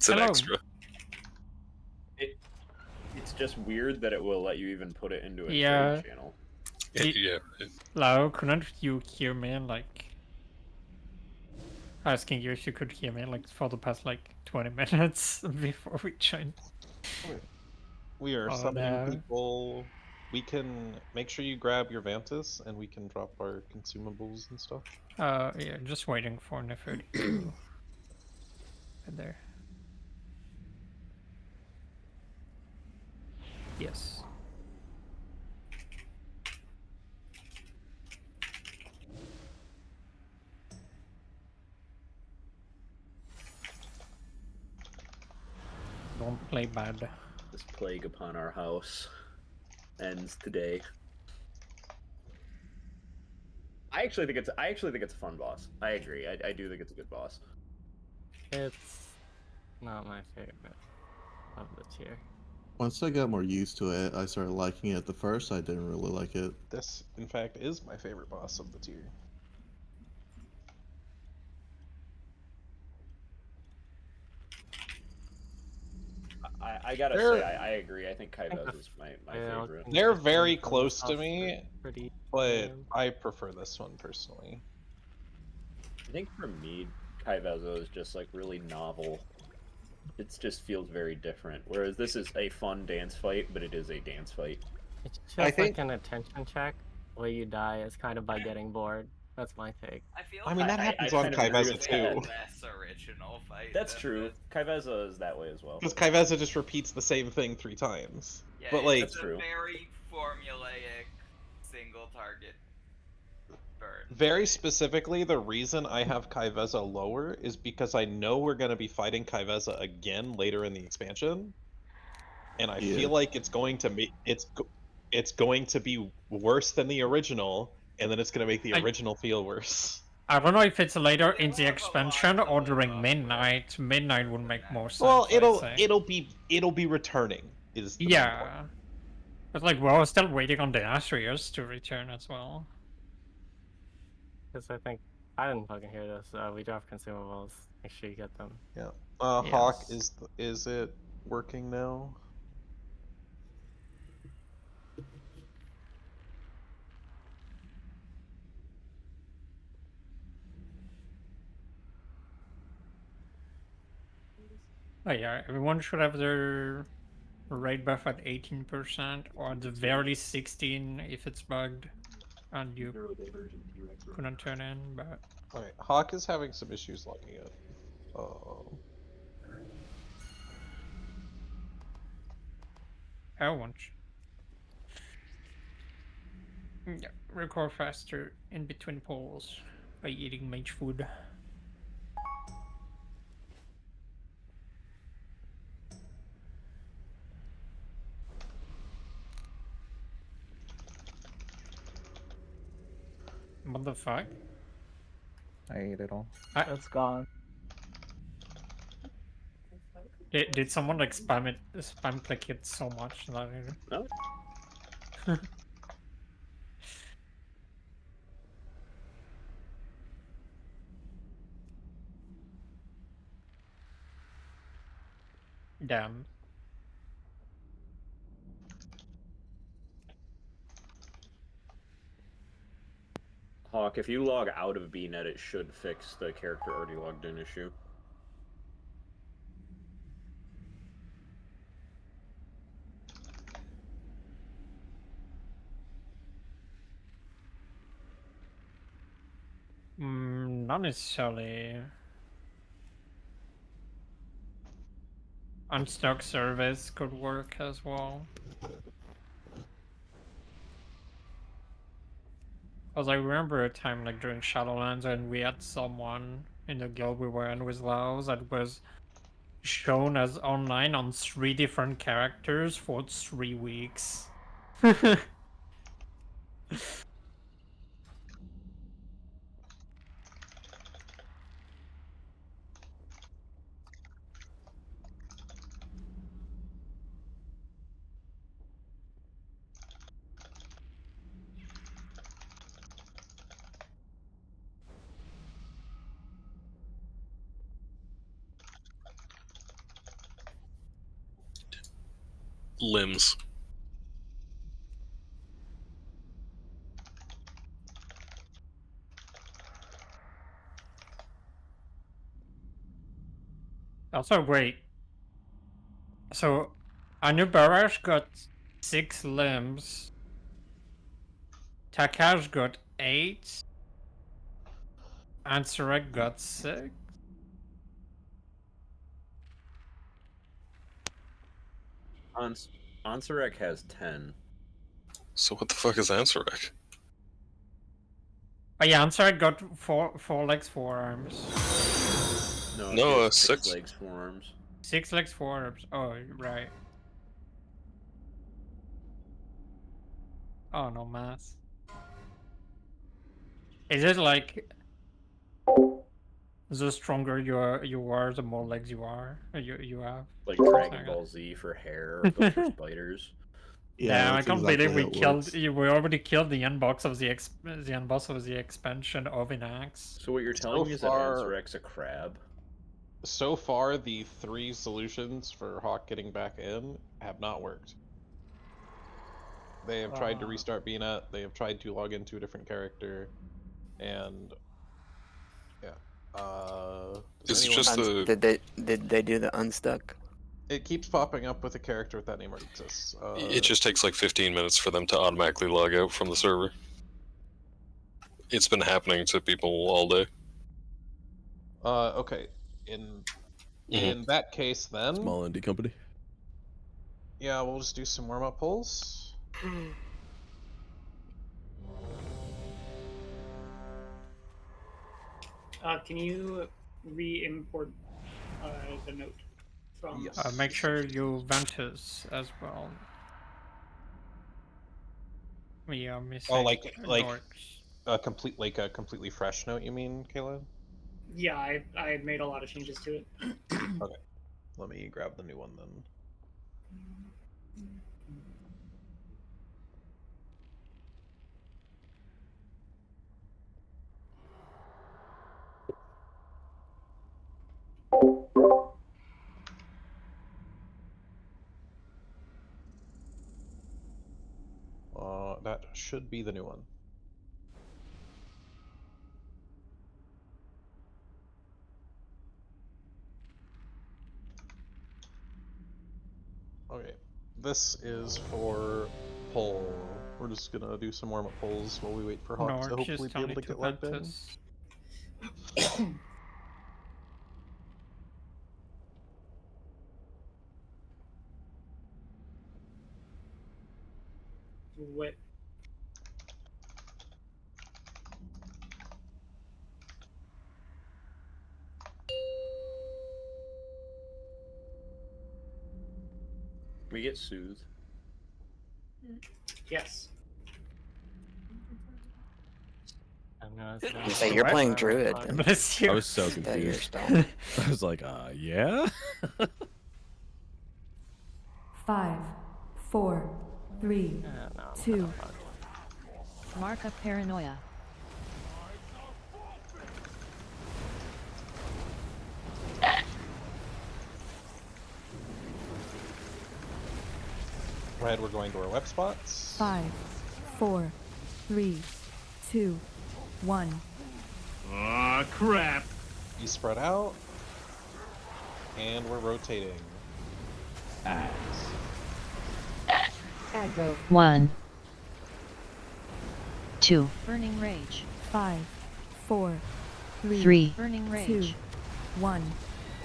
It's an Hello. extra. It's just weird that it will let you even put it into a Yeah. trade channel. Yeah. Lau, couldn't you hear me like asking you if you could hear me like for the past like 20 minutes before we joined? We are Oh, summoning no. people. We can make sure you grab your Vantis and we can drop our consumables and stuff. Yeah, just waiting for Nefertiti to get there. Yes. Don't play bad. This plague upon our house ends today. I actually think it's a fun boss. I agree. I do think it's a good boss. It's not my favorite of the tier. Once I got more used to it, I started liking it. At the first, I didn't really like it. This, in fact, is my favorite boss of the tier. I gotta say, I agree. I think think Kai'Vez the is my fail favorite. They're consistent very from the close to boss me, are pretty but lame. I prefer this one personally. I think for me, Kai'Vez is just like really novel. It just feels very different. Whereas this is a fun dance fight, but it is a dance fight. It's just I think- like an attention check. The way you die is kind of by getting bored. That's my take. I feel I mean, that I happens kind on of agree Kai'Vez with too. that. less original fight. That's than true. this. Kai'Vez is that way as well. Because Kai'Vez just repeats the same thing 3 times. Yeah, But like, it's a very formulaic single target burn. very specifically, the reason I have Kai'Veza lower is because I know we're going to be fighting Kai'Veza again later in the expansion, and I Yeah. feel like it's going to be it's going to be worse than the original, and then it's going to make the original feel worse. I don't know if it's later in the have a lot expansion to or hold during off with. midnight. Midnight would make more sense. Well, I'd say. it'll be returning is the main point. Yeah. But like we're still waiting on the Asrius to return as well. Because I think I didn't fucking hear this. We drop consumables. Make sure you get them. Yeah. Hawk, Yes. is it working now? Oh yeah, everyone should have their raid buff at 18% or at the very least 16 if it's bugged and you couldn't turn in, but Alright, Hawk is having some issues logging in. Oh. I won't. Yeah, record faster in between polls by eating mage food. What the fuck? I ate it all. It's gone. Did someone like spam click it so much that No? damn. Hawk, if you log out of BNet, it should fix the character already logged in issue. Not necessarily. Unstock service could work as well. Because I remember a time like during Shadowlands and we had someone in the guild we were in with Laos that was shown as online on 3 different characters for 3 weeks. limbs. Also, wait. So, Anubarash got 6 limbs. Takash got 8. Ansurek got 6. Ansurek has 10. So what the fuck is Ansurek? Oh yeah, Ansurek got 4 legs, 4 arms. No, No, he has 6. legs, 4 arms. 6 legs, 4 arms. Oh, right. Oh, no math. Is it like the stronger you are, the more legs you have? Like Something Dragon like Ball that. Z for hair, but for spiders. Yeah, Damn, I that's can't exactly believe we how it killed. works. We already killed the unbox of the unbox of the expansion of Inax. So what you're telling So me is far- that Ansurek's a crab? So far, the 3 solutions for Hawk getting back in have not worked. They have tried to restart BNet, they have tried to log into a different character, and yeah. Is it just the... Did they do the unstuck? It keeps popping up with a character with that name already exists. It just takes like 15 minutes for them to automatically log out from the server. It's been happening to people all day. Okay. In that case, then Small indie company. yeah, we'll just do some warm-up pulls. Can you re-import the note from? Yes. Make sure you Ventus as well. We are missing. Oh, like Norks. a completely fresh note, you mean, Kayla? Yeah, I made a lot of changes to it. Okay. Let me grab the new one then. That should be the new one. Okay, this is for pull. We're just gonna do some warm-up pulls while we wait for Hawk to Nork hopefully is be able to turning get logged in. Ventus. What? We get soothed. Yes. I'm gonna Hey, you're playing Druid. Bless you. I was so That your confused. spell. I was like, yeah? 5, 4, 3, 2. Mark of paranoia. Red, we're going to our web spots. 5, 4, 3, 2, 1. Aw, crap. You spread out. And we're rotating. Axe. Aggro. 1, 2. Burning rage. 5, 4, 3, 3. Burning 2, rage. 1.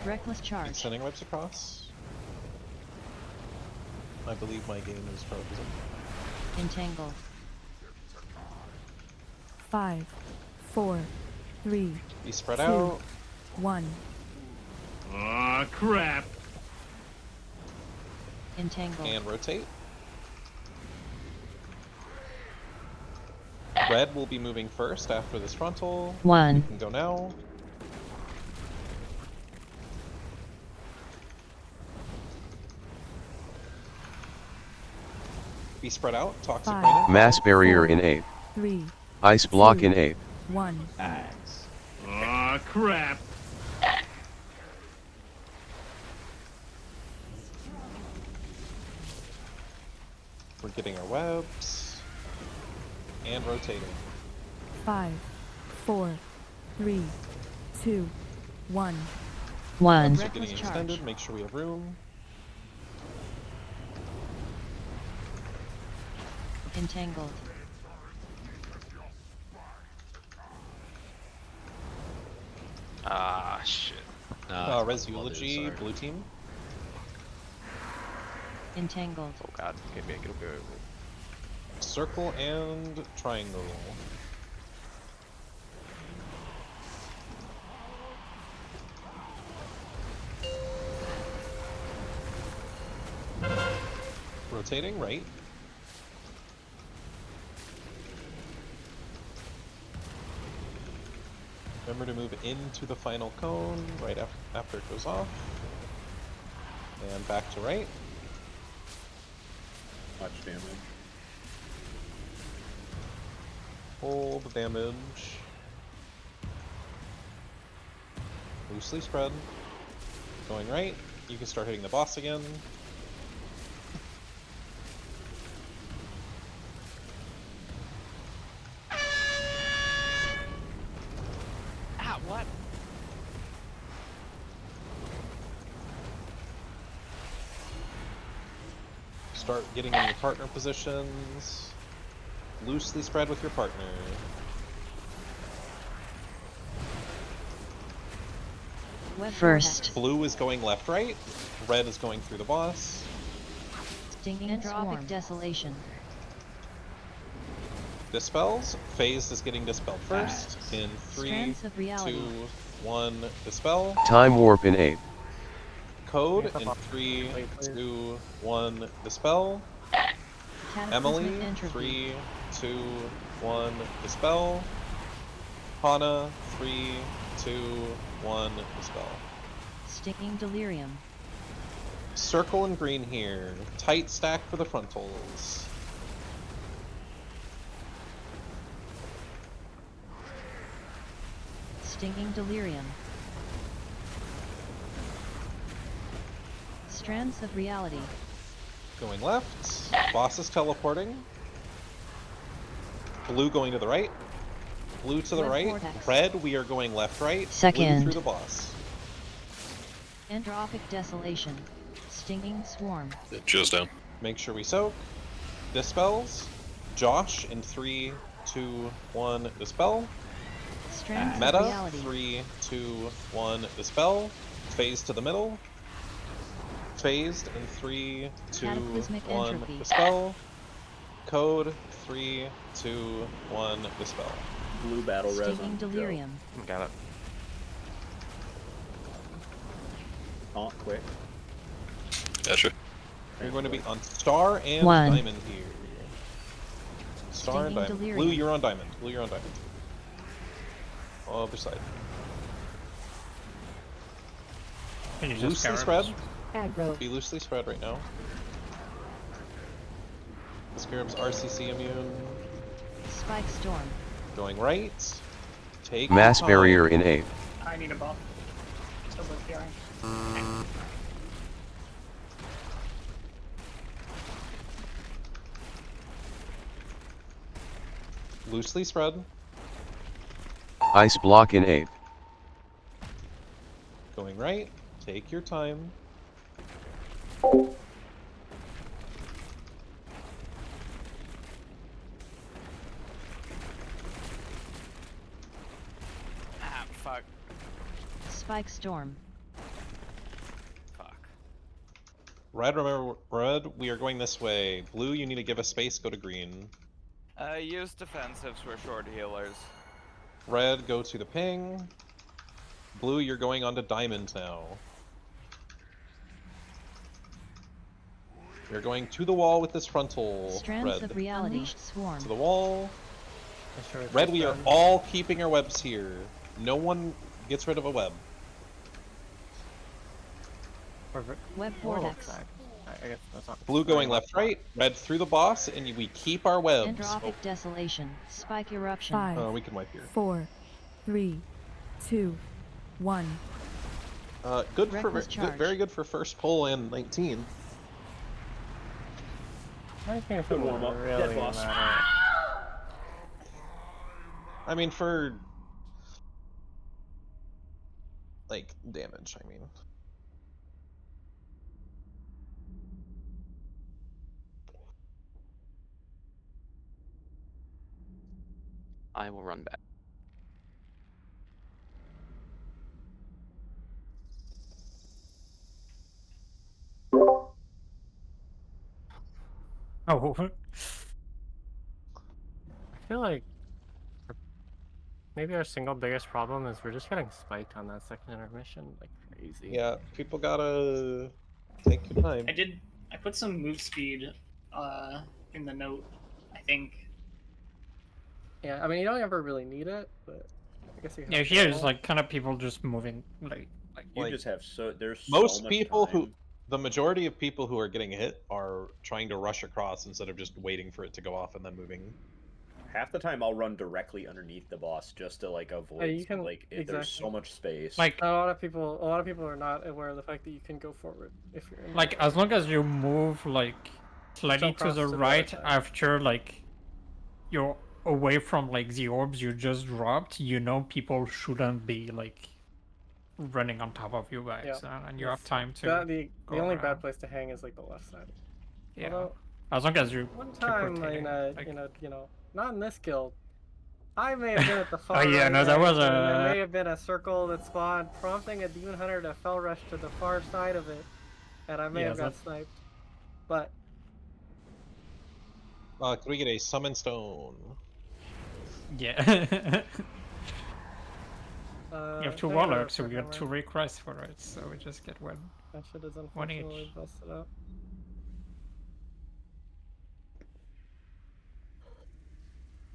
Reckless charge. Extending webs across. I believe my game is frozen. Entangle. 5, 4, 3, You spread 2, out. 1. Aw, crap. Entangle. And rotate. Red will be moving first after this frontal. 1. You can go now. Be spread out. Toxic 5, Raiden. Mass barrier in 8. 3, Ice block 2, in 8. 1. Axe. Aw, crap. We're getting our webs. And rotating. 5, 4, 3, 2, 1. One. Webs are getting extended. Make sure we have room. Entangled. Ah, shit. Res Eulogy, blue team. Entangled. Oh god, okay, make it okay. Circle and triangle. Rotating right. Remember to move into the final cone right after it goes off. And back to right. Much damage. Hold damage. Loosely spread. Going right. You can start hitting the boss again. Ah, what? Start getting in your partner positions. Loosely spread with your partner. First. Blue is going left right. Red is going through the boss. Stinging Entropic Desolation. Dispels. Phased is getting dispelled first. In 3, Strands of 2, reality. 1, dispel. Time warp in 8. Code in 3, 2, 1, dispel. Emily, Cataclysmic Entropy. 3, 2, 1, dispel. Hana, 3, 2, 1, dispel. Stinging Delirium. Circle in green here. Tight stack for the frontals. Stinging Delirium. Strands of Reality. Going left. Boss is teleporting. Blue going to the right. Blue to the Web right. vortex. Red, we are going left, right. Blue Second. through the boss. Entropic Desolation. Stinging Swarm. Just down. Make sure we soak. Dispels. Josh in 3, 2, 1, dispel. Strands of Meta, Reality. 3, 2, 1, dispel. Phase to the middle. Phased in 3, 2, Cataclysmic 1, Entropy. dispel. Code 3, 2, 1, dispel. Blue battle res Stinging on Joe. Delirium. Got it. Taunt quick. Gotcha. You're going to be on Star and One. Diamond here. Star and Stinging Diamond. Delirium. Blue, you're on Diamond. Blue, you're on Diamond. Other side. Can you just Loosely scarabs? spread. Aggro. Be loosely spread right now. The Scarab's RCC immune. Spike Storm. Going right. Take Mass your time. barrier in 8. I need a buff. Still with fearing. Loosely spread. Ice block in 8. Going right. Take your time. Ah, fuck. Spike Storm. Fuck. Red, remember, red, we are going this way. Blue, you need to give us space, go to green. Use defensives for short healers. Red, go to the ping. Blue, you're going on to diamond now. You're going to the wall with this frontal. Strands Red. of Reality. Swarm. To the wall. Red, we are all keeping our webs here. No one gets rid of a web. Web Vortex. I guess that's not. Blue going left, right. Red through the boss, and we keep our webs. Entropic Desolation. Spike Eruption. 5, We can wipe here. 4, 3, 2, 1. Good for Reckless charge. very good for first pull and 19. I think it Good would warm-up. really Dead boss. matter. I mean, for like damage, I mean. I will run back. Oh, I feel like maybe our single biggest problem is we're just getting spiked on that second intermission like crazy. Yeah, people gotta take your time. I put some move speed in the note, I think. Yeah, I mean you don't ever really need it, but I guess you have yeah. to Here is roll. like kind of people just moving like You Like, just have there's most so much people time. the majority of people who are getting hit are trying to rush across instead of just waiting for it to go off and then moving. Half the time I'll run directly underneath the boss just to like avoid you can- there's so much space. like A lot of people are not aware of the fact that you can go forward if you're in like the- as long as you move like slightly Jump to across the to the other right side. after like you're away from like the orbs you just dropped, you know people shouldn't be like running on top of you guys, and you have time to. The go only around. bad place to hang is like the left side. Yeah. Although As long as you one keep time rotating, like... you know, not in this guild, I may have been at the far Oh, yeah, right no, that was edge, and a- there may have been a circle that spawned, prompting a demon hunter to fell rush to the far side of it, and I may Yeah, have got that- sniped. But Can we get a summon stone? Yeah. You have two hang on a warlocks, so we second, got two man. requests for it, so we just get one. That shit is One each. unfortunately busted up.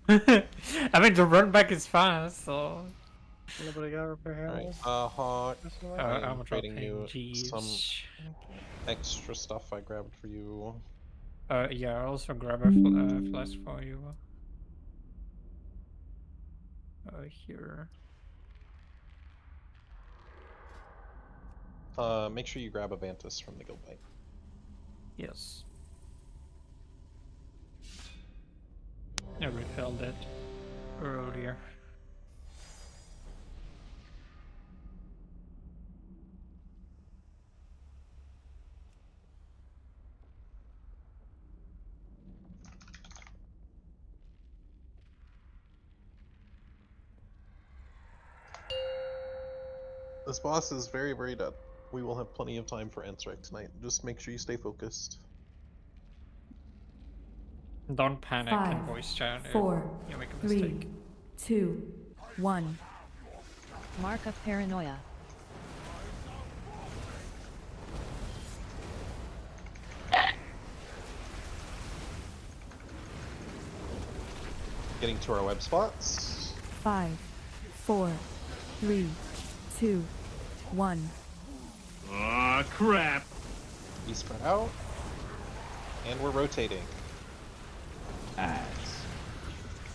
I mean, the run back is fast, so... Nobody got repair handles? Hawk, I am I'm trading you dropping some Jeeves. extra stuff I grabbed for you. Yeah, I also grab a flask for you. Here. Make sure you grab a Vantis from the guild bite. Yes. I refilled it earlier. This boss is very, very dead. We will have plenty of time for Ansurek tonight. Just make sure you stay focused. Don't panic and 5, voice chat. 4, You make a 3, mistake. 2, 1. Mark of paranoia. Getting to our web spots. 5, 4, 3, 2, 1. Aw, crap. We spread out. And we're rotating. Ads.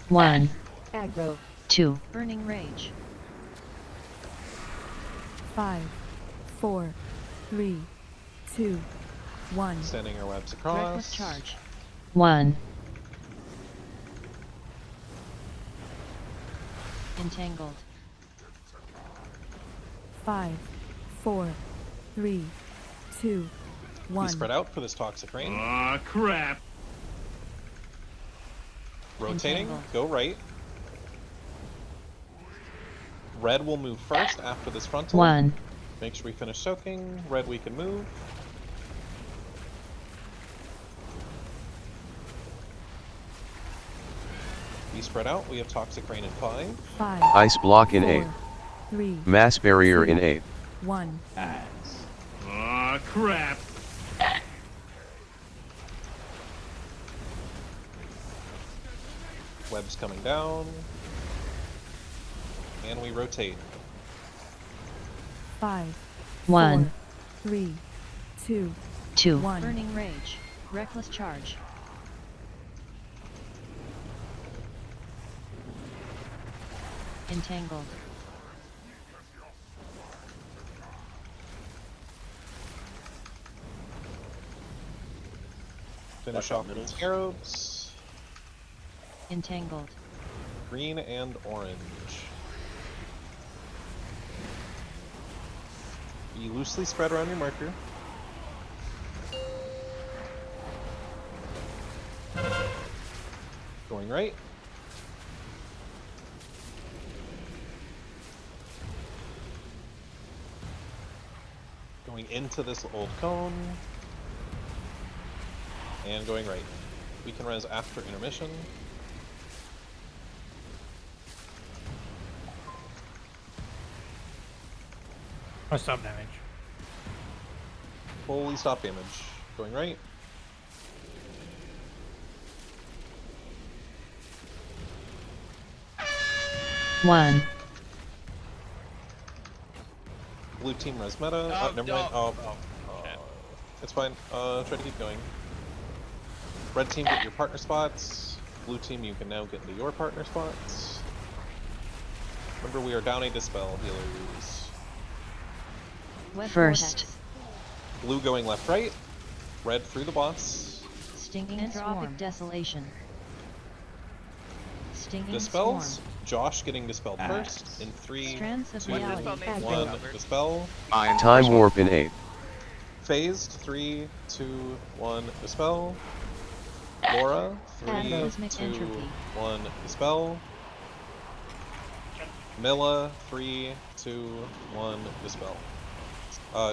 1, Aggro. 2. Burning rage. 5, 4, 3, 2, 1. Sending our webs Reckless across. charge. 1. Entangled. 5, 4, 3, 2, 1. We spread out for this toxic rain. Aw, crap. Rotating, Entangled. go right. Red will move first after this frontal. 1. Make sure we finish soaking. Red, we can move. We spread out. We have toxic rain in 5. 5, Ice block in 4, 8. 3, Mass barrier 2, in 8. 1. Ads. Aw, crap. Webs coming down. And we rotate. 5, 1. 4, 3, 2, 2. 1. Burning rage. Reckless charge. Entangled. Finish Watch out off middles. these scarabs. Entangled. Green and orange. Be loosely spread around your marker. Going right. Going into this old cone. And going right. We can res after intermission. Or stop damage. Fully stop damage. Going right. One. Blue team res meta. Oh, Never mind. It's fine. Try to keep going. Red team, get your partner spots. Blue team, you can now get into your partner spots. Remember, we are down a dispel healers. First. Blue going left, right. Red through the boss. Stinging Anthropic Desolation. Stinging Dispels. Swarm. Josh getting dispelled first. In 3, Strands of 2, reality 1. activated. Dispel. Time warp in 8. Phased. 3, 2, 1. Dispel. Laura. 3, Cataclysmic 2, entropy. 1. Dispel. Milla. 3, 2, 1. Dispel.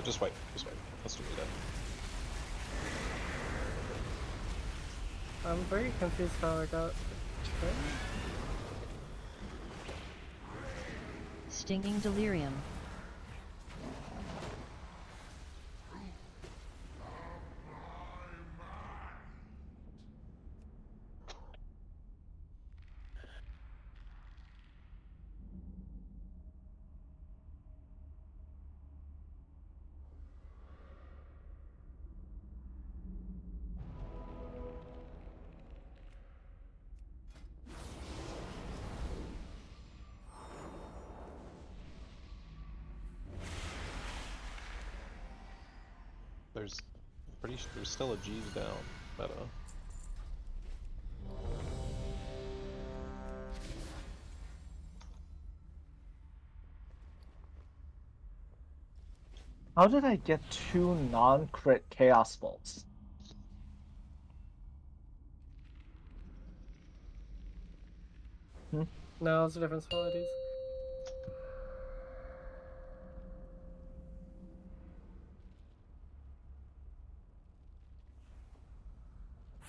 Just wait. Just wait. Let's do that. I'm very confused how I got. Okay. Stinging Delirium. There's there's still a G's down meta. How did I get 2 non-crit Chaos Bolts? No, it's different qualities.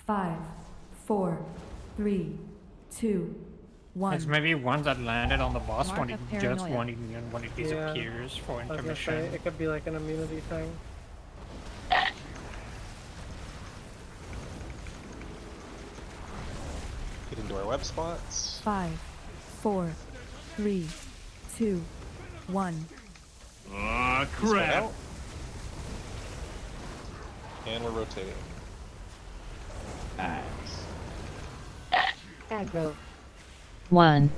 Five, four, three, two, one. It's maybe one that landed on the boss Mark when it of just paranoia. when it disappears for I was gonna say, intermission. it could be like an immunity thing. Get into our web spots. 5, 4, 3, 2, 1. Aw, We spread crap. out. And we're rotating. No. 1.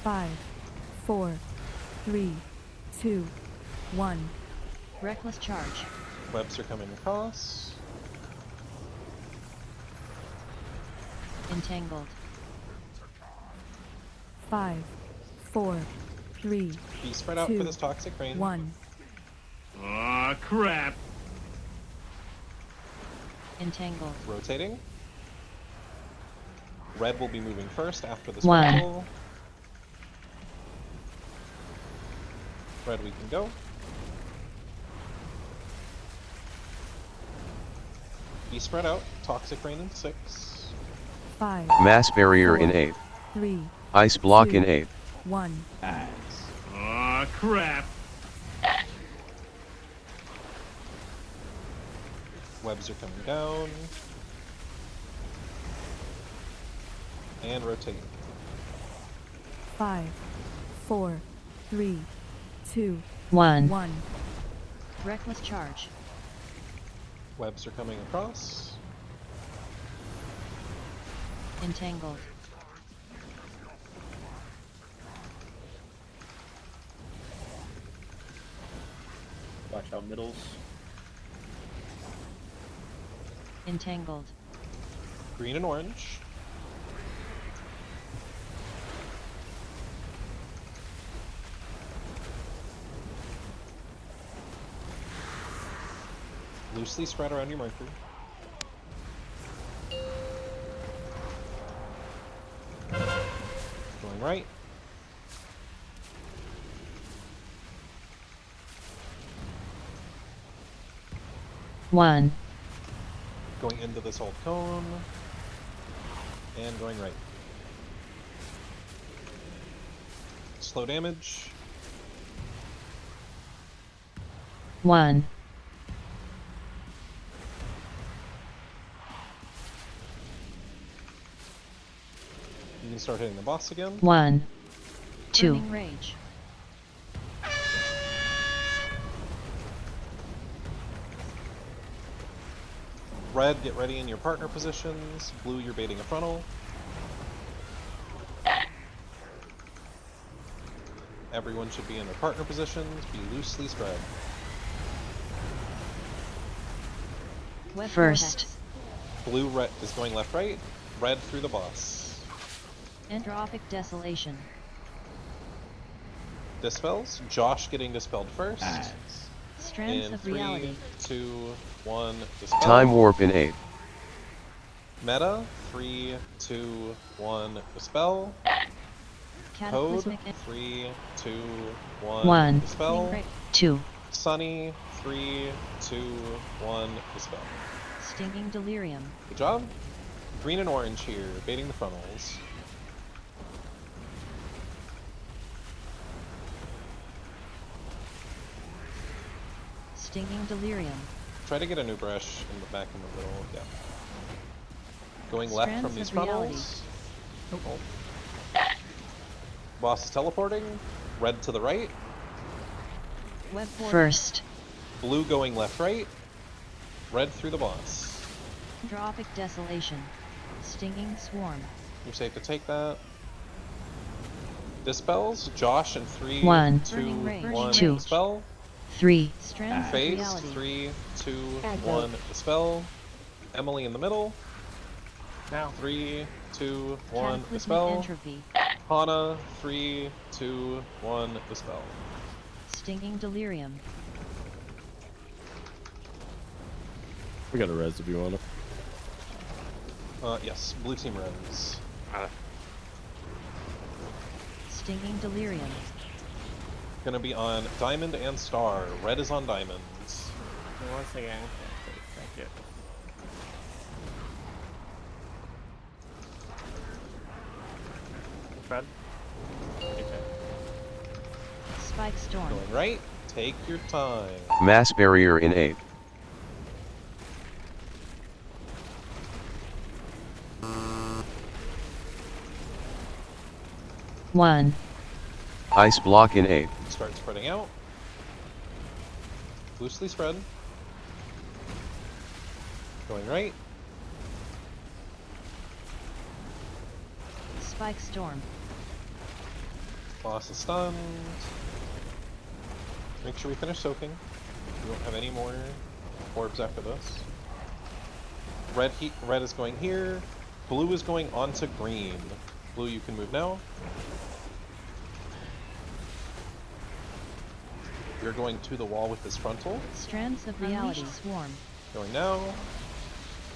5, 4, 3, 2, 1. Reckless Charge. Webs are coming across. Entangled. 5, 4, 3, Be spread out 2, for this toxic rain. 1. Aw, crap. Entangled. Rotating. Red will be moving first after this 1. circle. Red, we can go. Be spread out. Toxic rain in 6. 5, Mass barrier in 8. 3, Ice block 2, in 8. 1. Aw, crap. Webs are coming down. And rotate. 5, 4, 3, 2, 1. 1. Reckless Charge. Webs are coming across. Entangled. Watch out middles. Entangled. Green and orange. Loosely spread around your marker. Going right. One. Going into this old cone. And going right. Slow damage. 1. You can start hitting the boss again. 1. 2. Burning rage. Red, get ready in your partner positions. Blue, you're baiting a frontal. Everyone should be in their partner positions. Be loosely spread. First. Blue red is going left right. Red through the boss. Entrophic desolation. Dispels. Josh getting dispelled first. Strands In of 3, reality. 2, 1. Dispel. Time warp in 8. Meta. 3, 2, 1. Dispel. Code. Cataclysmic. 3, 2, 1. 1. Dispel. 2. Sunny. 3, 2, 1. Dispel. Stinging delirium. Good job. Green and orange here, baiting the frontals. Stinging delirium. Try to get a new brush in the back in the middle. Yeah. Going left Strands from these of reality. frontals. Boss is teleporting. Red to the right. Web First. Blue going left right. Red through the boss. Entrophic desolation. Stinging swarm. You're safe to take that. Dispels. Josh in 3, 1. 2, Burning rage. 1. 2. Dispel. 3. Strands of Phased. reality. 3, 2, 1. Dispel. Emily in the middle. Now. 3, 2, 1. Cataclysmic Dispel. entropy. Hana. 3, 2, 1. Dispel. Stinging delirium. We got a res if you want it. Yes. Blue team res. Stinging delirium. Gonna be on diamond and star. Red is on diamonds. Once again, thank you. Fred? Spike storm. Going right. Take your time. Mass barrier in 8. One. Ice block in 8. Start spreading out. Loosely spread. Going right. Spike storm. Boss is stunned. Make sure we finish soaking. We don't have any more orbs after this. Red is going here. Blue is going onto green. Blue, you can move now. You're going to the wall with this frontal. Strands of reality. Swarm. Going now.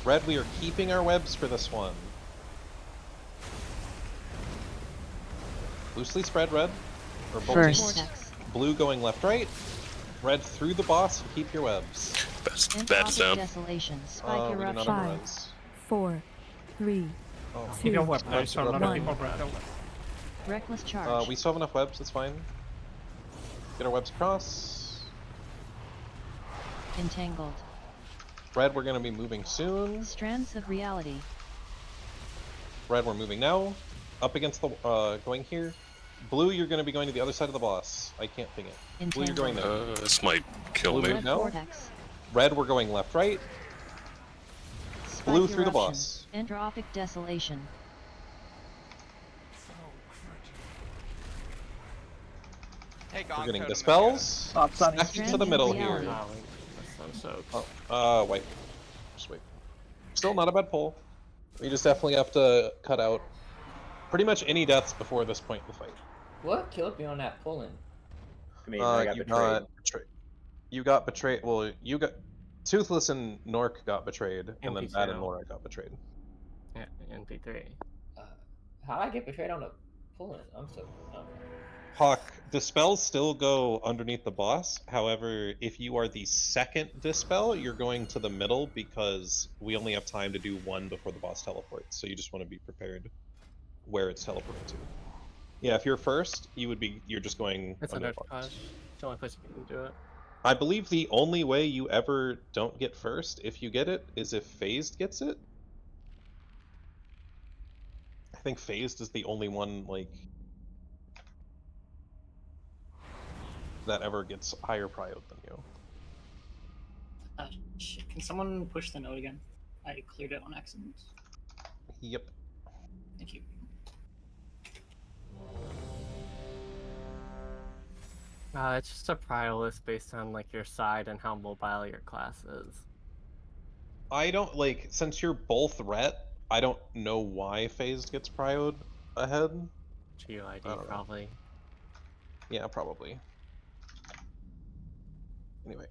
Red, we are keeping our webs for this one. Loosely spread red. Or First. Blue going left right. Red through the boss and keep your webs. That's down. Desolation. Spike We do not eruption. have 5, res. 4, 3, Oh. 2, You don't weapon, Nice so a lot of weapon. people break out. Reckless charge. We still have enough webs, that's fine. Get our webs across. Entangled. Red, we're gonna be moving soon. Strands of reality. Red, we're moving now. Up against the, going here. Blue, you're gonna be going to the other side of the boss. I can't ping it. Blue, you're going there. This might kill Blue, me. move now. Vortex. Red, we're going left, right. Blue Spike through the eruption. boss. Entrophic desolation. Hey, We're Gong getting Totem dispels. Stop, Sonny. Back to the middle here. Reality. That's so soaked. Wait. Just wait. Still not a bad pull. We just definitely have to cut out pretty much any deaths before this point in the fight. What killed me on that pulling? I mean, I got betrayed. You got betrayed. Well, you got Toothless and Nork got betrayed, and then Bad and NP2. Laura got betrayed. Yeah, NP3. How'd I get betrayed on the pulling? I'm so. Okay. Hawk, dispels still go underneath the boss. However, if you are the second dispel, you're going to the middle because we only have time to do one before the boss teleports. So you just want to be prepared where it's teleporting to. Yeah, if you're first, you're just going It's under under the boss. push. It's the only place you can do it. I believe the only way you ever don't get first, if you get it, is if Phased gets it. I think Phased is the only one, like, that ever gets higher prio than you. Shit. Can someone push the note again? I cleared it on accident. Yep. Thank you. It's just a prio list based on like your side and how mobile your class is. I don't, like, since you're both ret, I don't know why Phased gets prioed ahead. GUID probably. Yeah, probably. Anyway.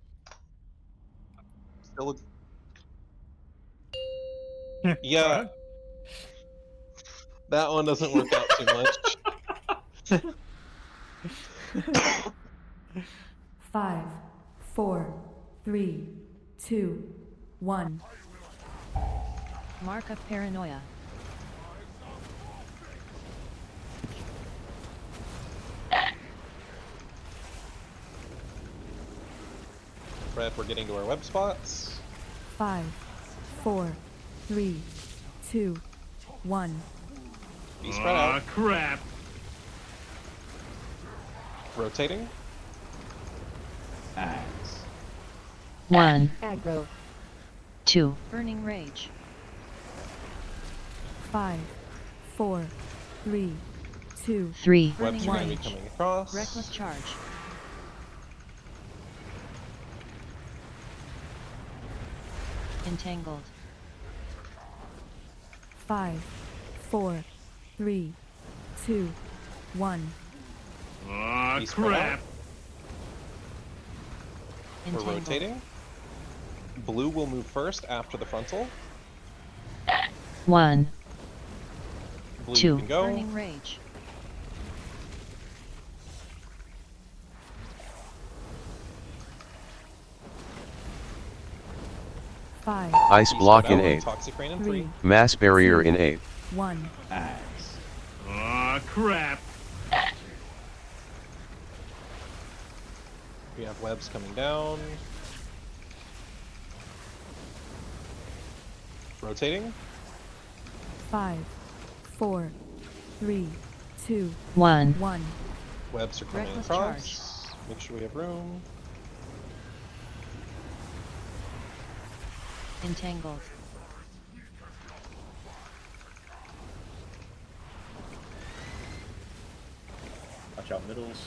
Still yeah. That one doesn't work out too much. 5, 4, 3, 2, 1. Mark of paranoia. Brad, we're getting to our web spots. 5, 4, 3, 2, 1. Be spread out. Crap. Rotating. Axe. 1. Aggro. 2. Burning rage. 5, 4, 3, 2, 3. Webs are going to be 1. coming across. Reckless charge. Entangled. 5, 4, 3, 2, 1. Aw, Be spread crap. out. We're Entangled. rotating. Blue will move first after the frontal. 1. Blue 2. you can go. Burning rage. Five, Ice Be block spread in out. 8. Toxic rain in 3, 3. Mass barrier in 8. 1. Axe. Aw, crap. We have webs coming down. Rotating. 5, 4, 3, 2, 1. 1. Webs are coming Reckless across. Make sure we have room. Entangled. Watch out middles.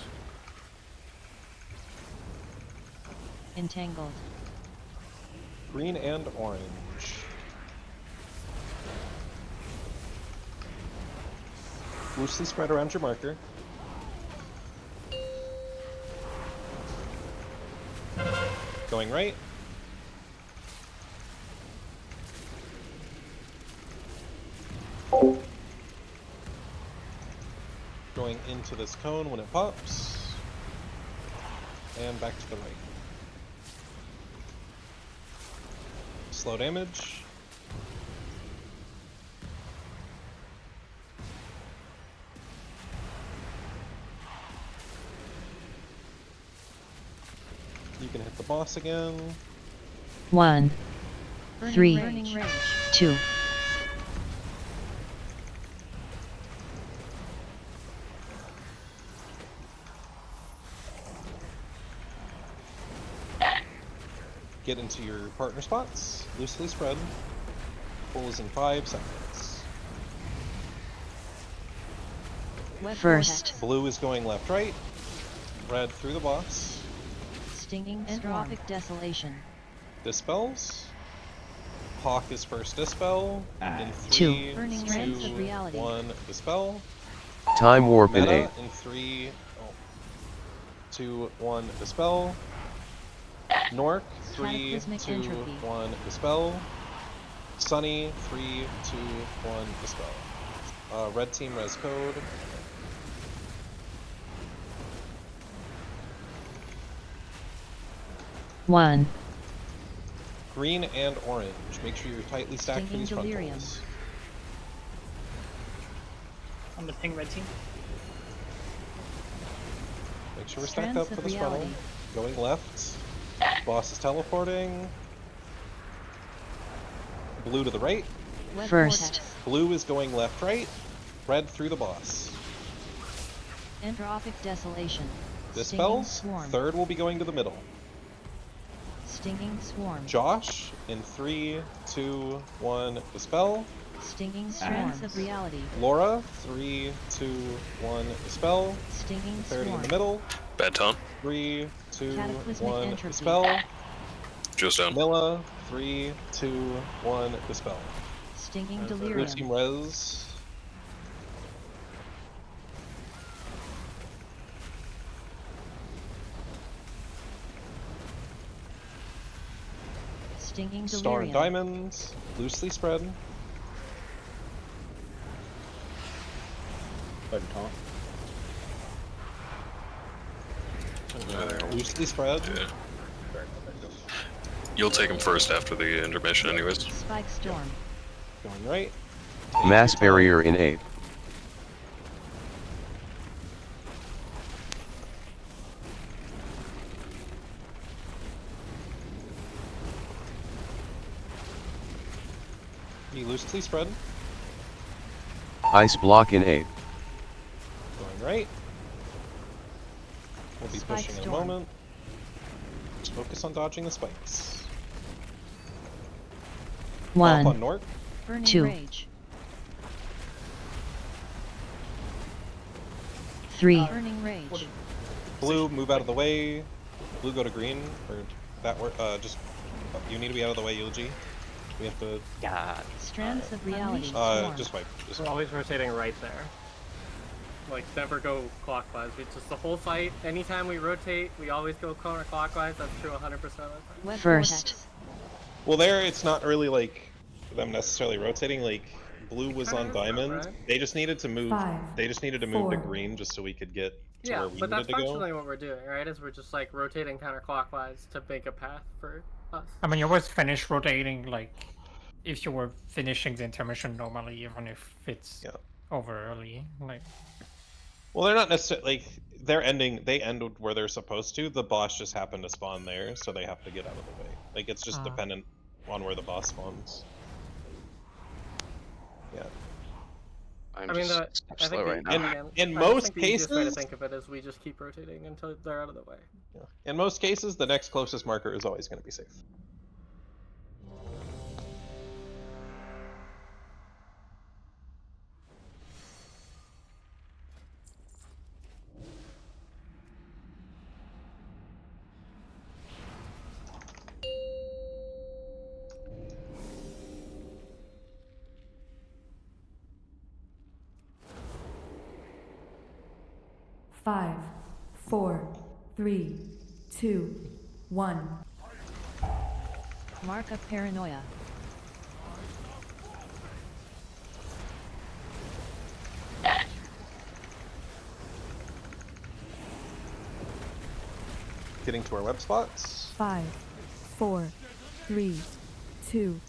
Entangled. Green and orange. Loosely spread around your marker. Going right. Going into this cone when it pops. And back to the right. Slow damage. You can hit the boss again. 1. Burning 3. Rage. Burning rage. 2. Get into your partner spots. Loosely spread. Pull is in 5 seconds. First. Blue is going left, right. Red through the boss. Stinging Entrophic desolation. Dispels. Hawk is first dispel. In Two. 3, Burning 2, Rains of Reality. 1, dispel. Time warp in Meta 8. in 3, 2, 1, dispel. Nork 3, Cataclysmic 2, Entropy. 1, dispel. Sunny 3, 2, 1, dispel. Red team res code. One. Green and orange. Make sure you're tightly stacked for Stinging these Delirium. frontals. On the ping red team. Make sure we're stacked Strands up for of this frontal. Reality. Going left. Boss is teleporting. Blue to the right. Web First. Vortex. Blue is going left, right. Red through the boss. Entropic Desolation. Dispels. Stinging Swarm. Third will be going to the middle. Stinging Swarm. Josh in 3, 2, 1, dispel. Stinging Strands of Reality. Laura, 3, 2, 1, dispel. Stinging Third in Swarm. the middle. Bad tone. 3, 2, Cataclysmic 1, Entropy. dispel. Just down. Milla, 3, 2, 1, dispel. Stinging Blue Delirium. team res. Stinging Star and Delirium. diamonds. Loosely spread. Bud and taunt. Loosely spread. Yeah. You'll take him first after the intermission anyways. Spike Storm. Going right. Mass barrier in 8. Be loosely spread. Ice block in 8. Going right. We'll be Spike pushing in a Storm. moment. Just focus on dodging the spikes. Off 1. on Nork. Burning 2. Rage. 3. Burning Rage. Blue, move out of the way. Blue, go to green. Or that work. Just you need to be out of the way, Eulogy. We have to. God. Strands of Reality. Just wipe. Just We're always rotating right there. Like, never go clockwise. We just, the whole fight, anytime we rotate, we always go counterclockwise. That's true 100% of the time. Web First. Vortex. Well, there it's not really like them necessarily rotating. Like blue was on diamond. right? They just needed to move. 5, They just needed to move to 4. green just so we could get to Yeah, where we but that's needed to go. functionally what we're doing, right? Is we're just, like, rotating counterclockwise to make a path for us. I mean, you always finish rotating, like, if you were finishing the intermission normally, even if it's over early. Like, Well, they're not necessarily like they're ending. They ended where they're supposed to. The boss just happened to spawn there, so they have to get out of the way. Like it's just dependent on where the boss spawns. Yeah. I mean, I think right the, now. In I most think the easiest way to cases, think of it is we just keep rotating until they're out of the way. in most cases, the next closest marker is always going to be safe. Five, 4, 3, 2, 1. Mark of Paranoia. Getting to our web spots. 5, 4, 3, 2,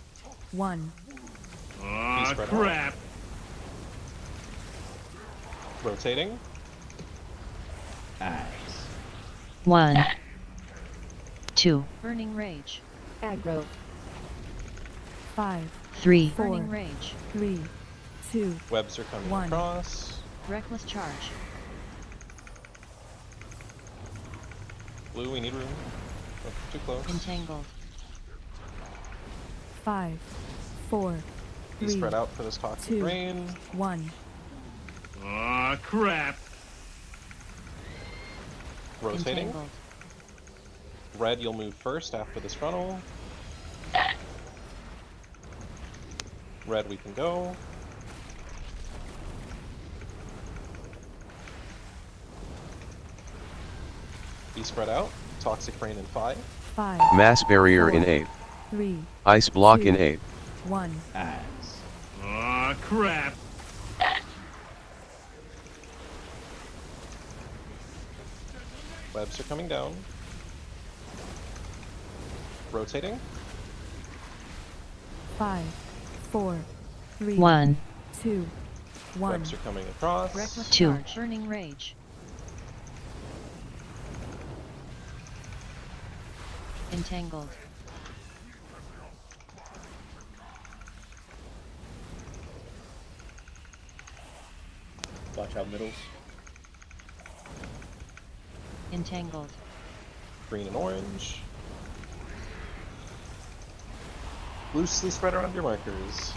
1. Aw, spread out. crap. Rotating. 1. 2. Burning Rage. Aggro. 5, 3. 4, Burning Rage. 3, 2, Webs are coming 1. across. Reckless Charge. Blue, we need room. Oh, too close. Entangled. 5, 4, Be 3, spread out for this toxic 2, rain. 1. Aw, crap. Rotating. Entangled. Red, you'll move first after this frontal. Red, we can go. Be spread out. Toxic Rain in 5. 5. Mass Barrier 4, in 8. 3. Ice Block 2, in 8. 1. Ass. Aw, crap. Webs are coming down. Rotating. 5, 4, 3, 1. 2, 1. Webs are coming across. Reckless charge. Burning rage. Entangled. Watch out middles. Entangled. Green and orange. Loosely spread around your markers.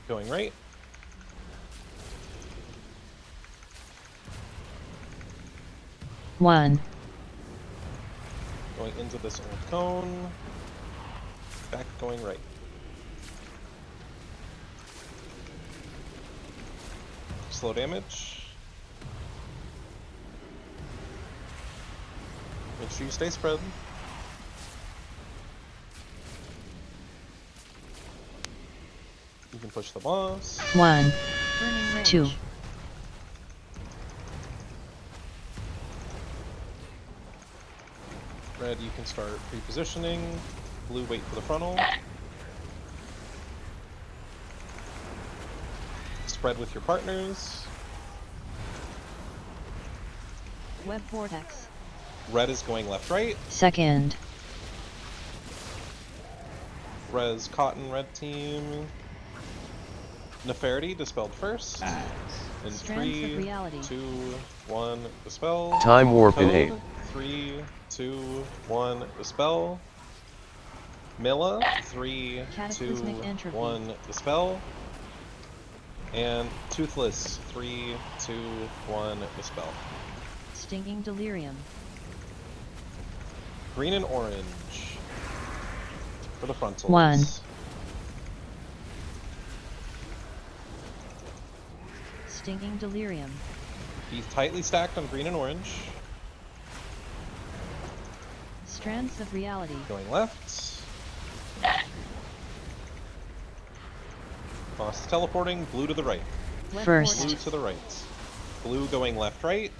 Going right. One. Going into this old cone. Back going right. Slow damage. Make sure you stay spread. You can push the boss. 1. Burning rage. 2. Red, you can start repositioning. Blue, wait for the frontal. Spread with your partners. Web vortex. Red is going left-right. Second. Res, Cotton, red team. Neferity, dispelled first. In Strands of 3, reality. 2, 1, dispel. Time warp in Code, 8. 3, 2, 1, dispel. Milla, 3, 2, Cataclysmic entropy. 1, dispel. And Toothless, 3, 2, 1, dispel. Stinging delirium. Green and orange for the frontals. 1. Stinging delirium. Be tightly stacked on green and orange. Strands of reality. Going left. Boss is teleporting. Blue to the right. Web Blue vortex. to the right. Blue going left-right.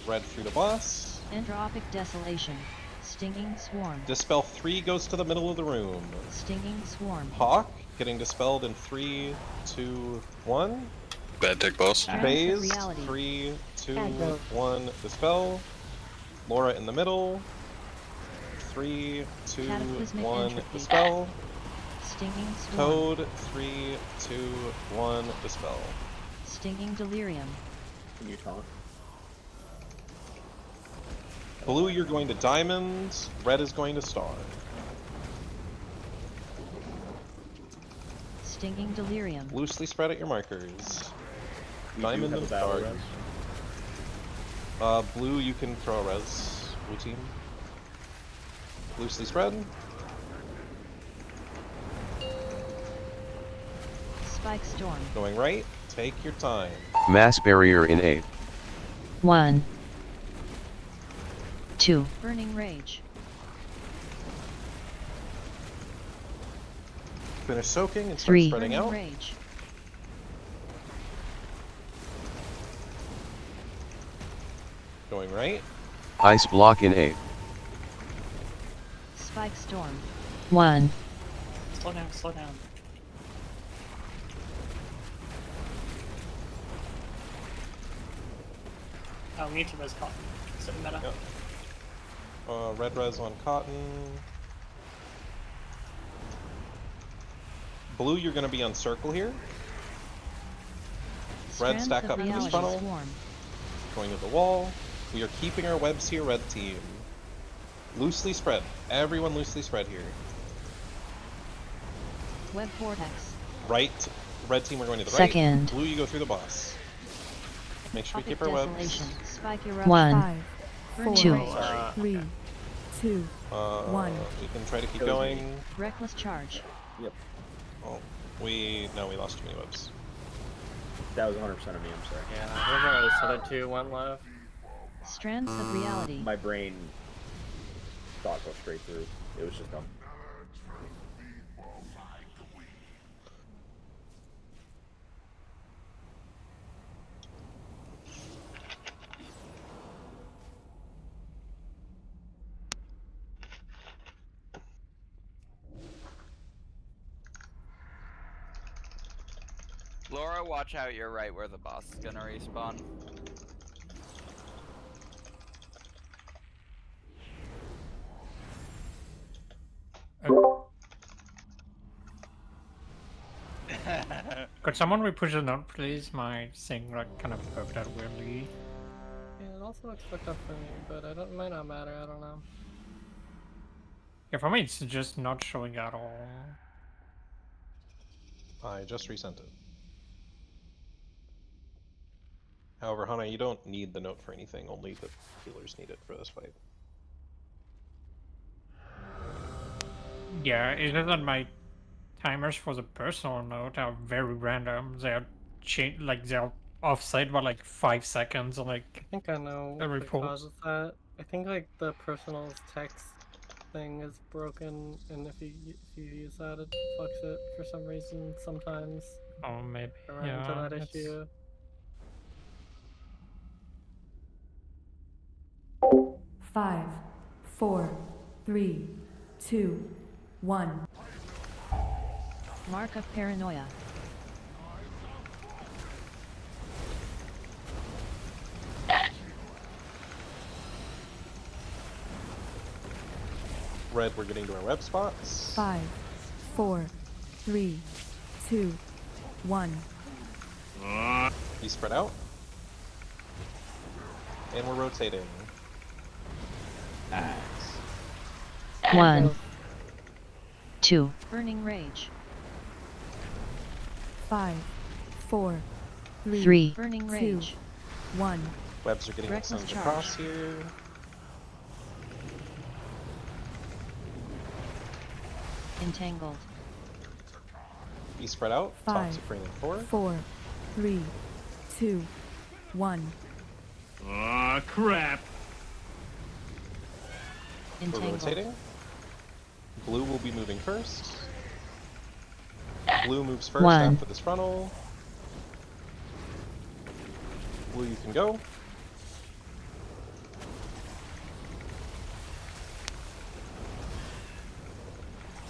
Red through the boss. Entropic desolation. Stinging swarm. Dispel 3 goes to the middle of the room. Stinging swarm. Hawk getting dispelled in 3, 2, 1. Bad tick boss. Strands of Phased. reality. 3, 2, Aggro. 1. Dispel. Laura in the middle. 3, 2, Cataclysmic 1. entropy. Dispel. Stinging swarm. Code 3, 2, 1. Dispel. Stinging delirium. Can you taunt? Blue, you're going to diamond. Red is going to star. Stinging delirium. Loosely spread at your markers. We Diamond do have and a battle dark. res. Blue, you can throw a res. Blue team. Loosely spread. Spike storm. Going right. Take your time. Mass Barrier in 8. 1. 2. Burning rage. Finish soaking and start 3. spreading Burning out. rage. Going right. Ice Block in 8. Spike storm. 1. Slow down, slow down. Oh, we need to res cotton. So meta. Yep. Red res on cotton. Blue, you're going to be on circle here. Red, Strands stack of up to this reality funnel. swarm. Going to the wall. We are keeping our webs here, red team. Loosely spread. Everyone loosely spread here. Web vortex. Right, red team, we're going to the Second. right. Blue, you go through the boss. Make sure we Tropic keep our webs. desolation. Spike eruption. 5, 4, Two. 3, 2, 1. We can try to keep Kills me. going. Reckless charge. Yep. Oh, we lost too many webs. That was 100% of me. I'm sorry. Yeah, whoever those other two went left. Strands of reality. My brain thought go straight through. It was just dumb. Laura, watch out, you're right where the boss is gonna respawn. Could someone repush the note, please? My thing like kind of bugged out weirdly. Yeah, it also looks fucked up for me, but it might not matter, I don't know. Yeah, for me it's just not showing at all. I just resent it. However, Hana, you don't need the note for anything, only the healers need it for this fight. Yeah, it's just that my timers for the personal note are very random. They're they're offside by like 5 seconds, like I think I know every what pulse. causes that. I think like the personal text thing is broken, and if you use that, it fucks it for some reason sometimes. Oh, maybe. I run into Yeah, that it's... issue. 5, 4, 3, 2, 1. Mark of paranoia. Red, we're getting to our web spots. 5, 4, 3, 2, 1. We spread out. And we're rotating. Nice. 1. 2. Burning rage. 5, 4, 3. 3, Burning 2, rage. 1. Webs are getting Reckless sent charge. across here. Entangled. We spread out. 5, Toxic rain in 4. 4, 3, 2, 1. Aw, crap. We're Entangled. rotating. Blue will be moving first. Blue moves first 1. after this frontal. Blue, you can go.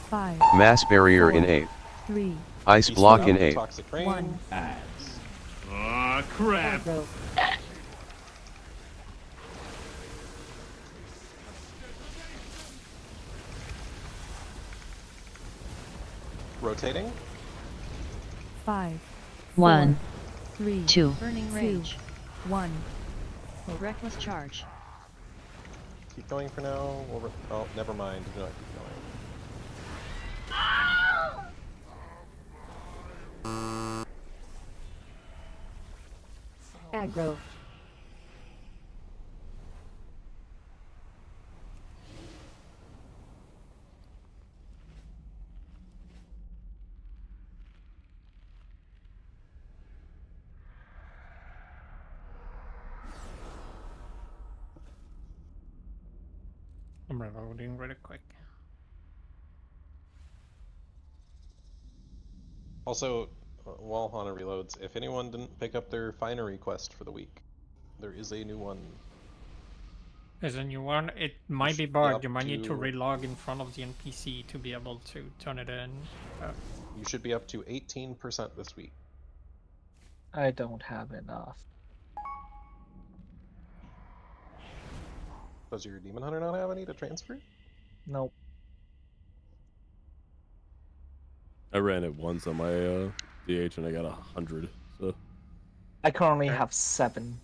Five, Mass barrier in 8. 3, Ice We block spread in out. 8. Toxic rain. 1. Nice. Aw, crap. Rotating. 5, 1. 3, 2. 2, Burning rage. 1. Reckless charge. Keep going for now. Oh, never mind. Do not keep going. Aggro. I'm reloading really quick. Also, while Hana reloads, if anyone didn't pick up their finery quest for the week, there is a new one. There's a new one. It might be should be bugged. up You might need to to- relog in front of the NPC to be able to turn it in. You should be up to 18% this week. I don't have enough. Does your Demon Hunter not have any to transfer? Nope. I ran it once on my DH and I got 100. So I currently have 7.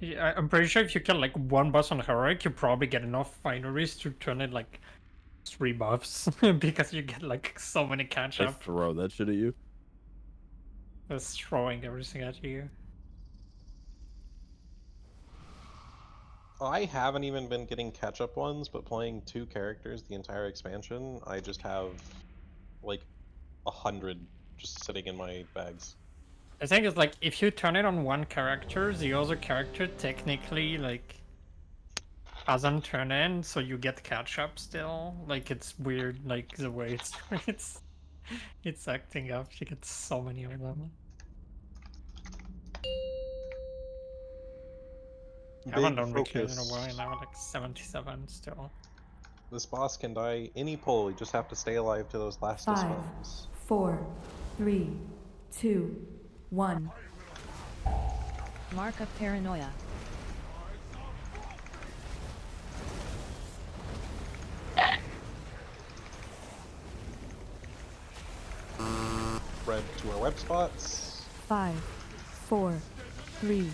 Yeah, I'm pretty sure if you kill like one boss on Heroic, you probably get enough fineries to turn it like 3 buffs because you get like so many catch I up. throw that shit at you. Just throwing everything at you. I haven't even been getting catch-up ones, but playing 2 characters the entire expansion, I just have like 100 just sitting in my bags. The thing is, like, if you turn it on one character, the other character technically, like, hasn't turned in, so you get catch up still. Like, it's weird, like, the way it's acting up. You get so many of them. I haven't Big done reclaim in a focus. while, and I have like 77 still. This boss can die any pull, you just have to stay alive to those last 5, dispels. 4, 3, 2, 1. Mark of paranoia. Red to our web spots. 5, 4, 3,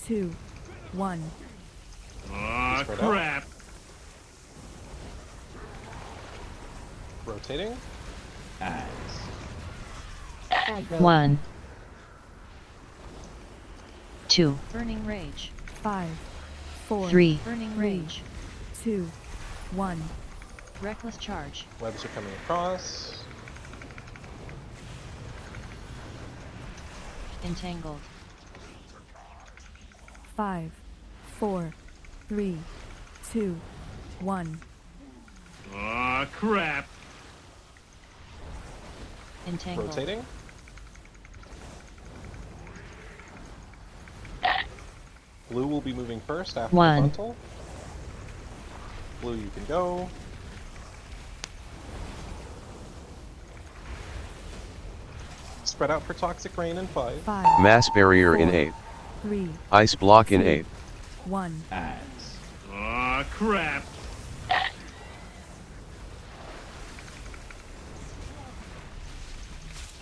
2, 1. Aw, Spread crap. Rotating. Nice. 1, 2, burning rage. 5, 4, 3, burning rage. 2, 1. reckless charge. Webs are coming across. Entangled. 5, 4, 3, 2, 1. Aw, crap. Entangled. Rotating. Blue will be moving first after 1. the frontal. Blue, you can go. Spread out for Toxic Rain in 5. 5, Mass Barrier in 4, 8. 3, Ice Block in 2, 8. 1. Nice. Aw, crap.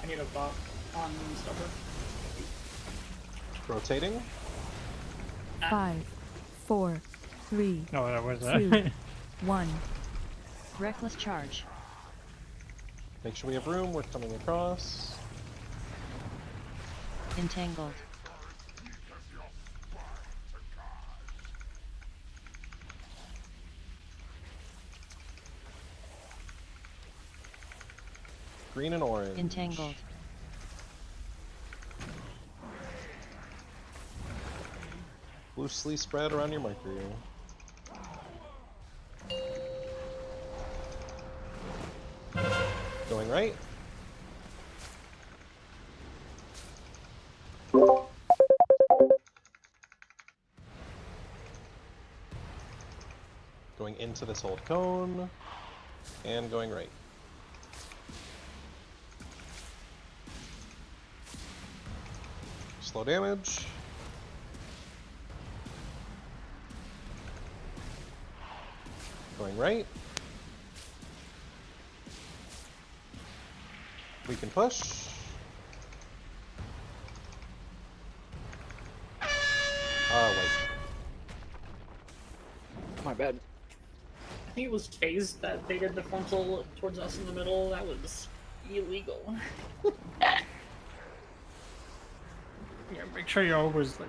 I need a buff on Stubber. Rotating. 5, 4, 3, No, that was 2, 1. Reckless charge. Make sure we have room, we're coming across. Entangled. Green and orange. Entangled. Loosely spread around your marker. Going right. Going into this old cone. And going right. Slow damage. Going right. We can push. Wait. My bad. I think it was phased that they did the frontal towards us in the middle. That was illegal. Yeah, make sure you always like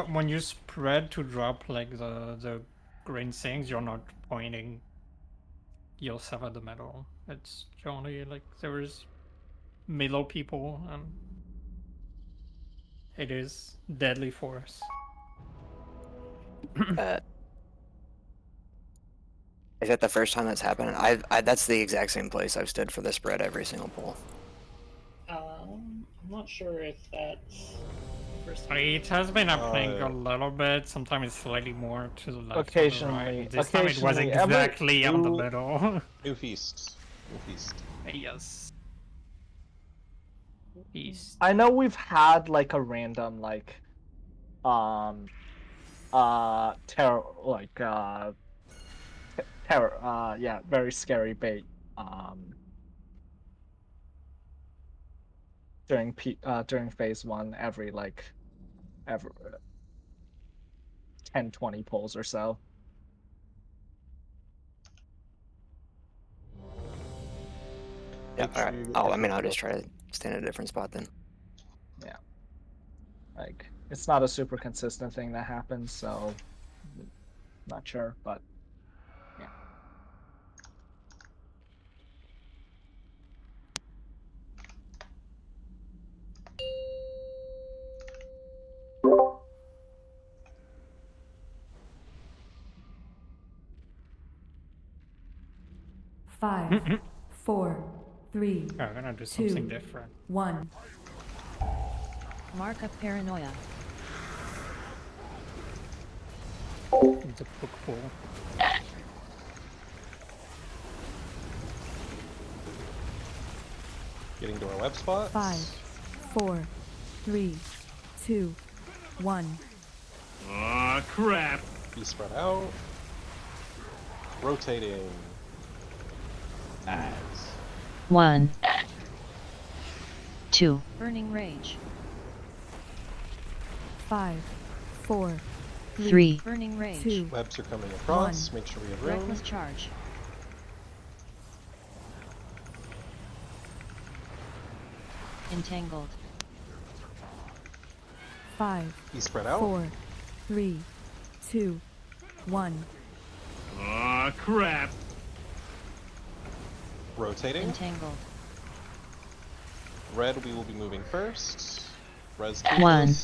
when you spread to drop like the green things, you're not pointing yourself at the middle. It's only like there is middle people and it is deadly force. Is that the first time that's happened? That's the exact same place I've stood for the spread every single pull. I'm not sure if that's the first time. It has been happening a little bit. Sometimes it's slightly more to the left. Occasionally. Or the right. This time it was Occasionally. exactly on the middle. New feast. New feast. Yes. Feast. I know we've had like a random like terror yeah, very scary bait during phase 1 every 10-20 pulls or so. Yeah, alright. I'll just try to stand at a different spot then. Yeah. Like It's not a super consistent thing that happens, so not sure, but yeah. Five, 4, 3, I'm gonna do something 2, different. 1. Mark of paranoia. It's a book pool. Getting to our web spots. 5, 4, 3, 2, 1. Aw, crap. Be spread out. Rotating. As. 1. 2. Burning rage. 5, 4, 3. Burning rage. 2. Webs are coming across. Make sure we have room. Reckless charge. Entangled. 5, Be spread out. 4, 3, 2, 1. Aw, crap. Rotating. Entangled. Red, we will be moving first. Res 1.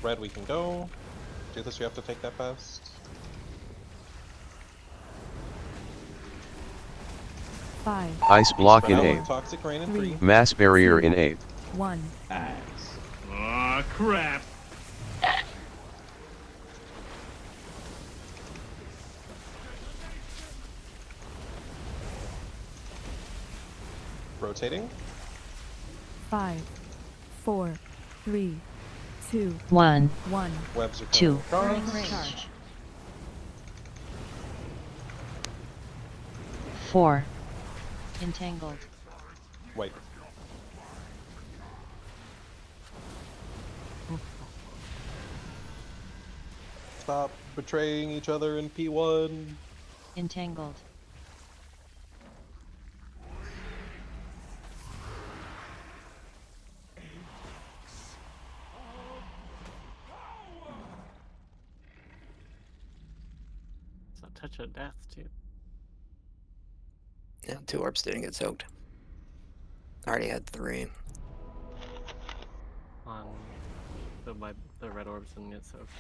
Red, we can go. Toothless, you have to take that fast. 5, Ice block in Spread out. 8. Toxic rain in 3. Mass barrier in 8. 1. Aw, crap. Rotating. 5, 4, 3, 2, 1. 1. Webs are coming 2. across. Burning rage. Charge. 4. Entangled. Wait. Stop betraying each other in P1. Entangled. It's a touch of death too. Yeah, 2 orbs didn't get soaked. I already had 3. On the red orbs didn't get soaked.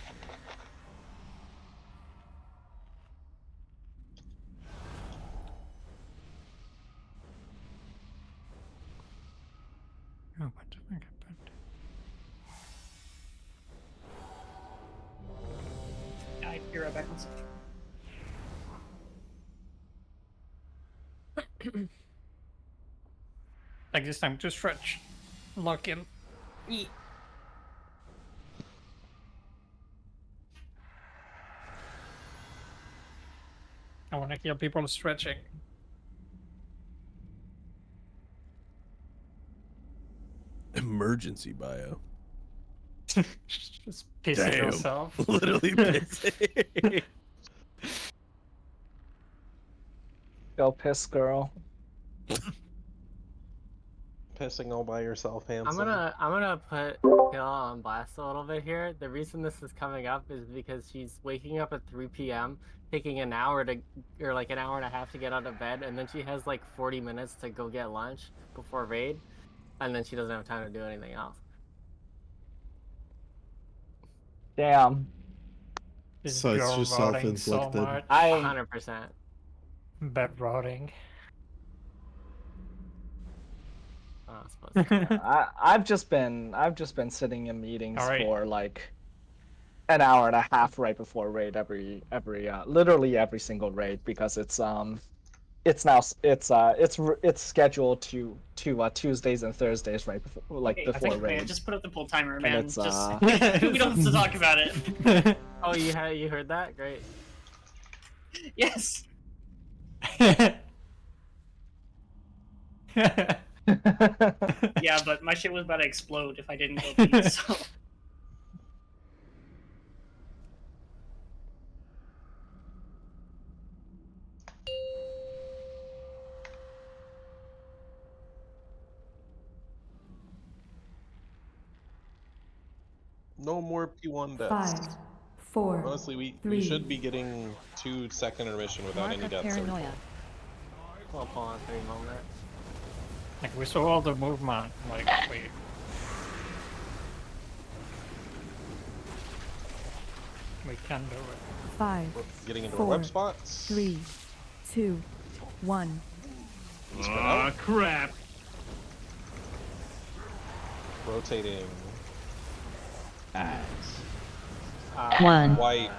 Oh, what the fuck happened? I'll be right back on stage. Like this time to stretch. Lock in. Eat. I want to hear people stretching. Emergency bio. Just pissing Damn. yourself. Literally pissing. Go piss, girl. Pissing all by yourself, handsome. I'm gonna put Hill on blast a little bit here. The reason this is coming up is because she's waking up at 3 p.m., taking an hour or like an hour and a half to get out of bed, and then she has like 40 minutes to go get lunch before raid, and then she doesn't have time to do anything else. Damn. This So it's girl just rotting so self-inflicted. much. 100%. Bed rotting. I've just been sitting in meetings All right. for like an hour and a half right before raid every literally every single raid because it's scheduled to Tuesdays and Thursdays right before Okay, I before think, raid. man, just put up the pull timer, And man. it's, Just we don't have to talk about it. Oh, you heard that? Great. Yes. Yeah, but my shit was about to explode if I didn't go pee, so. No more P1 deaths. 5, 4, Honestly, we 3. should be getting 2 second intermission without any deaths. Paranoia. We'll pull on 3 moment. Like, we saw all the movement. Like, wait. We can do it. 5, We're getting into 4, our web spots. 3, 2, 1. Spread Aw, out. crap. Rotating. Nice. 1. White.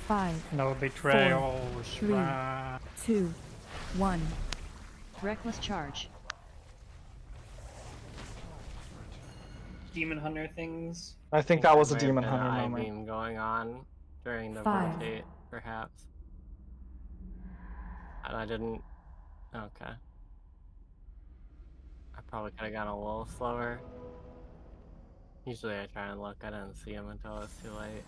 5, No betrayal. 3, 2, 1. Reckless charge. Demon Hunter things. I think that was a There may have Demon been an Hunter eye moment. beam going on during the 5. rotate, perhaps. And I didn't. Okay. I probably could have gone a little slower. Usually I try and look, I didn't see him until it was too late.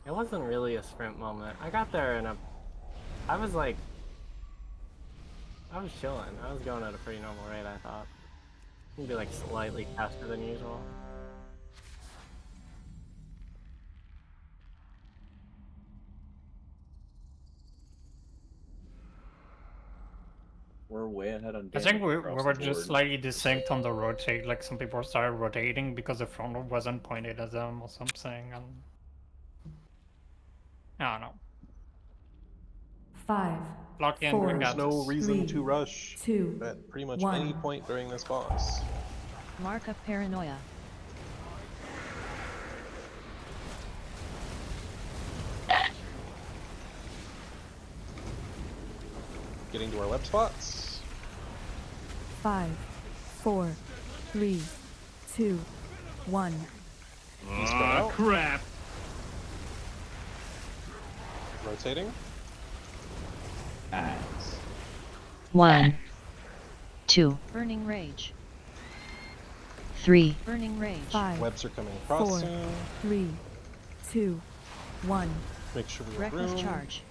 It wasn't really a sprint moment. I got there in a... I was like... I was chilling. I was going at a pretty normal rate, I thought. Maybe like slightly faster than usual. We're way ahead on I damage think we across were the just board. slightly distinct on the rotate. Like, some people started rotating because the front wasn't pointed at them or something. And I don't know. 5, Lock in, 4, we There's got no this. reason 3, to rush 2, at pretty much 1. any point during this boss. Mark of paranoia. Getting to our web spots. 5, 4, 3, 2, 1. Aw, crap. Rotating. Nice. 1. 2. Burning rage. 3. Burning rage. 5, Webs are coming across 4, soon. 3, 2, 1. Make sure we have Reckless room. charge.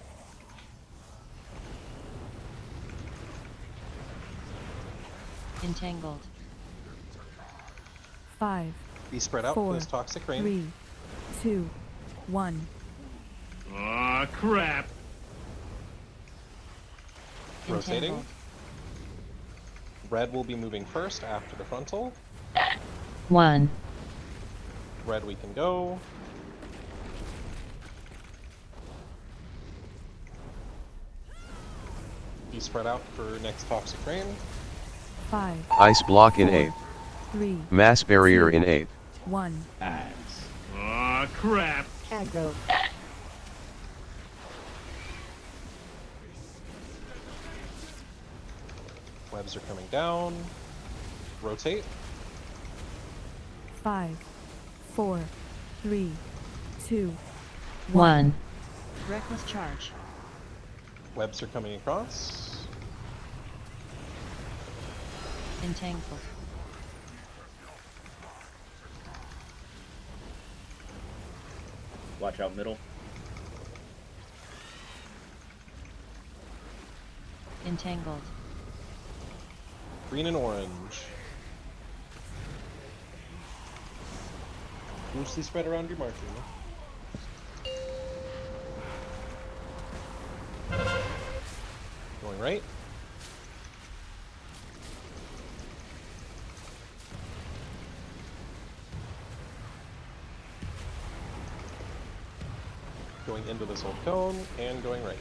Entangled. 5, Be spread out 4, for this toxic rain. 3, 2, 1. Aw, crap. Rotating. Entangled. Red will be moving first after the frontal. 1. Red we can go. Be spread out for next toxic rain. 5, Ice block in 8th. 3, Mass barrier in 8th. 1. Nice. Aw, crap. Aggro. Webs are coming down. Rotate. 5, 4, 3, 2, 1. Reckless charge. Webs are coming across. Entangled. Watch out middle. Entangled. Green and orange. Loosely spread around your marking. Going right. Going into this old cone and going right.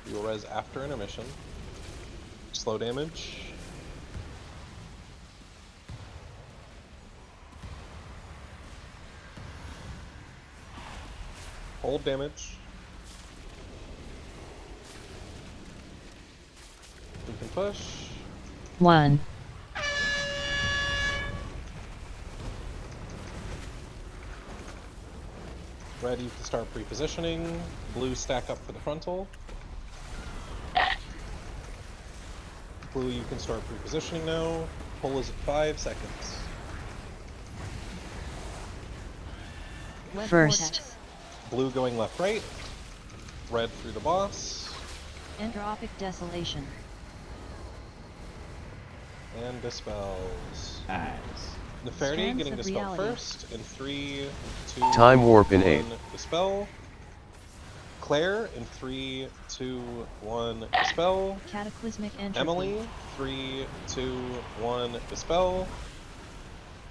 We will res after intermission. Slow damage. Hold damage. We can push. 1. Red, you can start pre-positioning. Blue, stack up for the frontal. Blue, you can start pre-positioning now. Pull is at 5 seconds. First. Blue going left-right. Red through the boss. Entropic desolation. And dispels. Eyes. Neferity Strands getting of dispelled reality. first. In 3, 2, Time warp in 1, 8. Dispel. Claire in 3, 2, 1, Dispel. Cataclysmic entropy. Emily, 3, 2, 1, Dispel.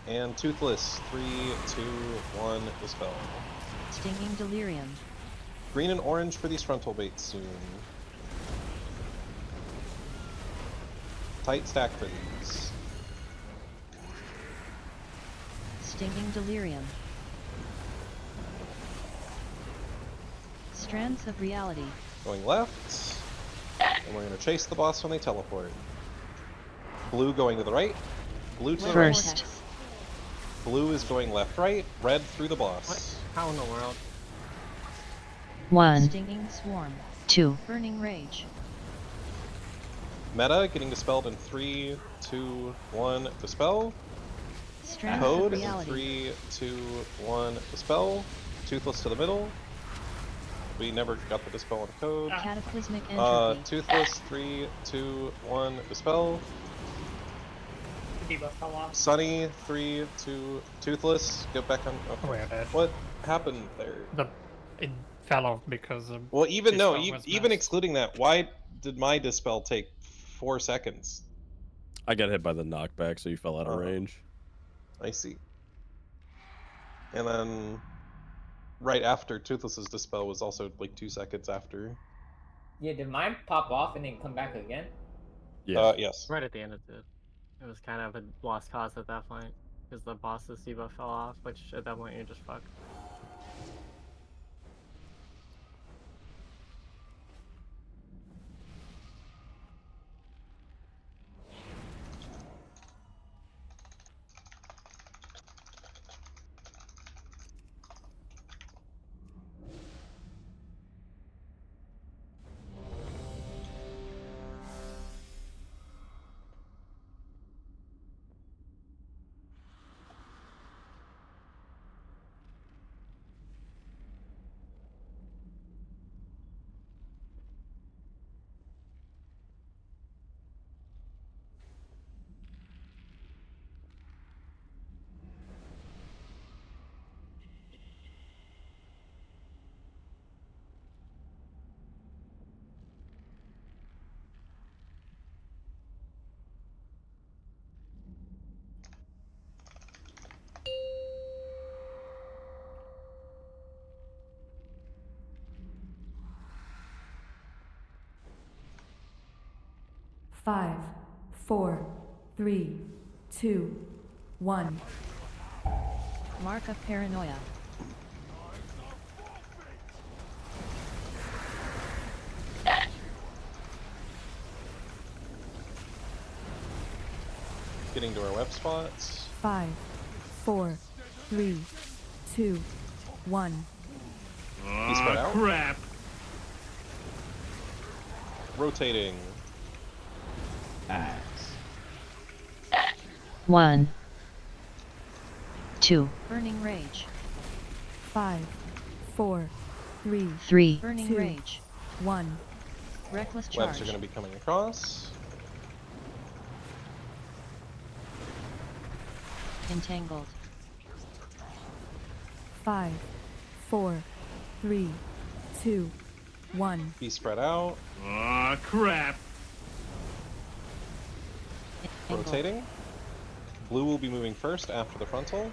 And Toothless, 3, 2, 1, Dispel. Stinging delirium. Green and orange for these frontal baits soon. Tight stack for these. Stinging delirium. Strands of reality. Going left. And we're going to chase the boss when they teleport. Blue going to the right. Blue to the right. First. Blue is going left, right. Red through the boss. What? How in the world? 1. Stinging swarm. 2. Burning rage. Meta getting dispelled in 3, 2, 1, Dispel. Strands Code of in reality. 3, 2, 1, Dispel. Toothless to the middle. We never got the Dispel on code. Cataclysmic entropy. Toothless, 3, 2, 1, Dispel. Debuff fell off. Sunny, 3, 2, Toothless. Get back on. Okay. We're dead. What happened there? It fell off because of Well, even no, Dispel was even missed. excluding that, why did my Dispel take 4 seconds? I got hit by the knockback, so you fell out of range. I see. And then right after Toothless's Dispel was also like 2 seconds after. Yeah, did mine pop off and then come back again? Yes. Right at the end it did. It was kind of a lost cause at that point. Because the boss's debuff fell off, which at that point you're just fucked. Five, 4, 3, 2, 1. Mark of paranoia. Getting to our web spots. 5, 4, 3, 2, 1. Be spread out. Crap. Rotating. Eyes. 1. 2. Burning rage. 5, 4, 3, 3. 2, Burning rage. 1. Reckless Webs charge. are going to be coming across. Entangled. 5, 4, 3, 2, 1. Be spread out. Aw, crap. Entangled. Rotating. Blue will be moving first after the frontal.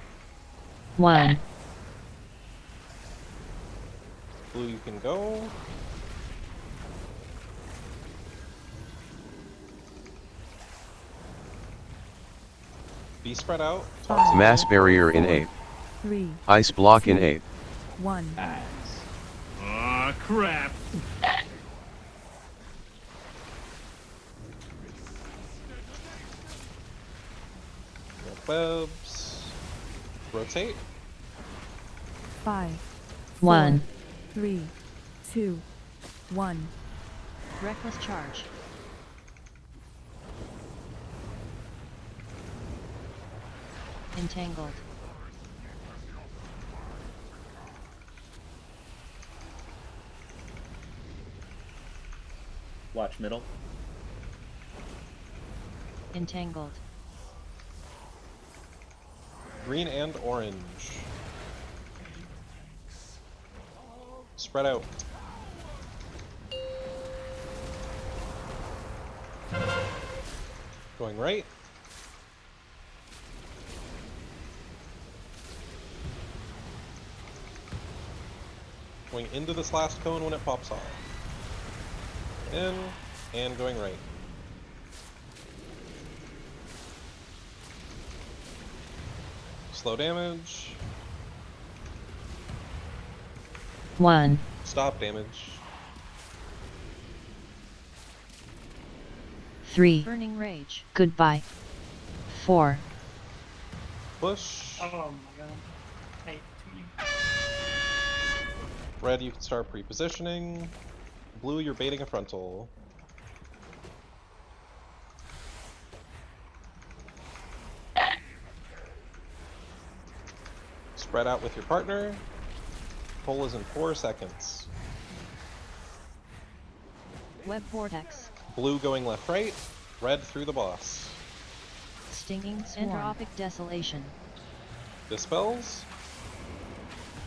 1. Blue, you can go. Be spread out. Mass barrier in 8. 3, Ice block in 8. 1. Eyes. Aw, crap. Webs. Rotate. 5, 1. 3, 2, 1. Reckless charge. Entangled. Watch middle. Entangled. Green and orange. Spread out. Going right. Going into this last cone when it pops off. In, and going right. Slow damage. 1. Stop damage. 3. Burning Rage. Goodbye. 4. Push. Oh my god. Hey, Red, you can start pre-positioning. Blue, you're baiting a frontal. Spread out with your partner. Pull is in 4 seconds. Web Vortex. Blue going left-right. Red through the boss. Stinging Swarm. Entropic Desolation. Dispels.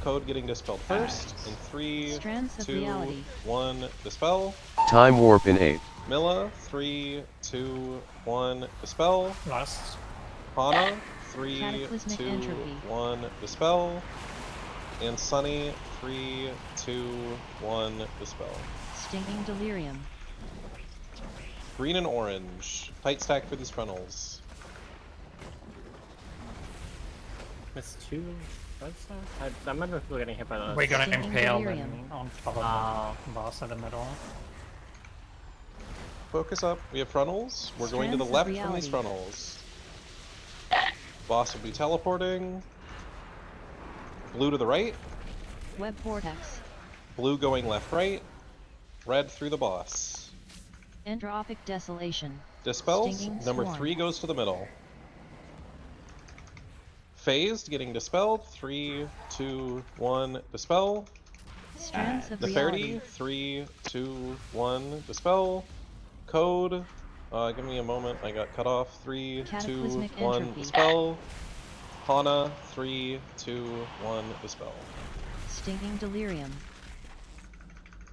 Code getting dispelled first. In 3, Strands of 2, Reality. 1, dispel. Time warp in 8. Milla, 3, 2, 1, dispel. Last. Hana, 3, Cataclysmic 2, Entropy. 1, dispel. And Sunny, 3, 2, 1, dispel. Stinging Delirium. Green and orange. Tight stack for these frontals. Miss 2. What's that? I remember people getting hit by those. We're gonna Stinging impale Delirium. them on top of the boss in the middle. Focus up. We have frontals. We're going to the Strands of left from these Reality. frontals. Boss will be teleporting. Blue to the right. Web Vortex. Blue going left-right. Red through the boss. Entropic Desolation. Dispels. Stinging Number Swarm. 3 goes to the middle. Phased, getting dispelled. 3, 2, 1, dispel. Strands of Neferti, Reality. 3, 2, 1, dispel. Code. Give me a moment. I got cut off. 3, 2, Cataclysmic 1, Entropy. dispel. Hana, 3, 2, 1, dispel. Stinging Delirium.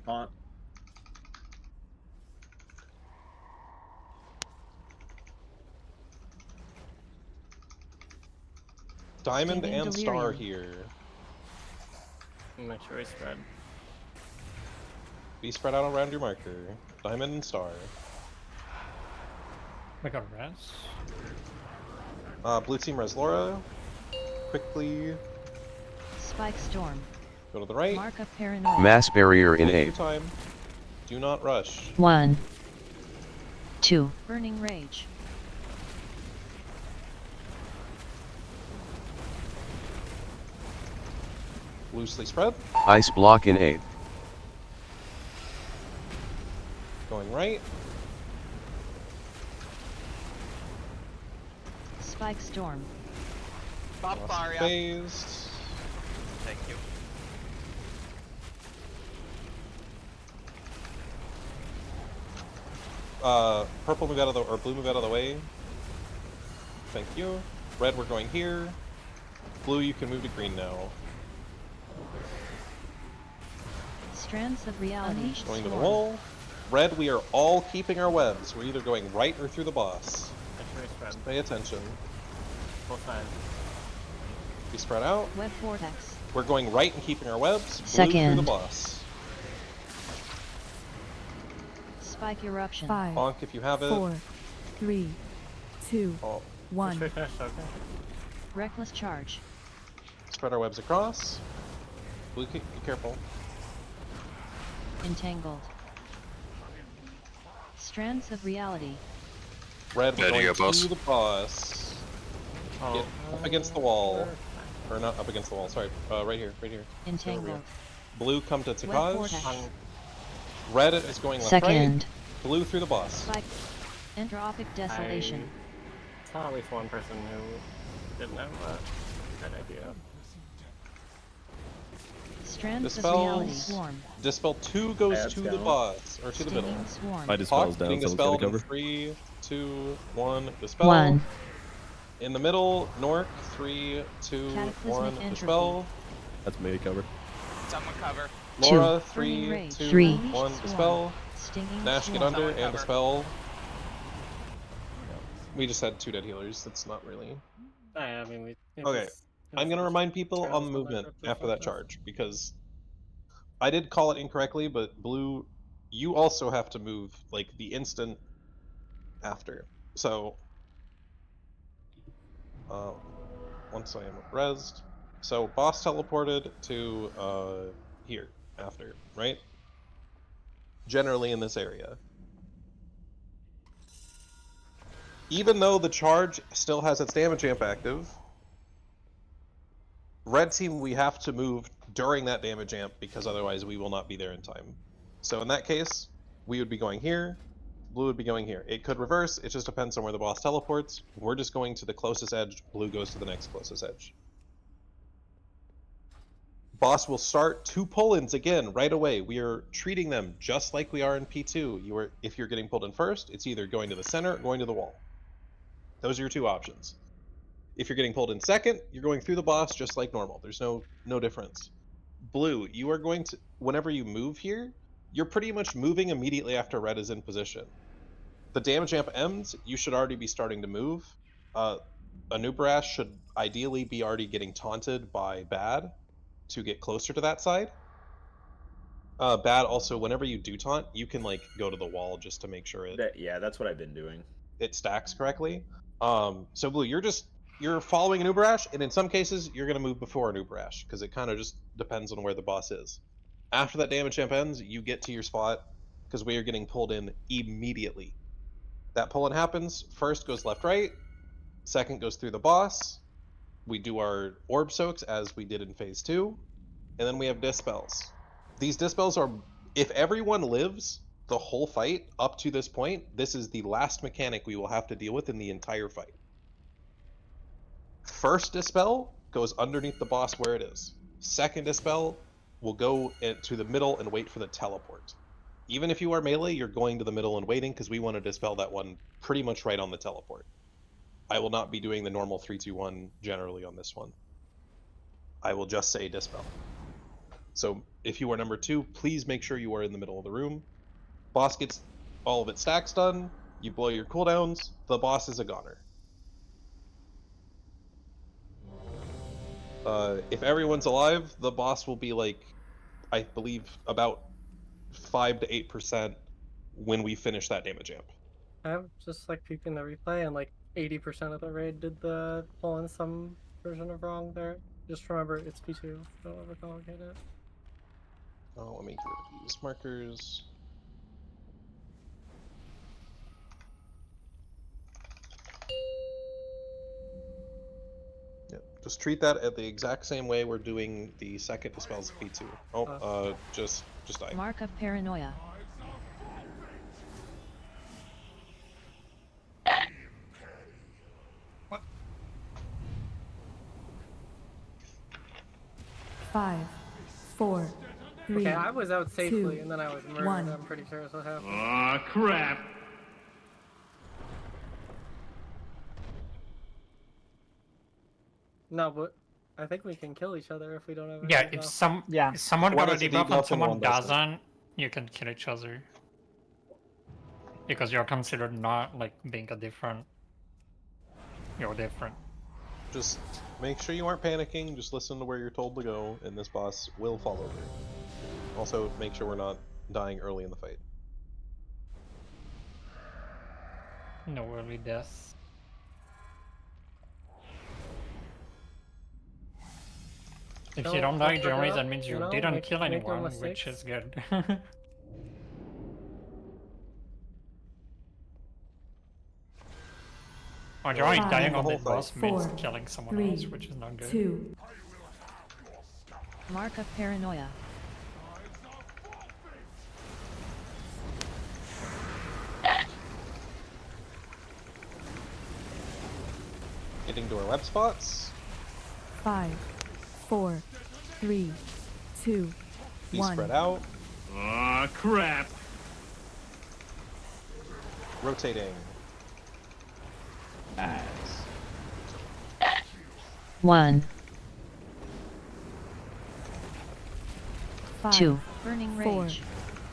Haunt. Diamond Stinging and Star Delirium. here. Make sure we spread. Be spread out around your marker. Diamond and Star. We got res. Blue team res Laura. Quickly Spike Storm. go to the right. Mark of Paranoia. Mass barrier in Take your 8. time. Do not rush. 1. 2. Burning Rage. Loosely spread. Ice block in 8. Going right. Spike Storm. Stop Faria. Phased. Thank you. Purple move out of the, or blue move out of the way. Thank you. Red, we're going here. Blue, you can move to green now. Strands of Reality. Unleashed Going to the Swarm. wall. Red, we are all keeping our webs. We're either going right or through the boss. Make sure we spread. Pay attention. Both sides. Be spread out. Web Vortex. We're going right and keeping our webs. Blue through the Second. boss. Spike Eruption. 5, Bonk if you have it. 4, 3, 2, Oh, 1. Make sure we finish, okay. Reckless Charge. spread our webs across. Blue, be careful. Entangled. Strands of Reality. Red, we're Yeah, do you going got boss? to the boss. Oh. Get up against the wall. Or not up against the wall, sorry. Right here, right here. Entangled. Blue, come to Web Takaj. Vortex. Red is going left Second. right. Blue through the boss. Spike. Entropic Desolation. I saw at least one person who didn't have that idea. Strands of Reality. Dispels. Swarm. Dispel 2 goes Adds to the down. boss, or to the middle. Stinging Swarm. My dispel's Hawk down, getting so let's get a dispelled in cover. 3, 2, 1, dispel. 1. In the middle, Nork, 3, 2, Cataclysmic 1, entropy. dispel. That's me cover. Someone cover. Laura, Burning 3, Rage. 2, 3. 1, Swarm. dispel. Stinging Nash, get Swarm. under, Someone and cover. dispel. We just had 2 dead healers. That's not really... I mean, Okay, I'm going to remind people on the movement after that charge, because I did call it incorrectly, but Blue, you also have to move, like, the instant after. So, once I am rezzed. So, boss teleported to, here, after, right? Generally in this area. Even though the charge still has its damage amp active, red team, we have to move during that damage amp because otherwise we will not be there in time. So in that case, we would be going here, blue would be going here. It could reverse, it just depends on where the boss teleports. We're just going to the closest edge, blue goes to the next closest edge. Boss will start 2 pull-ins again right away. We are treating them just like we are in P2. If you're getting pulled in first, it's either going to the center or going to the wall. Those are your 2 options. If you're getting pulled in second, you're going through the boss just like normal. There's no difference. Blue, you are going to, whenever you move here, you're pretty much moving immediately after red is in position. The damage amp ends, you should already be starting to move. Anubarash should ideally be already getting taunted by Bad to get closer to that side. Bad also, whenever you do taunt, you can like go to the wall just to make sure Yeah, that's what I've been doing. It stacks correctly. So Blue, you're following an Uberash, and in some cases you're gonna move before an Uberash, because it kind of just depends on where the boss is. After that damage amp ends, you get to your spot, because we are getting pulled in immediately. That pull-in happens, first goes left-right, second goes through the boss, we do our orb soaks as we did in phase 2, and then we have dispels. These dispels are, if everyone lives the whole fight up to this point, this is the last mechanic we will have to deal with in the entire fight. First dispel goes underneath the boss where it is. Second dispel will go to the middle and wait for the teleport. Even if you are melee, you're going to the middle and waiting because we want to dispel that one pretty much right on the teleport. I will not be doing the normal 3-2-1 generally on this one. I will just say dispel. So if you are number 2, please make sure you are in the middle of the room. Boss gets all of its stacks done, you blow your cooldowns, the boss is a goner. If everyone's alive, the boss will be like, I believe, about 5 to 8% when we finish that damage amp. I'm just like peeping the replay, and like 80% of the raid did the pull in some version of wrong there. Just remember, it's P2. Don't overcomplicate it. Oh, let me get rid of these markers. Yep, just treat that at the exact same way we're doing the second dispels of P2. Oh, just die. Mark of Paranoia. What? 5, 4, 3. Okay, I was out safely, 2, and then I was murdered. 1. I'm pretty sure that's what happened. Aw, crap. No, but I think we can kill each other if we don't have a Yeah, debuff. if someone One got a is a debuff debuff and and someone one doesn't. doesn't, you can kill each other. Because you're considered not like being a different. You're different. Just make sure you aren't panicking, just listen to where you're told to go, and this boss will fall over. Also, make sure we're not dying early in the fight. No early deaths. If you don't die generally, that means you didn't kill anyone, which is good. Or generally dying on the boss means killing someone else, which is not good. 2. Mark of Paranoia. Getting to our web spots. 5, 4, 3, 2, Be 1. spread out. Aw, crap. Rotating. Eyes. 1, 5, 2, burning 4, rage,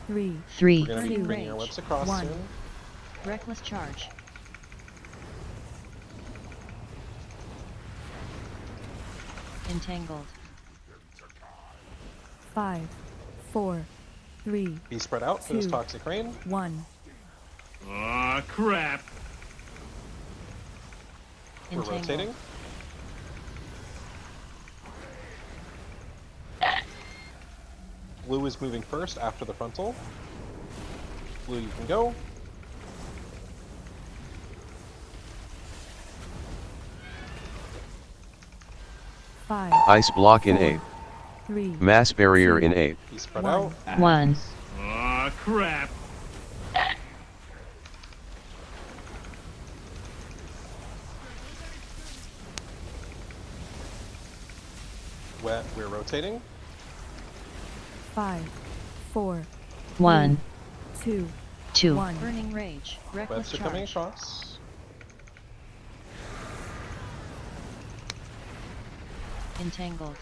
3, 3, We're gonna be Burning bringing our rage. webs across 1. soon. reckless charge, entangled, 5, 4, 3, Be spread out for this 2, toxic rain. 1. Aw, crap. We're entangled, rotating. Blue is moving first after the frontal. Blue, you can go. Five, Ice block in 4, 8. 3, Mass barrier 2, in 8. Be spread 1. out. 1, Aw, crap. We're rotating. 5, 4, 1, 2, 2, 1. Burning rage, reckless Webs are coming charge, across. entangled,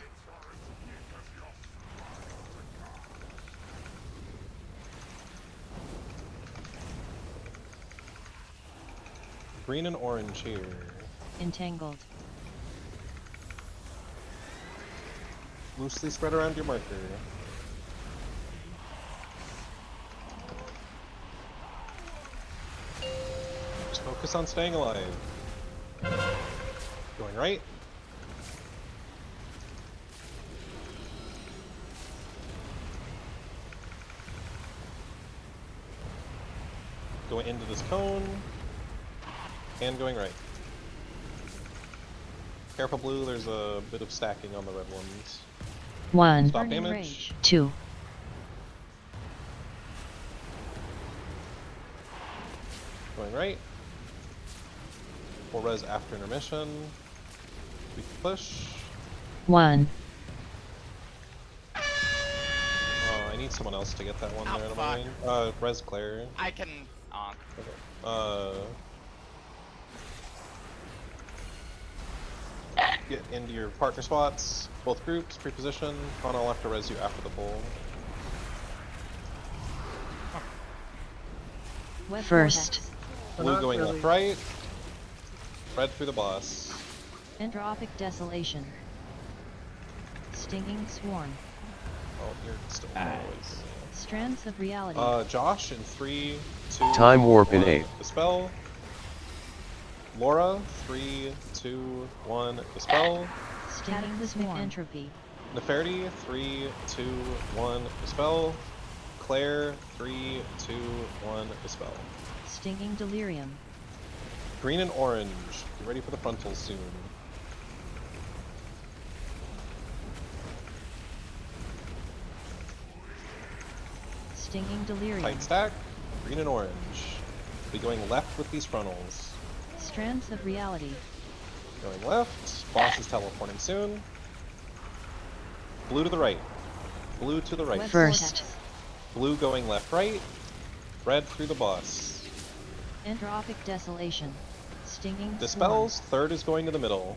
Green and orange here. entangled, Loosely spread around your marker. Just focus on staying alive. Going right. Going into this cone. And going right. Careful, blue, there's a bit of stacking on the red ones. 1, Stop Burning damage. rage. 2, Going right. Full res after intermission. We can push. 1, Oh, I need someone else to get that one Oh, there in fuck. the lane. Res Claire. I can. Oh. Okay. Get into your partner spots. Both groups, pre-position. Hana will have to res you after the pull. web first, vortex, Blue going really. left, right. Red through the boss. entropic desolation, stinging swarm, Oh, you're still Eyes. strands of reality, Josh in 3, 2, Time warp in 1, 8. Dispel. Laura, 3, 2, 1, Dispel. cataclysmic entropy, Nefertiti, 3, 2, 1, Dispel. Claire, 3, 2, 1, Dispel. stinging delirium, Green and orange, get ready for the frontal soon. stinging delirium, Tight stack, green and orange. Be going left with these frontals. strands of reality, Going left, boss is teleporting soon. Blue to the right. Blue to the right. web First. vortex, Blue going left, right. Red through the boss. entropic desolation, stinging swarm, Dispels, third is going to the middle.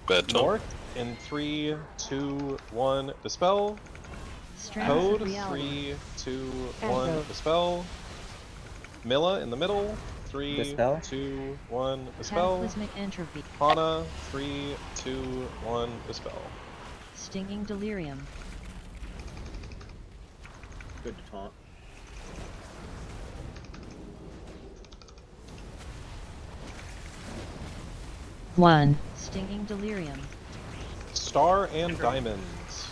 Bad tone. North in 3, 2, 1, Dispel. strands Code, of reality, 3, 2, 1, Dispel. Milla in the middle. 3, Dispel. 2, 1, Dispel. cataclysmic entropy, Hana, 3, 2, 1, Dispel. stinging delirium, Good to taunt. One. Stinging delirium. Star and diamonds.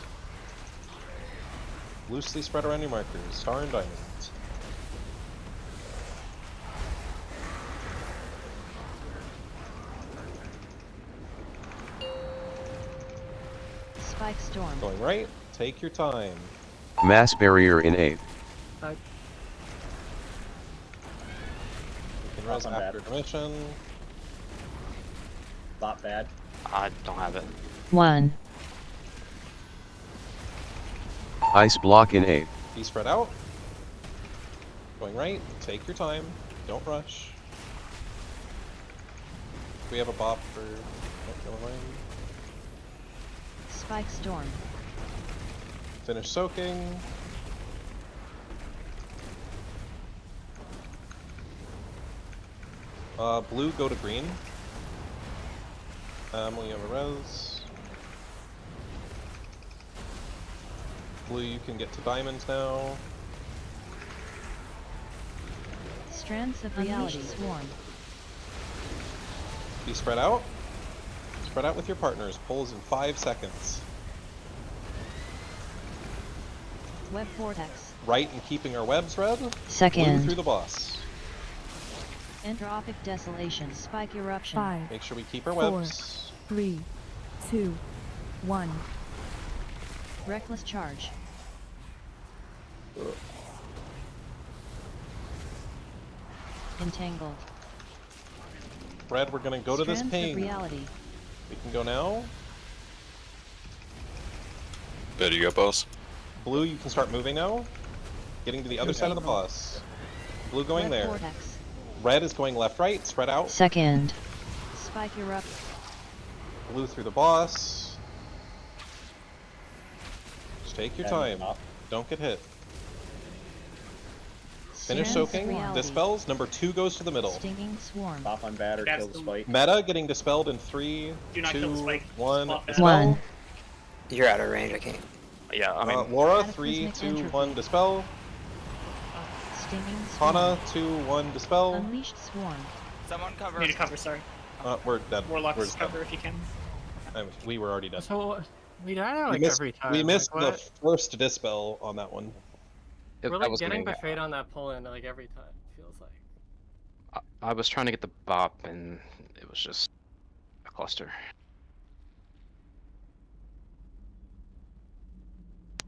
Loosely spread around your markers. Star and diamonds. Spike storm. Going right. Take your time. Mass barrier in 8. You can res after intermission. Bot bad. I don't have it. 1. Ice block in 8. Be spread out. Going right. Take your time. Don't rush. We have a bop for... Oh, never mind. Spike storm. Finish soaking. Blue, go to green. We have a res. Blue, you can get to diamond now. Strands of reality swarm. Be spread out. Spread out with your partners. Pulls in 5 seconds. Web vortex. Right and keeping our webs red. Second. Blue through the boss. Entropic desolation. Spike eruption. 5. Make sure we keep our 4, webs. 3, 2, 1. Reckless charge. Entangled. Red, we're gonna go to this Strands ping. of reality. We can go now. Better you got boss. Blue, you can start moving now. Getting to the other side of the boss. Blue going Web there. vortex. Red is going left, right, spread out. Second. Spike erupt. Blue through the boss. Just take your time. Don't get hit. Finish Strands of soaking. reality. Dispels. Number 2 goes to the middle. Stinging swarm. Pop on batter, That's kill the the- spike. Meta getting dispelled in 3, Do not kill the 2, spike. 1. Swap that. Dispel. 1. You're out of range. I can't. Yeah, I mean, Laura, Cataclysmic 3, 2, entropy. 1. Dispel. Stinging swarm. Hana, 2, 1. Dispel. Unleashed swarm. someone cover. Need to cover, sorry. We're dead. Warlock's We're just dead. cover if you can. We were already dead. So we die like we missed, every time. we missed like, the what? first dispel on that one. We're like getting betrayed on that pull in like every time. It feels like. I was trying to get the bop and it was just a cluster.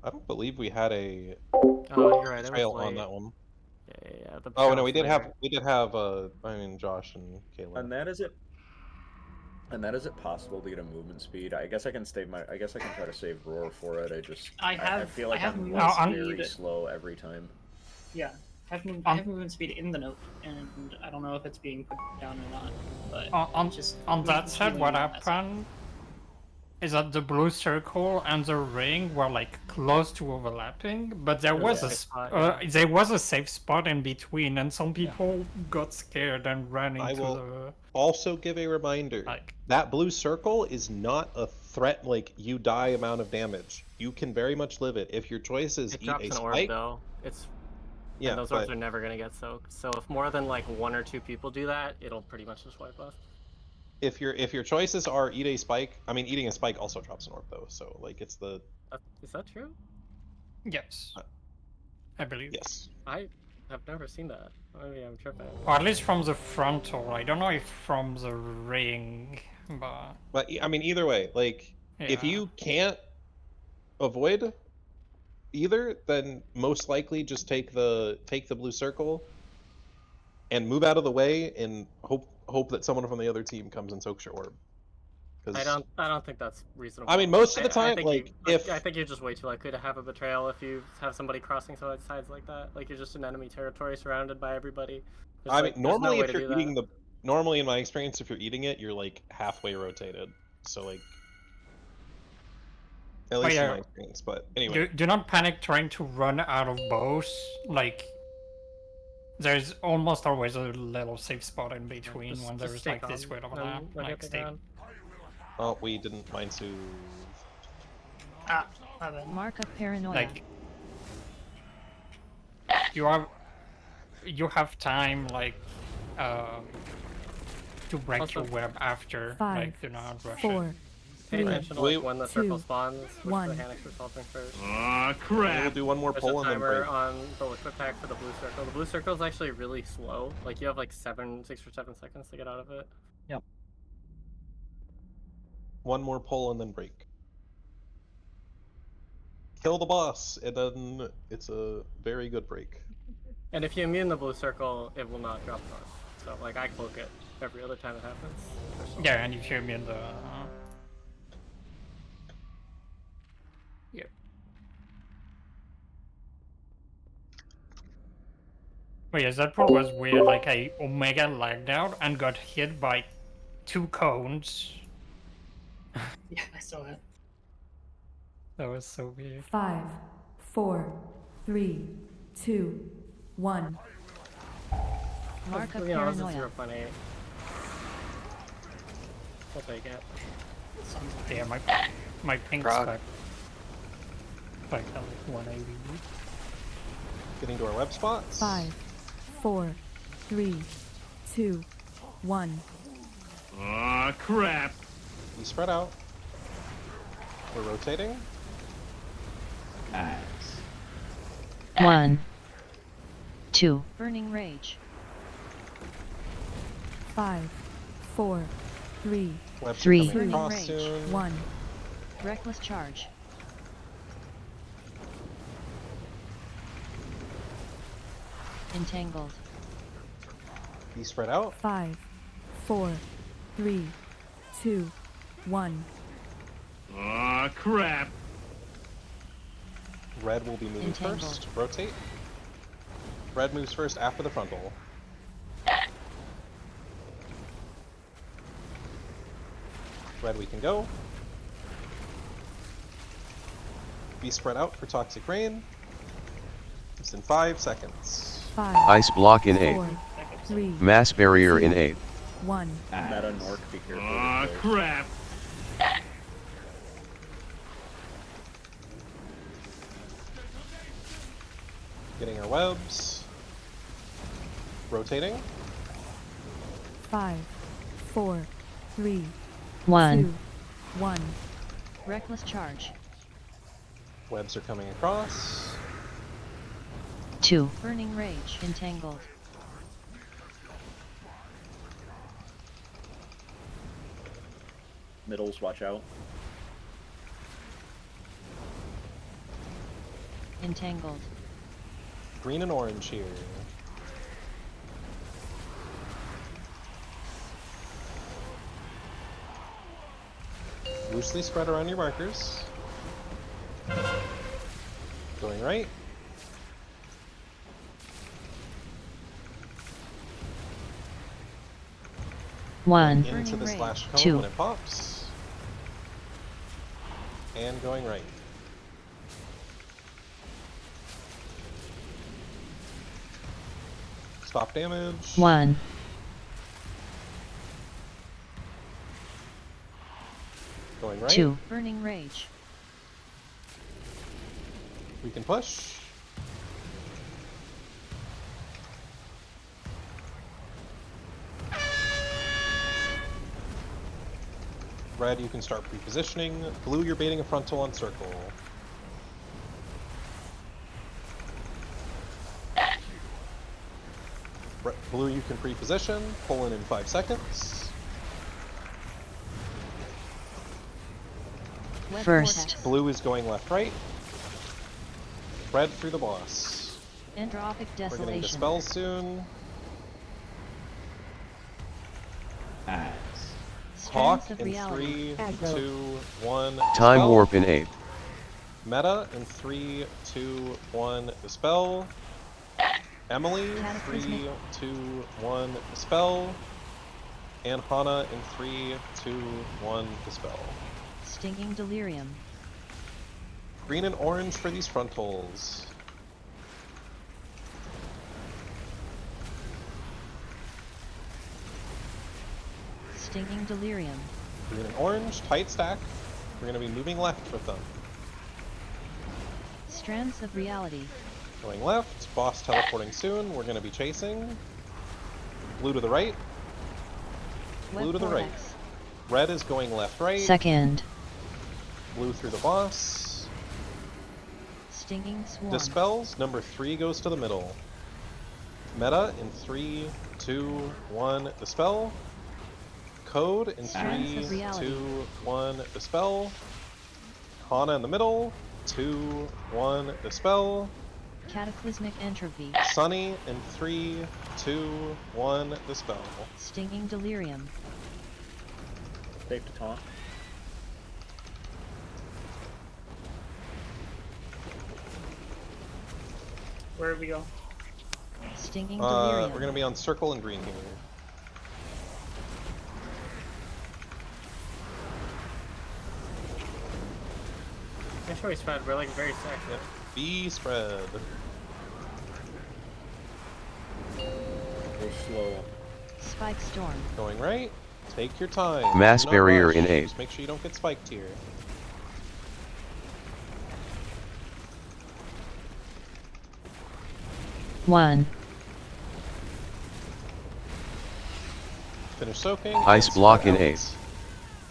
I don't believe we had a Oh, you're right. It trail was on late. that one. Yeah. The Oh no, trail's we did later. have I mean Josh and Kayla. And that is it. And that is it possible to get a movement speed? I guess I can I guess I can try to save roar for it. I feel like I'm very slow every time. Yeah, I have movement speed in the note, and I don't know if it's being put down or not. But on that side, what happened is that the blue circle and the ring were like close to overlapping, but there was there was a safe spot in between, and some people got scared and ran into I will the. Also give a reminder, that blue circle is not a threat like you die amount of damage. You can very much live it. If your choice is It eat drops a an orb spike, though. It's yeah, and those orbs are never gonna get soaked. So if more than like 1 or 2 people do that, it'll pretty much just wipe us. if your choices are eat a spike, I mean eating a spike also drops an orb though. So like it's the. Is that true? Yes, I believe. Yes. I have never seen that. Maybe I'm tripping. Or at least from the frontal. I don't know if from the ring, but. But I mean either way, like if Yeah. you can't avoid either, then most likely just take the blue circle and move out of the way and hope that someone from the other team comes and soaks your orb. I don't think that's reasonable. I mean, most of the time, think like, I think you're just way too likely to have a betrayal if you have somebody crossing sides like that. Like you're just in enemy territory, surrounded by everybody. I mean, normally if you're eating normally in my experience, if you're eating it, you're like halfway rotated. So like, at least in my experience. But anyway, Do not panic trying to run out of bows. Like, there's almost always a little safe spot in between when there's like this weird overlap. Like, stay. Oh, we didn't mind to. Mark of paranoia. Like, you have time like to break your web after. 5, like, do not rush 4, it. Pay 3, attention to like when the circle 2, spawns, which 1. the Hanix are solving first. Ah, crap! We'll do one more There's pull a and then timer break. on the liquid pack for the blue circle. The blue circle is actually really slow. Like you have like 6 or 7 seconds to get out of it. Yep. One more pull and then break. Kill the boss, and then it's a very good break. And if you immune the blue circle, it will not drop on. So like I cloak it every other time it happens. Yeah, and if you immune the. Yep. But yes, that part was weird. Like, Omega lagged out and got hit by 2 cones. Yeah, I saw that. That was so weird. 5, 4, 3, 2, 1. Mark of You know, this is paranoia. 0.8. I'll take it. Yeah, my pink Frog. spec. Like at like 180. Getting to our web spots. 5, 4, 3, 2, 1. Aw, crap. You spread out. We're rotating. Nice. 1, 2, Burning rage. 5, 4, 3, Webs are 3, coming Burning across rage. soon. 1. Reckless charge. Entangled. You spread out. 5, 4, 3, 2, 1. Aw, crap. Red will be moving Entangled. first. Rotate. Red moves first after the frontal. Red, we can go. Be spread out for Toxic Rain. It's in 5 seconds. 5, Ice block in 8. 4, 3, Mass barrier in 8. 1. Meta Nork, be careful. Aw, with this. crap. Getting our webs. Rotating. 5, 4, 3, 1, 2, 1. Reckless charge. Webs are coming across. 2, Burning rage. Entangled. Middles, watch out. Entangled. Green and orange here. Loosely spread around your markers. Going right. One, Into the Burning slash cone Two. when it pops. And going right. Stop damage. 1, Going right. 2, Burning rage. We can push. Red, you can start pre-positioning. Blue, you're baiting a frontal on circle. Blue, you can pre-position. Pull in 5 seconds. Web First. vortex. Blue is going left-right. Red through the boss. Entropic We're getting desolation. dispels soon. Nice. Hawk Strands of in reality. 3, 2, 1. Time dispel. warp in 8. Meta in 3, 2, 1. Dispel. Emily, 3, Cataclysmic. 2, 1. Dispel. And Hana in 3, 2, 1. Dispel. Stinging delirium. Green and orange for these frontals. Stinging delirium. Green and orange, tight stack. We're going to be moving left with them. Strands of reality. Going left, boss teleporting soon. We're going to be chasing. Blue to the right. Web Blue to the right. vortex. Red is going left-right. second, Blue through the boss. Stinging swarm. Dispels. Number 3 goes to the middle. Meta in 3, 2, 1. Dispel. Code in Strands 3, of reality. 2, 1. Dispel. Hana in the middle. 2, 1. Dispel. Cataclysmic entropy. Sunny in 3, 2, 1. Dispel. Stinging delirium. Safe to taunt. Where do we go? Stinging delirium. We're gonna be on circle and green here. Make sure we spread. We're like very sick. Yep. B spread. Go slow. Spike storm. Going right. Take your time. Mass Do not barrier rush. in 8. Just make sure you don't get spiked here. One. Finish soaking. Ice and block spread in out. 8.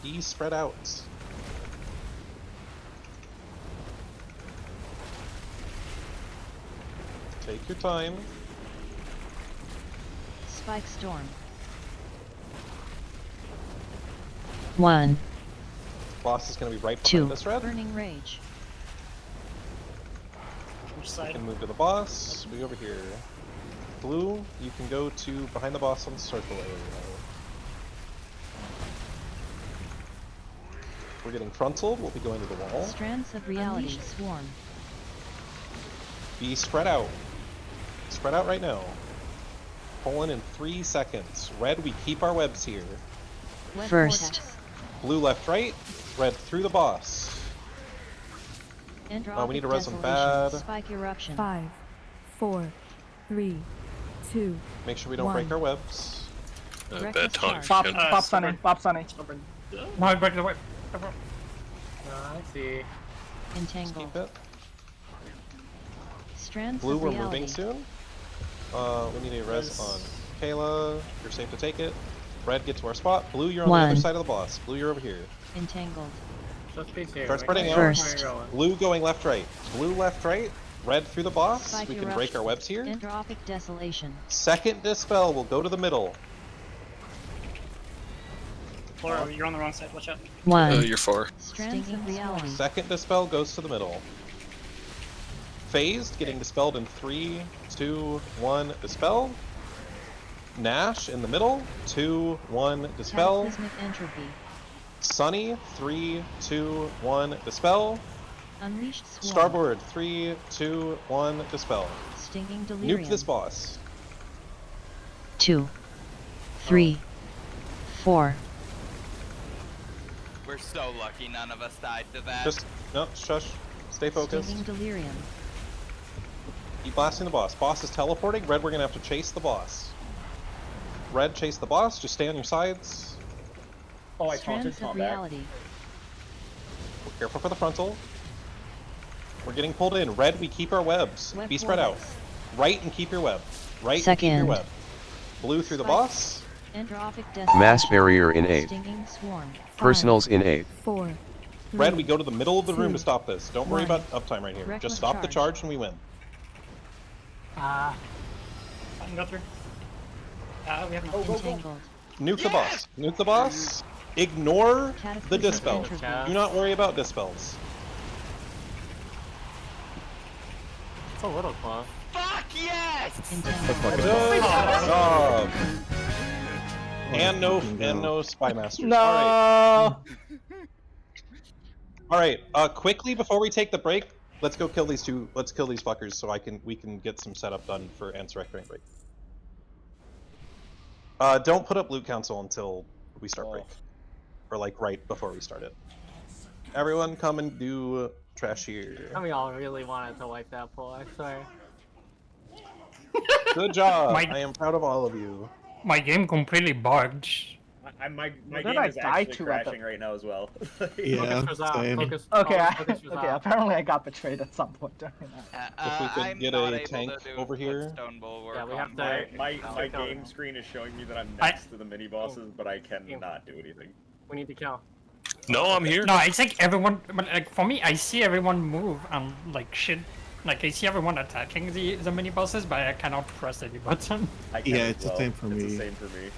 E spread out. Take your time. Spike storm. 1. Boss is going to be right Two. behind us, Red. Burning rage. Which You side? can move to the boss. Be over here. Blue, you can go to behind the boss on the circle area. We're getting frontaled. We'll be going to the wall. Strands of reality swarm. Be spread out. Spread out right now. Pulling in 3 seconds. Red, we keep our webs here. Web First. vortex. Blue left, right. Red through the boss. Entropic we need to res them desolation. bad. Spike eruption. 5, 4, 3, 2. Make sure we don't break our webs. Bad time. Pop, Shit. pop Sunny, pop Sunny. No, break the way. I see. Entangle. Keep it. Strands Blue, of we're reality. moving soon. We need a res on Kayla. You're safe to take it. Red, get to our spot. Blue, you're on the One. other side of the boss. Blue, you're over here. Entangled. Let's be here. Start spreading out. First. Blue going left, right. Blue left, right. Red through the boss. Spike We can break eruption. our webs here. Entropic desolation. Second dispel will go to the middle. Laura, you're on the wrong side. Watch out. 1. You're far. Strands of reality. Second dispel goes to the middle. Phased, getting dispelled in 3, 2, 1, dispel. Nash in the middle. 2, 1, dispel. Cataclysmic entropy. Sunny, 3, 2, 1, dispel. Unleashed swarm. Starboard, 3, 2, 1, dispel. Stinging delirium. Nuke this boss. 2. 3. 4. We're so lucky none of us died to that. Just, no, shush. Stay focused. Stinging delirium. Keep blasting the boss. Boss is teleporting. Red, we're gonna have to chase the boss. Red, chase the boss. Just stay on your sides. Oh, I taunted Strands of Tom back. reality. We're careful for the frontal. We're getting pulled in. Red, we keep our webs. Web Be spread out. vortex. Right and keep your web. Right and keep your Second. web. Blue through the Spike. boss. Entropic desolation. Mass barrier in 8. Stinging swarm. Personals in 8. 4, 3, Red, we go to the middle of the room to 2, stop this. Don't worry 1. about uptime right here. Reckless Just stop the charge. charge and we win. I can go through. We have no. Entangled. Nuke the boss. Nuke the boss. Ignore the Cataclysmic dispel. entropy. Do not worry about dispels. It's a little close. Fuck yes! Entangled. Good job. And no spy masters. No. All right. Quickly before we take the break, let's go kill these two. Let's kill these fuckers so we can get some setup done for Ansurek during break. Don't put up loot council until we start break, or like right before we start it. Everyone, come and do trash here. Some of y'all really wanted to wipe that pool, I swear. Good job. My- I am proud of all of you. My game completely bugged. My Where game did I is die actually to at the- crashing right now as well. Yeah, Focus Razak, same. focus, Okay, focus okay. Razak. Apparently I got betrayed at some point during that. If we could I'm get not a able tank to do over here. Stone bulwark Yeah, we on have to- my- My game screen is showing me that I'm next to the mini bosses, but I cannot do anything. We need to kill. No, I'm here. No, it's like everyone, but like for me, I see everyone move and like shit. Like I see everyone attacking the mini bosses, but I cannot press any button. I can Yeah, as it's the well. same for It's me. the same for me.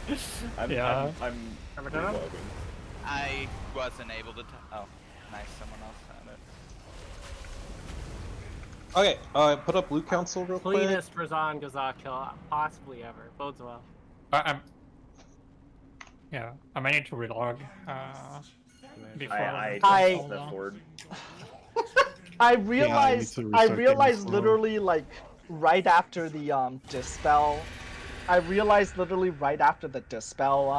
I'm Ever done it? reloading. I wasn't able to. Oh, nice. Someone else found it. Okay, put up loot council real quick. Cleanest Razan Gazak kill possibly ever. Bodes well. Yeah, I might need to relog. Before I hold on. forward. I need realized to restart games as well. literally like right after the dispel. I realized literally right after the dispel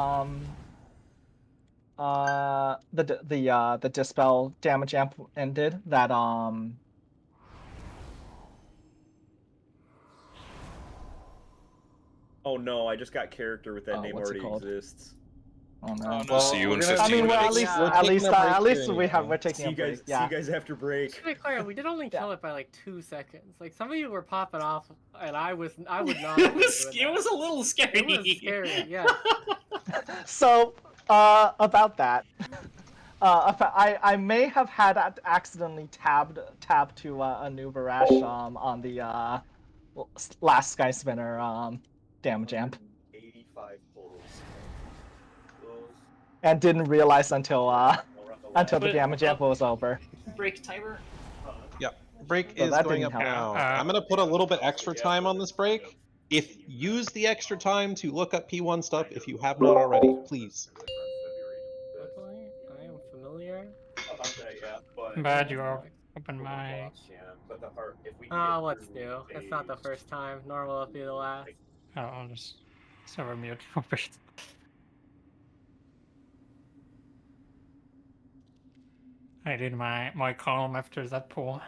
the dispel damage amp ended, that Oh no, I just got character with that name what's it already called? exists. Oh no. Oh, We'll see you in we're gonna- 15 I mean, well, at minutes. least We're taking a break at least here we're anyway. taking a break. See Yeah. you guys after break. To be clear, we did only kill it by like 2 seconds. Like some of you were popping off, and I would not. It have been was doing it was a little scary. It was scary. Yeah. So, about that, I may have had accidentally tabbed to a new Barash on the last Sky Spinner damage amp, 85 pulls. and didn't realize until the damage amp was over. Break timer. Yeah, break So is that going didn't up help. now. I'm gonna put a little bit extra time on this break. Use the extra time to look up P1 stuff if you have not already, please. Luckily, I am familiar. About that, yeah. But Bad, you are open mic. yeah, but the heart. If we Let's do. It's not the first time. Normal will be the last. Oh, I'll just server mute for a bit. I did my column after that pull.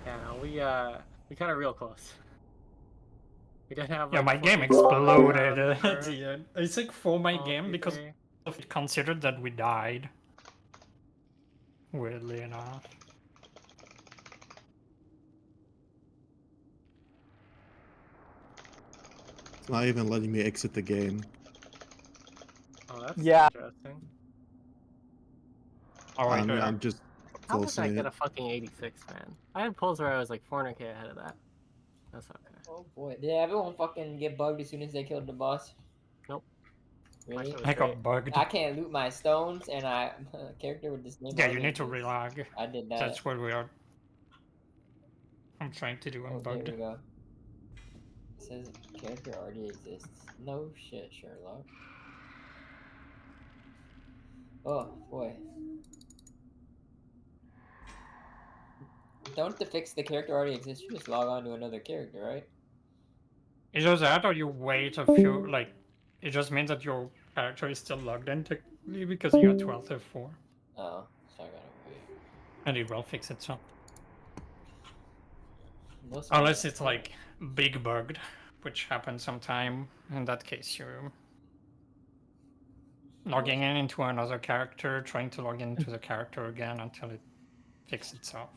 Yeah, no, we got real close. We did have. Yeah, Like, my game 40 exploded rounds at the end. I think for my Oh, game because okay. it considered that we died. Weirdly enough. It's not even letting me exit the game. Oh, that's Yeah. interesting. Alright, I'm just How did I closing get it. a fucking 86, man? I had pulls where I was like 400k ahead of that. That's okay. Oh boy, did everyone fucking get bugged as soon as they killed the boss? Nope. Really? I got bugged. I can't loot my stones, and I character with this name. Yeah, you already need to exists. relog. I did that. That's what we are. I'm trying to do. I'm Oh, there bugged. we go. It says character already exists. No shit, Sherlock. Oh boy. Don't to fix the character already exists. You just log on to another character, right? Is just that, or you wait a few like? It just means that your character is still logged in technically because you're 12 F4, Oh, so I gotta wait. and it will fix itself. No, Unless it's like big bugged, which happens sometime. In that case, you're logging in into another character, trying to log into the character again until it fixes itself.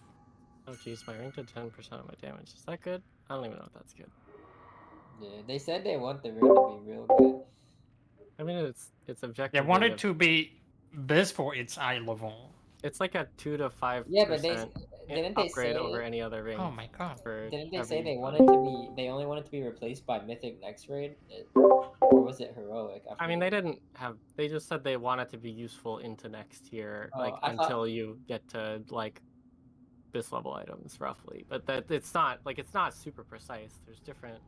Oh jeez, my ring did 10% of my damage. Is that good? I don't even know if that's good. Yeah, they said they want the ring to be real good. I mean, it's They objectively. want it to be best for its eye level. It's like a 2 to 5% Yeah, but didn't they upgrade say over any other ring. Oh my god! Didn't they say they wanted to be? They only wanted to be replaced by Mythic Next Raid, or was it Heroic? I mean, they didn't have. They just said they want it to be useful into next tier, Oh, like I thought- until you get to like this level items, roughly. But that it's not super precise. There's different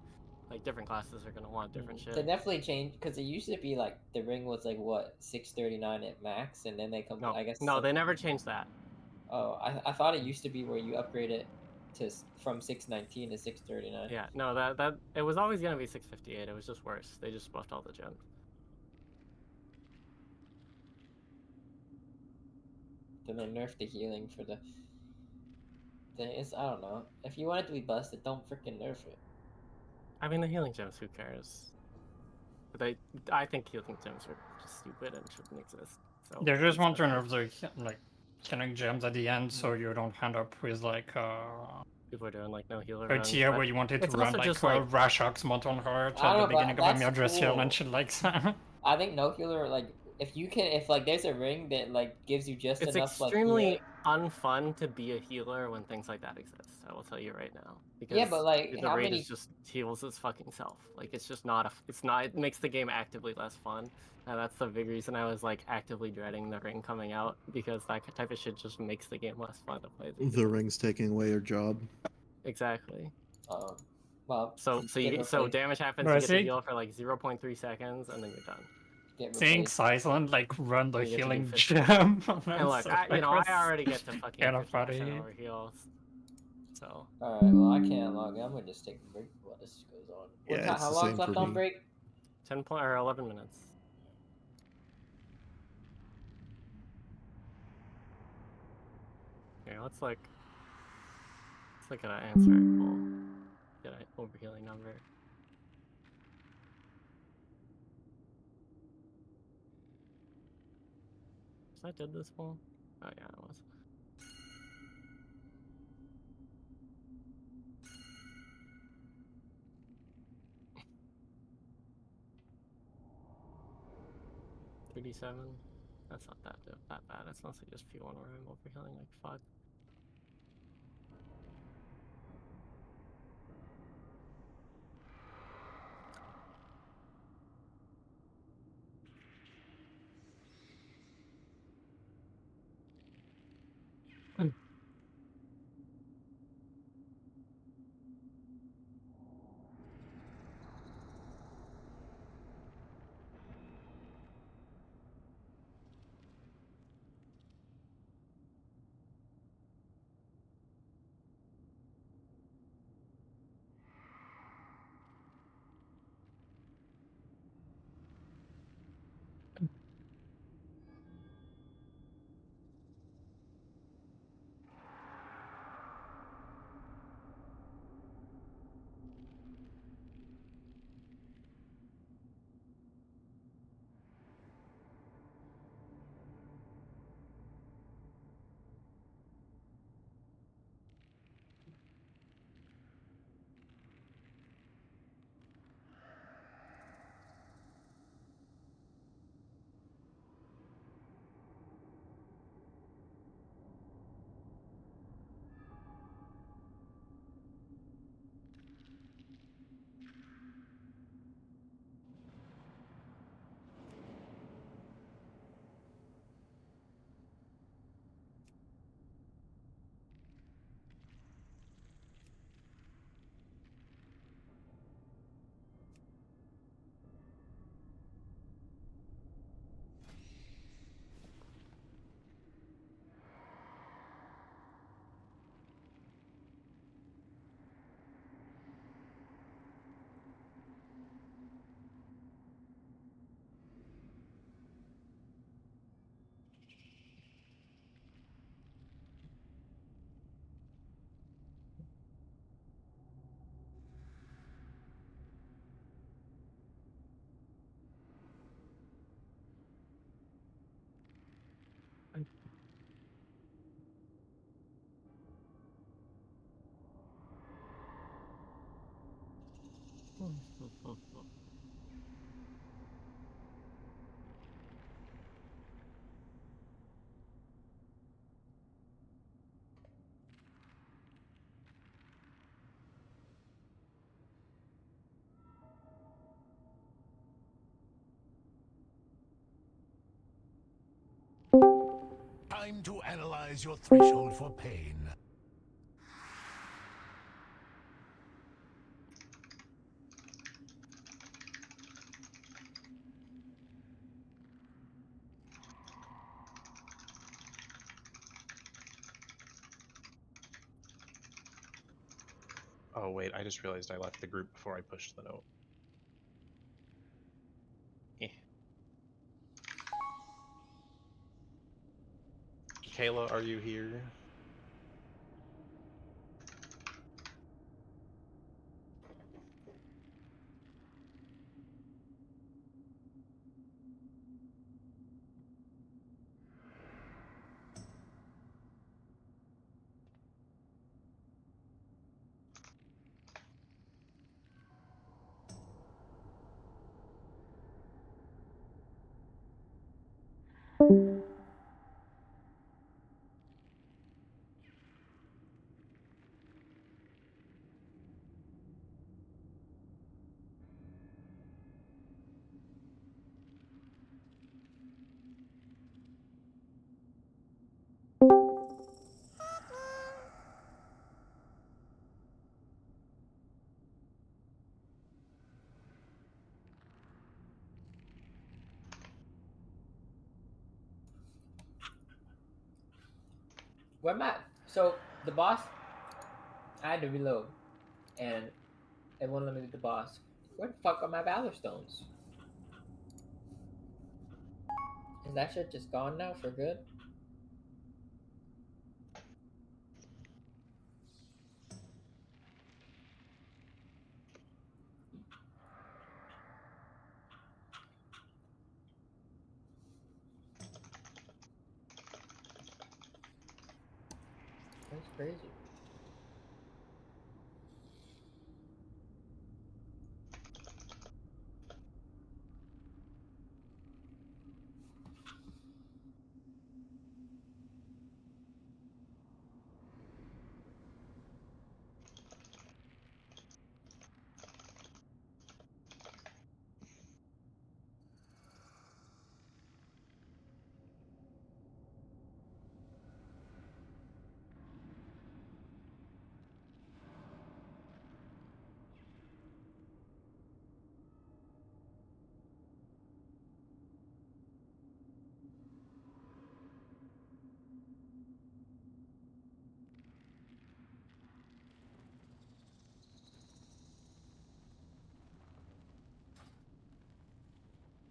classes are gonna want different shit. They definitely changed because it used to be like the ring was like what 639 at max, and then they come. No, I guess no, they never changed that. Oh, I thought it used to be where you upgrade it to from 619 to 639. Yeah, no, that it was always gonna be 658. It was just worse. They just buffed all the gems. Then they nerfed the healing for the thing. I don't know. If you want it to be busted, don't freaking nerf it. I mean, the healing gems, who cares? But I think healing gems are just stupid and shouldn't exist. So They just want to nerf the like killing gems at the end, so you don't end up with like people are doing like no healer. a tier where you wanted to run like Rashok's Molten Heart at the beginning of a Mildred Seal and shit like that. I think no healer, like if you can, if like there's a ring that like gives you just it's enough. Extremely like, unfun to be a healer when things like that exist. I will tell you right now. Because yeah, but like the raid is just heals its fucking self. Like it's just not it makes the game actively less fun. And that's the big reason I was like actively dreading the ring coming out, because that type of shit just makes the game less fun to play. The ring's taking away your job. Exactly. Well, so damage happens, you get to heal for like 0.3 seconds, and then you're done. Seeing Iceland like run the healing gem. And look, I already get to fucking 50% over heals. So. Alright, well I can't log in. I'm gonna just take a break while this goes on. Yeah, How long's left on break? or 11 minutes. Here, let's look at an Ansurek poll. Get an overhealing number. I did this poll? Oh yeah, it was. $37. That's not that bad. It's mostly just P1 where I'm overhealing like fuck. Time to analyze your threshold for pain. Oh wait, I just realized I left the group before I pushed the note. Eh. Kayla, are you here? Where am I? So the boss, I had to reload, and it wouldn't let me do the boss. Where the fuck are my Valor Stones? that shit just gone now for good? That's crazy.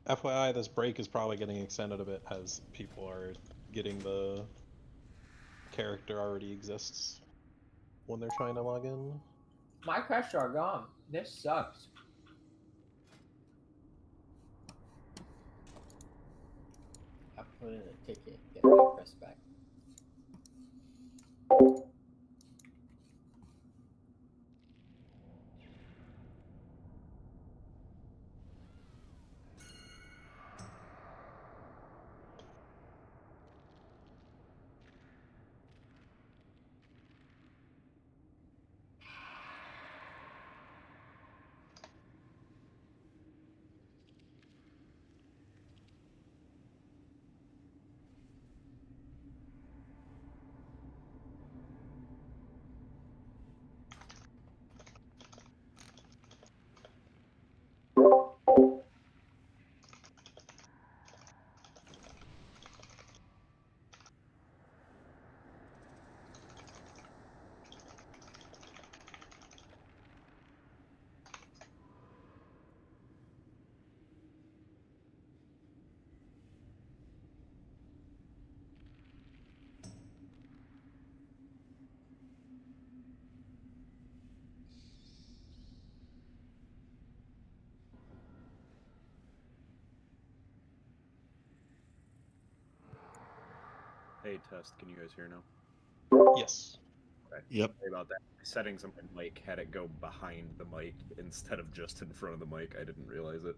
FYI, this break is probably getting extended a bit as people are getting the character already exists when they're trying to log in. My quests are gone. This sucks. I put in a ticket, get my quest back. Hey, test. Can you guys hear now? Yes. Okay. Yep. Sorry about that. Settings on my mic had it go behind the mic instead of just in front of the mic. I didn't realize it.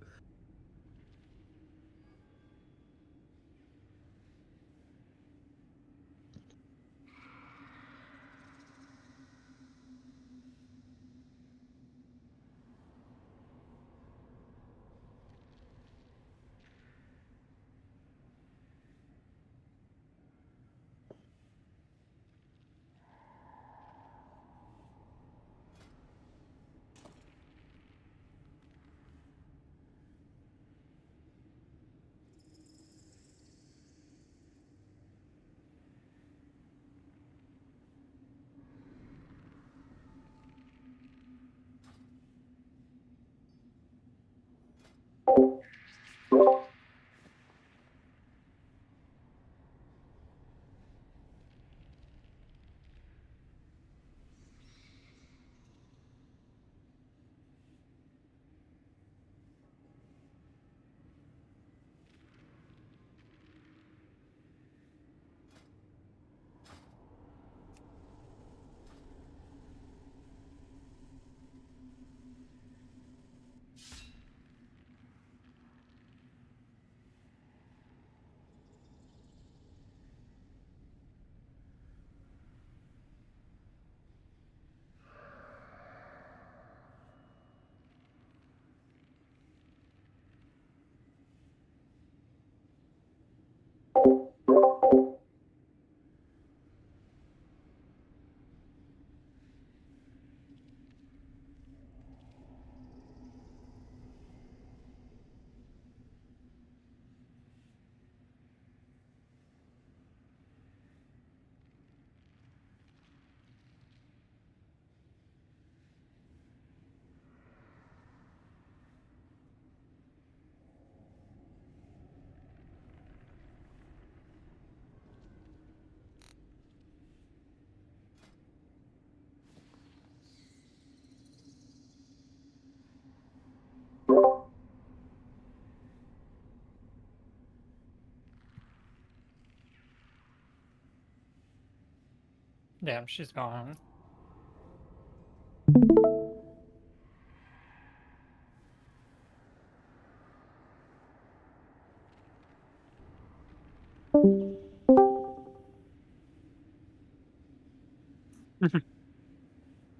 Damn, she's gone.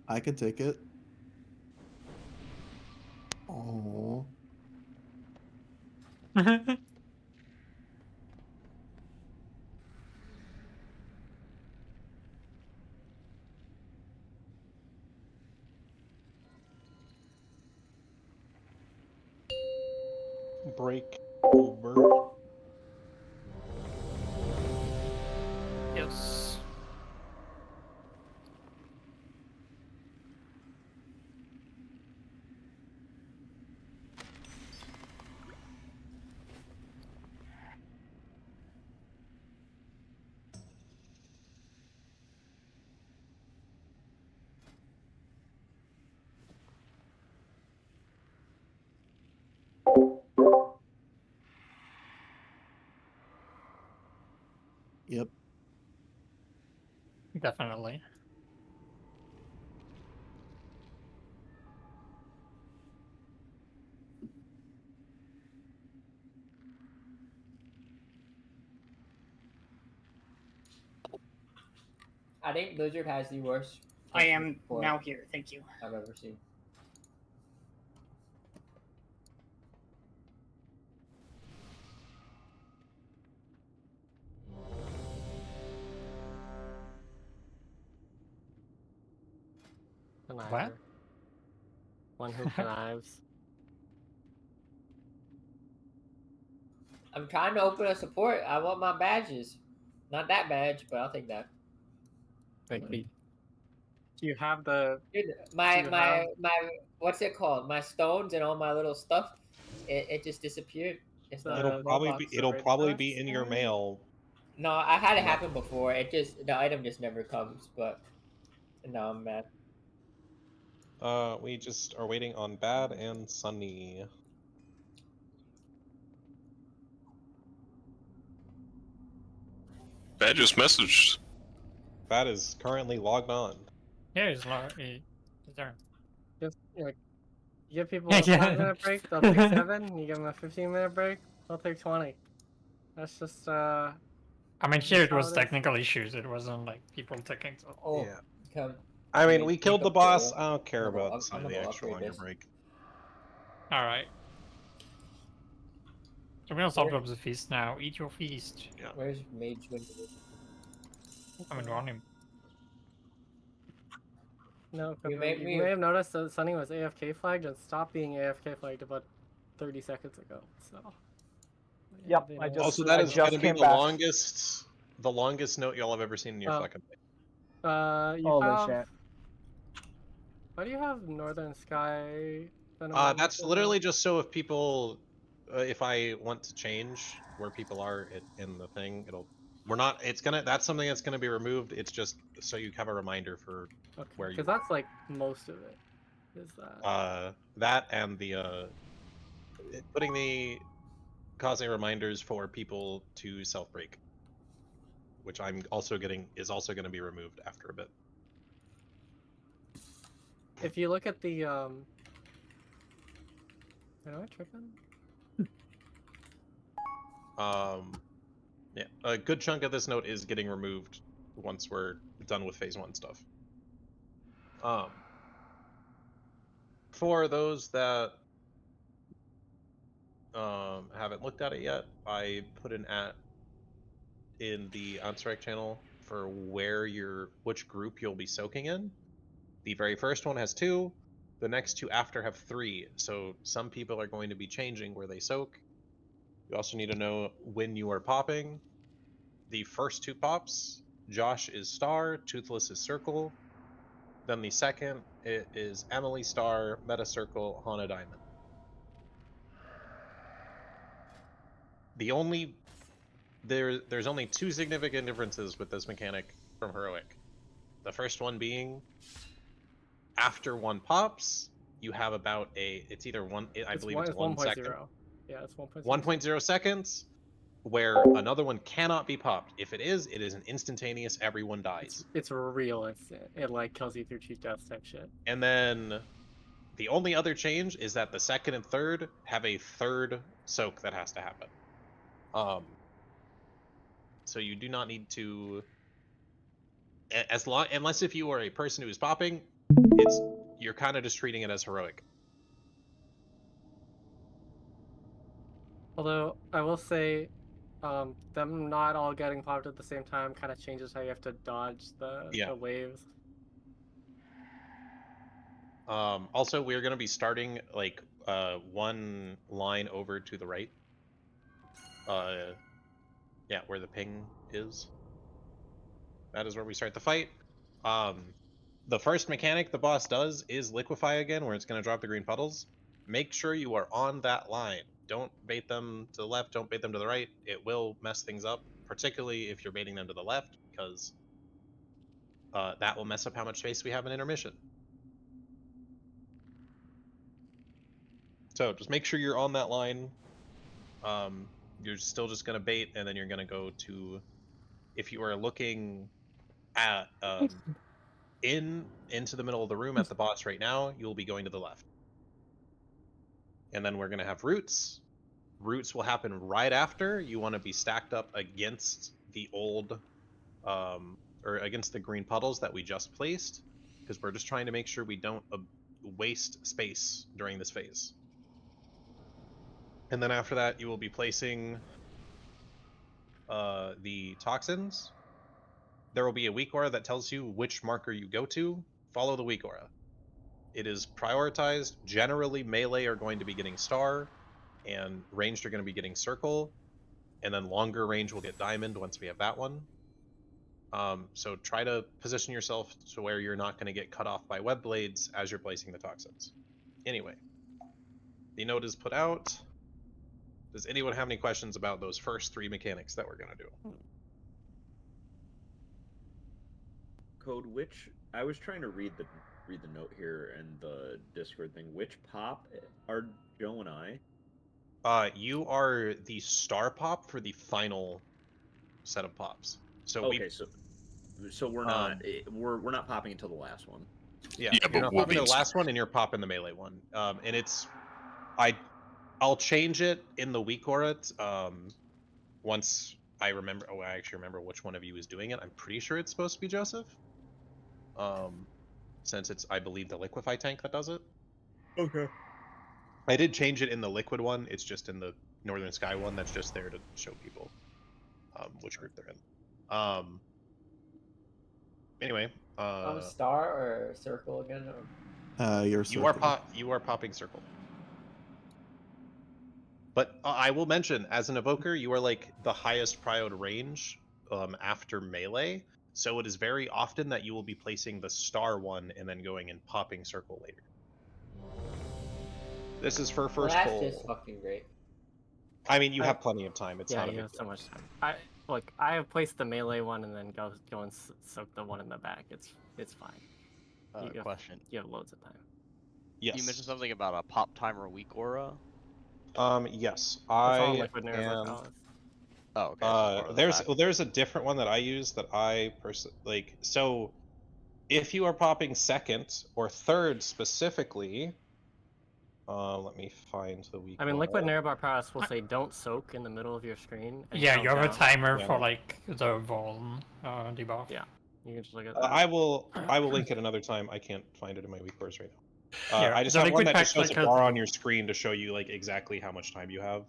I can take it. Oh. Break over. Yes. Yep. Definitely. I think Blizzard has the worst. I am support now here. Thank you. I've ever seen. Conniver. One who connives. I'm trying to open a support. I want my badges. Not that badge, but I'll take that. Wait. Do you have the? Dude, my what's it called? My stones and all my little stuff. It just disappeared. It's not. It'll probably be in your mail. No, I had it happen before. The item just never comes. But now I'm mad. We just are waiting on Bad and Sunny. Bad just messaged. Bad is currently logged on. Yeah, he's there. Just like, you give people a 5-minute break, they'll take 7. You give them a 15-minute break, they'll take 20. That's just I mean, here it was is. technical issues. It wasn't like people taking. Oh, Yeah. come. I mean, we killed the boss. I don't care about I'm some of gonna the extra upgrade longer this. break. All right. So we're gonna stop up the feast now. Eat your feast. Yeah. Where's Mage? I'm gonna run him. No, You you made me- may have noticed that Sunny was AFK flagged and stopped being AFK flagged about 30 seconds ago. So. Yep, they I know. just Also, that is just going to be came the back. longest note y'all have ever seen in your fucking life. You Holy have... shit. Why do you have Northern Sky? That's literally just so if people, if I want to change where people are in the thing, that's something that's gonna be removed. It's just so you have a reminder for where you Because that's like most of it. Is that? That and the causing reminders for people to self-break, which I'm also is also going to be removed after a bit. If you look at the am I tripping? Yeah, a good chunk of this note is getting removed once we're done with phase 1 stuff. For those that haven't looked at it yet, I put an in the Ansurek channel for which group you'll be soaking in. The very first one has 2. The next 2 after have 3. So some people are going to be changing where they soak. You also need to know when you are popping. The first 2 pops, Josh is Star, Toothless is Circle. Then the second, it is Emily Star, Meta Circle, Hana Diamond. There's only 2 significant differences with this mechanic from Heroic. The first one being, after 1 pops, you have about it's either 1, I believe it's 1 second. Yeah, it's 1.0. 1.0 seconds, where another one cannot be popped. If it is an instantaneous, everyone dies. It's real instant. It like kills you through 2 deaths type shit. And then the only other change is that the second and third have a third soak that has to happen. So you do not need to, unless if you are a person who is popping, you're kind of just treating it as heroic. Although I will say, them not all getting popped at the same time kind of changes how you have to dodge the waves. Also, we're going to be starting like one line over to the right. Yeah, where the ping is. That is where we start the fight. The first mechanic the boss does is liquefy again, where it's going to drop the green puddles. Make sure you are on that line. Don't bait them to the left, don't bait them to the right. It will mess things up, particularly if you're baiting them to the left, because that will mess up how much space we have in intermission. So just make sure you're on that line. You're still just going to bait, and then you're going to go to, if you are looking at into the middle of the room at the boss right now, you'll be going to the left. And then we're going to have roots. Roots will happen right after. You want to be stacked up against the old, or against the green puddles that we just placed, because we're just trying to make sure we don't waste space during this phase. And then after that, you will be placing the toxins. There will be a weak aura that tells you which marker you go to. Follow the weak aura. It is prioritized. Generally, melee are going to be getting star, and ranged are going to be getting circle, and then longer range will get diamond once we have that one. So try to position yourself to where you're not going to get cut off by web blades as you're placing the toxins. Anyway, the note is put out. Does anyone have any questions about those first 3 mechanics that we're going to do? Code, which I was trying to read the note here and the Discord thing. Which pop are Joe and I? You are the star pop for the final set of pops. So okay, so we're not we're not popping until the last one. Yeah, you're not popping the last one, and you're popping the melee one. And it's I'll change it in the weak aura once I remember. Oh, I actually remember which one of you is doing it. I'm pretty sure it's supposed to be Joseph. Since it's, I believe, the liquefy tank that does it. Okay. I did change it in the liquid one. It's just in the Northern Sky one. That's just there to show people which group they're in. Anyway. Star or circle again? You are popping circle. But I will mention, as an evoker, you are like the highest prioed range after melee. So it is very often that you will be placing the star one and then going and popping circle later. This is for first that's pull. just fucking great. I mean, you have plenty of time. It's not a you big have so much time. I have placed the melee one and then go and soak the one in the back. It's fine. Question. You have loads of time. Yes. You mentioned something about a pop timer weak aura. Yes, I am. Oh, okay. There's a different one that I use that I personally like. So, if you are popping second or third specifically, let me find the weak. I mean, Liquid Narabar Prowess will say don't soak in the middle of your screen. And Yeah, you have a timer Yeah. for like the Vuln debuff. Yeah, you can just look at that. I will link it another time. I can't find it in my weak course right now. Yeah, I just the have one liquid that just pack, shows like, a bar on your screen to show you like exactly how much time you have.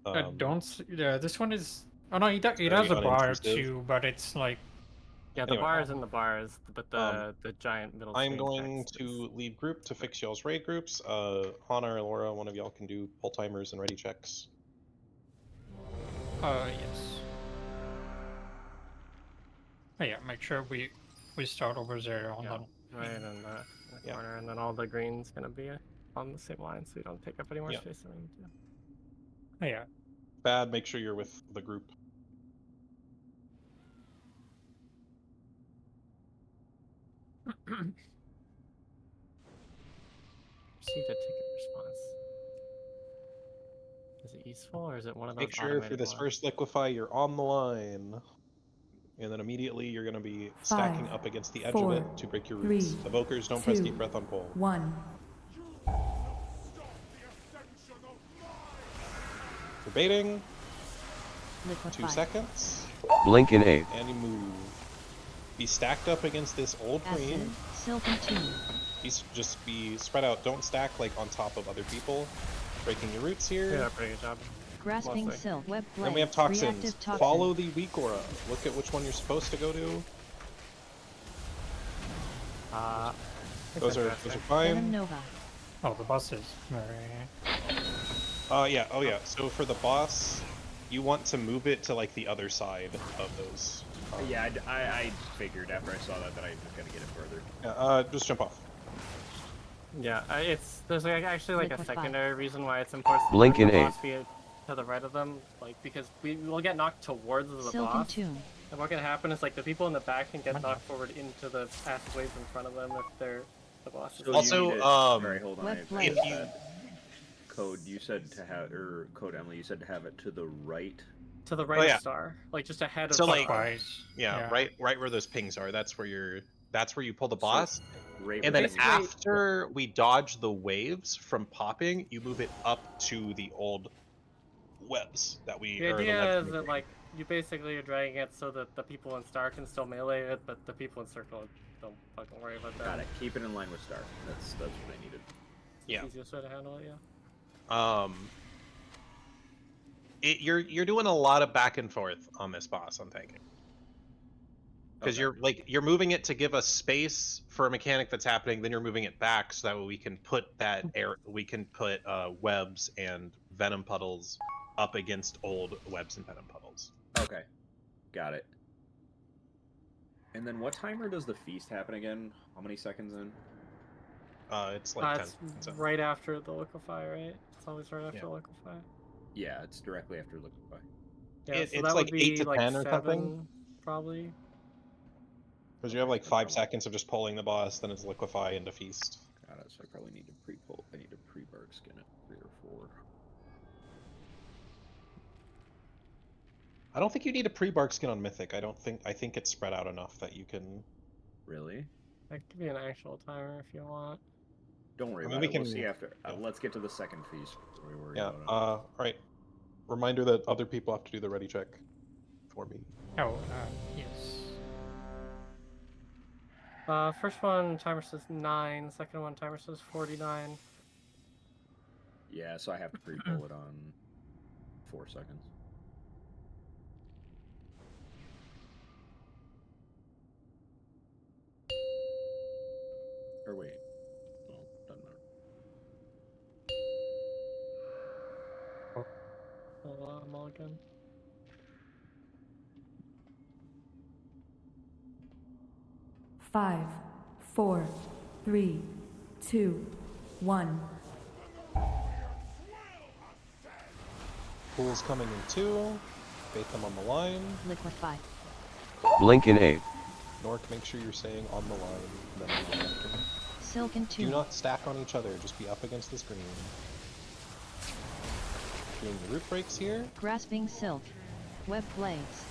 This one is. Oh no, it has very a bar unintrusive. too, but it's like. Yeah, the Anyway. bars and the bars, but the giant middle. I'm screen going text to leave group to fix y'all's raid groups. Hana or Laura, one of y'all can do pull timers and ready checks. Yes. Oh, yeah, make sure we start over there on the right in the corner, and then all the green's gonna be on the same line, so you don't take up any more space than we need to. Oh, yeah. Bad, make sure you're with the group. Received a ticket response. Is it peaceful, or is it one of those Make sure for automated this ones? first liquefy you're on the line. And then immediately you're going to be stacking up against the edge of it to break your roots. Evokers, don't press deep breath on pole. 1. For baiting, Liquefy. 2 seconds. Blink in 8. And you move. Be stacked up against this old queen. Acid. Silken 2. Just be spread out. Don't stack like on top of other people. Breaking your roots here. Yeah, pretty good job. Grasping silk. Web blade. Then we have toxins. Reactive toxin. Follow the weak aura. Look at which one you're supposed to go to. Those are Venom fine. Nova. Oh, the boss is very... Yeah, oh yeah. So for the boss, you want to move it to like the other side of those. Yeah, I figured after I saw that I was gonna get it further. Yeah, just jump off. Yeah, there's like actually like a secondary reason why it's important Blink to in the 8. boss be to the right of them, like because we will get knocked towards the Silken boss. 2. And what can happen is like the people in the back can get knocked forward into the passageways in front of them if they're the boss. So Also, sorry, hold on. Web If you Code, you said to have, or Code Emily, you said to have it to the right. To the right of Star, like just ahead of So like, Star. yeah, right where those pings are. That's where you pull the boss. Right and then where the- after we dodge the waves from popping, you move it up to the old webs that we. The or idea webs is that like you basically are dragging it so that the people in Star can still melee it, but the people in Circle don't fucking worry about that. Got it. Keep it in line with Star. That's what I needed. Yeah. Easiest way to handle it, yeah. You're doing a lot of back and forth on this boss, I'm thinking. Because you're moving it to give us space for a mechanic that's happening, then you're moving it back so that way we can put webs and venom puddles up against old webs and venom puddles. Okay, got it. And then what timer does the feast happen again? How many seconds in? It's like 10. It's right after the liquefy, right? It's always right after the liquefy. Yeah, it's directly after liquefy. Yeah, It's so that like would be 8 to like 10 or 7, something? probably. Because you have like 5 seconds of just pulling the boss, then it's liquefy into feast. Got it. So I probably need to pre-pull. I need to pre-bark skin it 3 or 4. I don't think you need a pre-bark skin on Mythic. I think it's spread out enough that you can. Really? That could be an actual timer if you want. Don't worry I mean, about we it. can- We'll see after. Let's get to the second feast before we worry Yeah. about it. Right. Reminder that other people have to do the ready check for me. Oh, yes. First one timer says 9. Second one timer says 49. Yeah, so I have to pre-pull it on 4 seconds. Or wait. No, doesn't matter. Mulligan. Five, 4, 3, 2, 1. Pool's coming in 2. Bait them on the line. Liquefy. Blink in 8. Nork, make sure you're staying on the line. Then move after. Silken 2. Do not stack on each other. Just be up against the screen. Doing the root breaks here. Grasping silk. Web blades.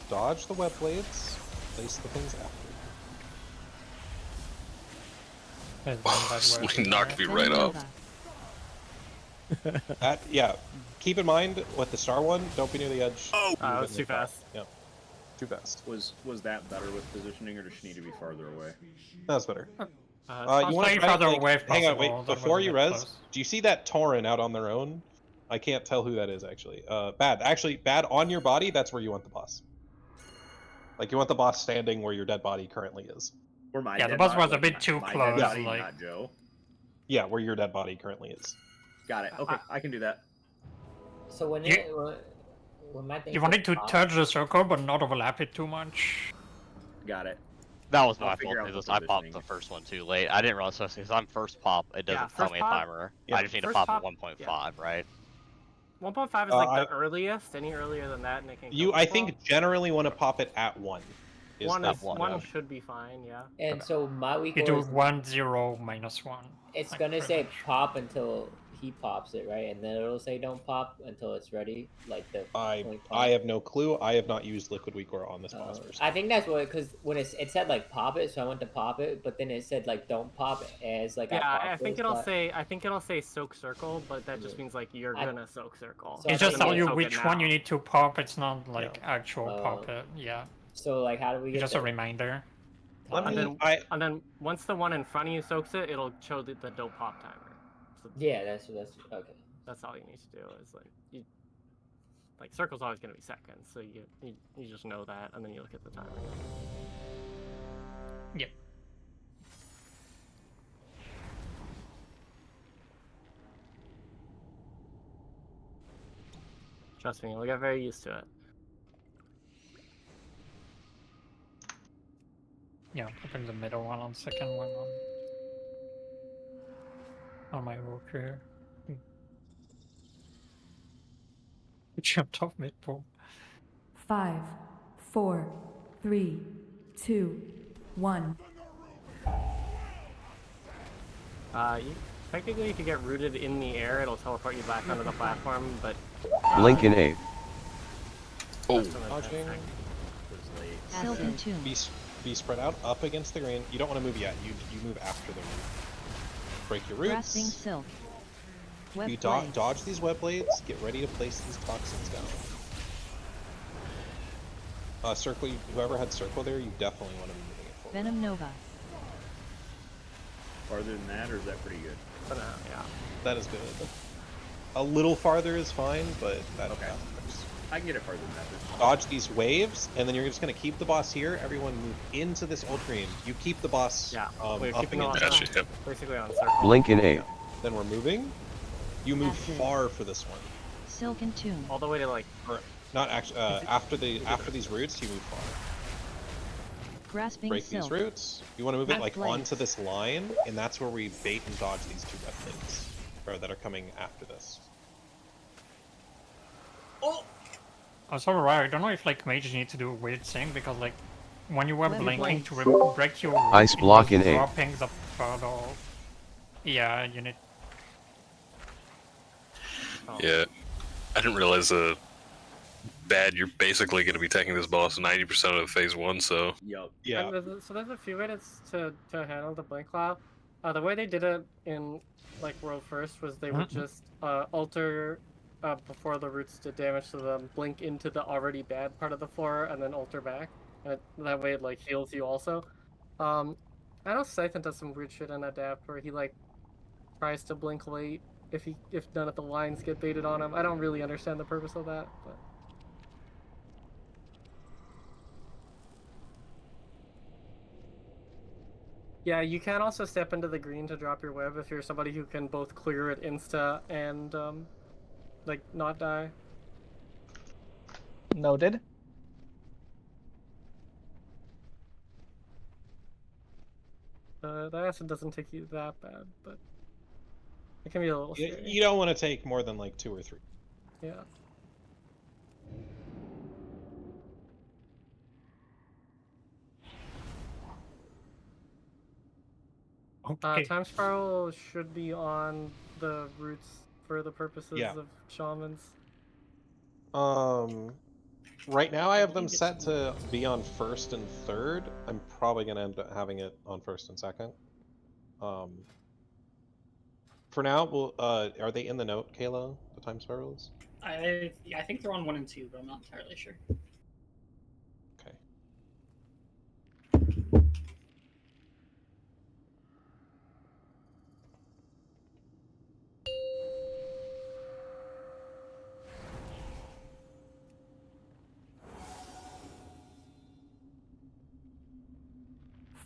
Dodge the web blades. Place the things after. Knocked me right off. Yeah. Keep in mind with the star one, don't be near the edge. Oh, that was too fast. Yep. Too fast. Was that better with positioning, or does she need to be farther away? That's better. It's You want to farther away if hang on, possible, wait. then Before we'll you get res, close. do you see that Tauren out on their own? I can't tell who that is actually. Bad. Actually, bad on your body. That's where you want the boss. Like you want the boss standing where your dead body currently is. Or my Yeah, the dead boss body, was a like bit too my close, Dead body, like- not Joe. Yeah, where your dead body currently is. Got it. Okay, I can do that. So when You- when my thing You wanted to says pop- touch the circle, but not overlap it too much. Got it. That was I'll my figure fault out because the I popped positioning. the first one too late. I didn't realize because I'm first pop. It doesn't tell first me a pop- timer. yeah, I just need to first pop pop- at 1.5, right? 1.5 is like the earliest. Any earlier than that, and it can You, go I for think, generally want to pop it at 1. one the- is one should be fine. Yeah. And so my weak You aura do is 1, 0, -1. it's like, gonna pretty say much. pop until he pops it, right? And then it'll say don't pop until it's ready, like the point pop. I have no clue. I have not used Liquid Weakcore on this boss personally. I think that's what, because when it said like pop it, so I went to pop it, but then it said like don't pop it as like I think it'll say soak circle, but that just means like you're gonna soak circle. It just tells you which one you need to pop. It's not like actual pop it. Yeah. So like, how do we get just a reminder? And then once the one in front of you soaks it, it'll show the don't pop timer. So yeah, that's okay. That's all you need to do is like circle's always gonna be second, so you just know that, and then you look at the timer. Yep. Trust me, you'll get very used to it. Yeah, put in the middle one on second one on my walk here. Jumped off mid pole. 5, 4, 3, 2, 1. Technically, if you get rooted in the air, it'll teleport you back onto the platform, but... Blink in 8. Oh, Silken 2. Be spread out up against the green. You don't want to move yet. You move after the root. Break your roots. Grasping Silk. You dodge these web blades. Get ready to place these toxins down. Circle. Whoever had circle there, you definitely want to be moving it forward. Venom Nova. Farther than that, or is that pretty good? Yeah, that is good. A little farther is fine, but that works. I can get it farther than that. Dodge these waves, and then you're just going to keep the boss here. Everyone move into this old green. You keep the boss up against basically on circle. Blink in 8. Then we're moving. You move far for this one. Silken 2. All the way to like... Or, not actually, after these roots, you move far. Grasping Break Silk. these roots. You want to move it like Blades. onto this line, and that's where we bait and dodge these two red blades, or that are coming after this. Oh, so right. I don't know if like mages need to do a weird thing because like when you were blinking to break your Ice block in 8. dropping the puddle. Yeah, you need. Yeah, I didn't realize bad. You're basically going to be taking this boss 90% of phase 1. So Yup. Yeah. So there's a few ways to handle the blink cloud. The way they did it in like World First was they would just alter before the roots did damage to them, blink into the already bad part of the floor, and then alter back. And that way it like heals you also. I know Siphon does some weird shit in Adapt where he like tries to blink late if none of the lines get baited on him. I don't really understand the purpose of that, but. Yeah, you can also step into the green to drop your web if you're somebody who can both clear it insta and like not die. Noted. The acid doesn't take you that bad, but it can be a little scary. You don't want to take more than like 2 or 3. Yeah. Okay. Time spiral should be on the roots for the purposes of shamans. Right now I have them set to be on 1st and 3rd. I'm probably gonna end up having it on 1st and 2nd. For now, we'll are they in the note, Kayla? The time spirals? I think they're on 1 and 2, but I'm not entirely sure. Okay.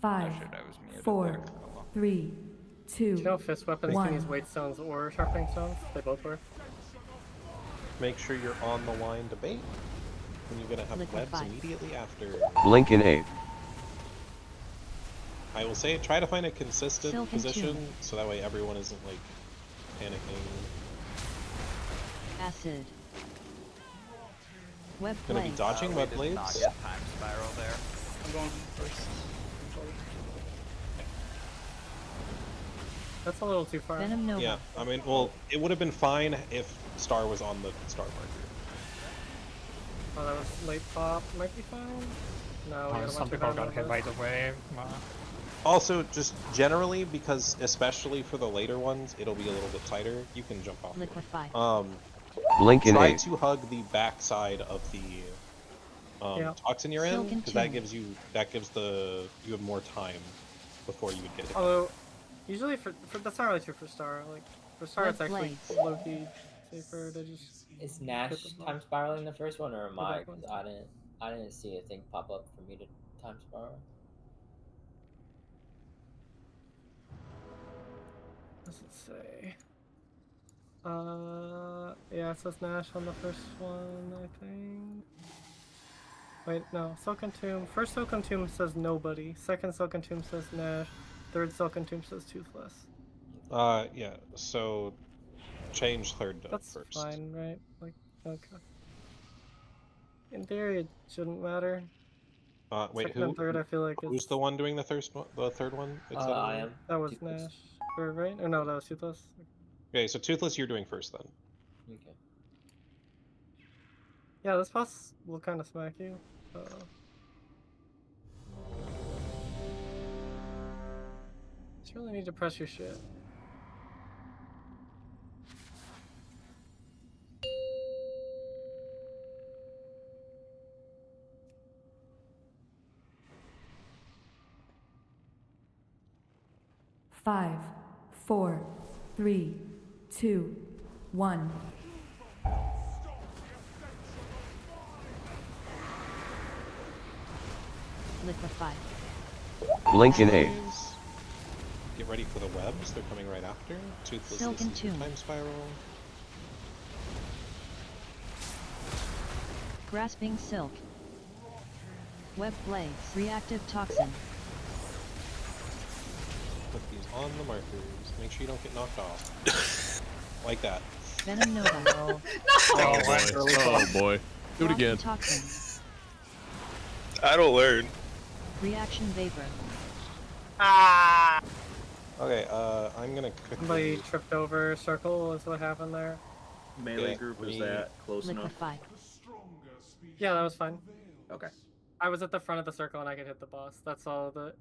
Five, 4, 3, 2, You know, fist weapons can use 1. weight stones or sharpening stones. They both work. Make sure you're on the line to bait. And you're gonna have Liquid webs Fight. immediately after. Blink in 8. I will say, try to find a consistent Silken position 2. so that way everyone isn't like panicking. Acid. Web Gonna be blades. dodging web Not blades. get time spiral there. I'm going first. That's a little too far. Venom Nova. Yeah, I mean, well, it would have been fine if Star was on the star marker. Oh, that was late pop. Might be fine. No, we got a Some bunch of people got hit Venom by Novas. the wave. Also, just generally, because especially for the later ones, it'll be a little bit tighter. You can jump off. Liquefy. Blink in Try 8. to hug the backside of the toxin you're in, Silken because that two. gives you you have more time before you would get hit. Although, usually for that's not really true for Star. Like for Star, Red it's actually blades. low-key safer to just. Is Nash hit the ball. time spiraling the first one, or am The I? back one. Because I didn't see a thing pop up for me to time spiral. What does it say? Yeah, it says Nash on the first one, I think. Wait, no. Silken Tomb. First Silken Tomb says nobody. Second Silken Tomb says Nash. Third Silken Tomb says Toothless. Yeah. So, change third to That's first. fine, right? Like, okay. In theory, it shouldn't matter. Wait, Second and third, I feel like who's it's... the one doing the third one? I am. That was Toothless. Nash. Or, right? Or no, that was Toothless. Okay, so Toothless, you're doing first then. Okay. Yeah, this boss will kind of smack you. Just really need to press your shit. Five, 4, 3, 2, 1. Liquefy. Blink in 8. Get ready for the webs. They're coming right after. Toothless, Silken this is your Tomb. time spiral. Grasping Silk. Web blades. Reactive Toxin. Put these on the markers. Make sure you don't get knocked off. Like that. Venom Nova. No. Oh boy. Oh boy. Do it Rocky again. Toxin. I don't learn. Reaction Vapor. Okay, I'm gonna quickly... Somebody tripped over circle is what happened there. Melee Yeah, group, is that close enough? Liquefy. Yeah, that was fine. Okay. I was at the front of the circle and I could hit the boss. That's all that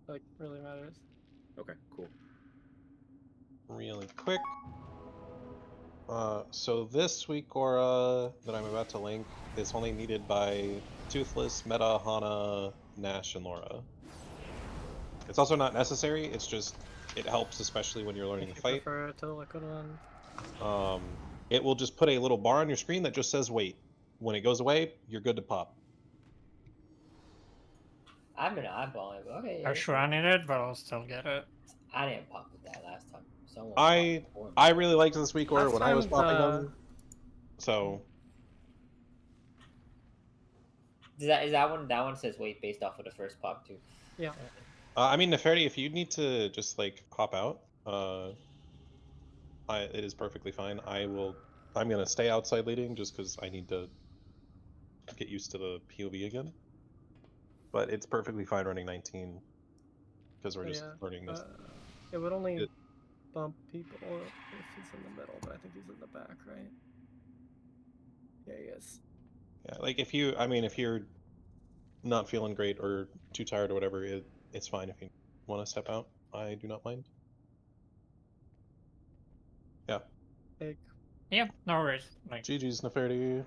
like really matters. Okay, cool. Really quick. So this week Aura that I'm about to link is only needed by Toothless, Meta, Hana, Nash, and Laura. It's also not necessary, it's just, it helps especially when you're learning If the you fight. prefer it to the liquid one. It will just put a little bar on your screen that just says wait. When it goes away, you're good to pop. I've been eyeballing it, but okay. I sure I need it, but I'll still get it. I didn't pop with that last time. Someone I really liked this week Aura Last when I was time, popping them. So is that one? That one says wait based off of the first pop too. Yeah. I mean, Neferti, if you need to just like hop out, it is perfectly fine. I'm gonna stay outside leading just because I need to get used to the POV again. But it's perfectly fine running 19 because we're just learning this. It would only bump people if he's in the middle, but I think he's in the back, right? Yeah, he is. Yeah, like if you're not feeling great or too tired or whatever, it's fine if you want to step out. I do not mind. Yeah. Yeah, no worries. Like, GG's, Neferti.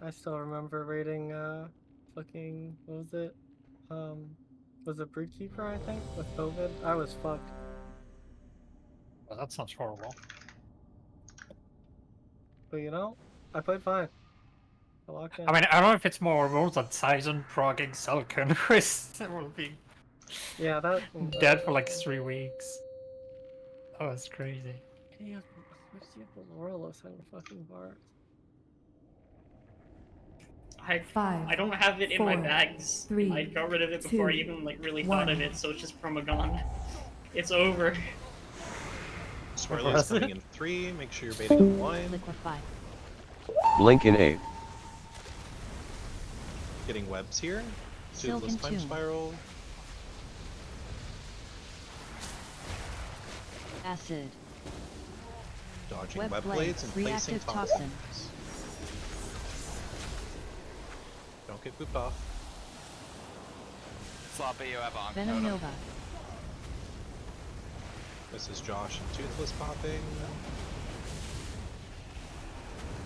I still remember raiding fucking what was it? Was it Broodkeeper, I think, with COVID? I was fucked. well, that sounds horrible. But you know, I played fine. I locked in. I mean, I don't know if it's more rules than Tyson progging Silken, which will be dead for like 3 weeks. That was crazy. Yeah, why does he have the Laurelos having fucking bars? I don't have it in my bags. 3, I got rid of it before I 2, even like really thought of 1. it, so it's just gone. It's over. Swirly is coming in 3. Make sure you're baiting on the line. Liquefy. Blink in 8. Getting webs here. Silken Toothless time tomb. spiral. Acid. Dodging Web web blades. blades and placing Reactive toxin. toxins. Don't get pooped off. Sloppy, you have on Venom totem. Nova. This is Josh and Toothless popping.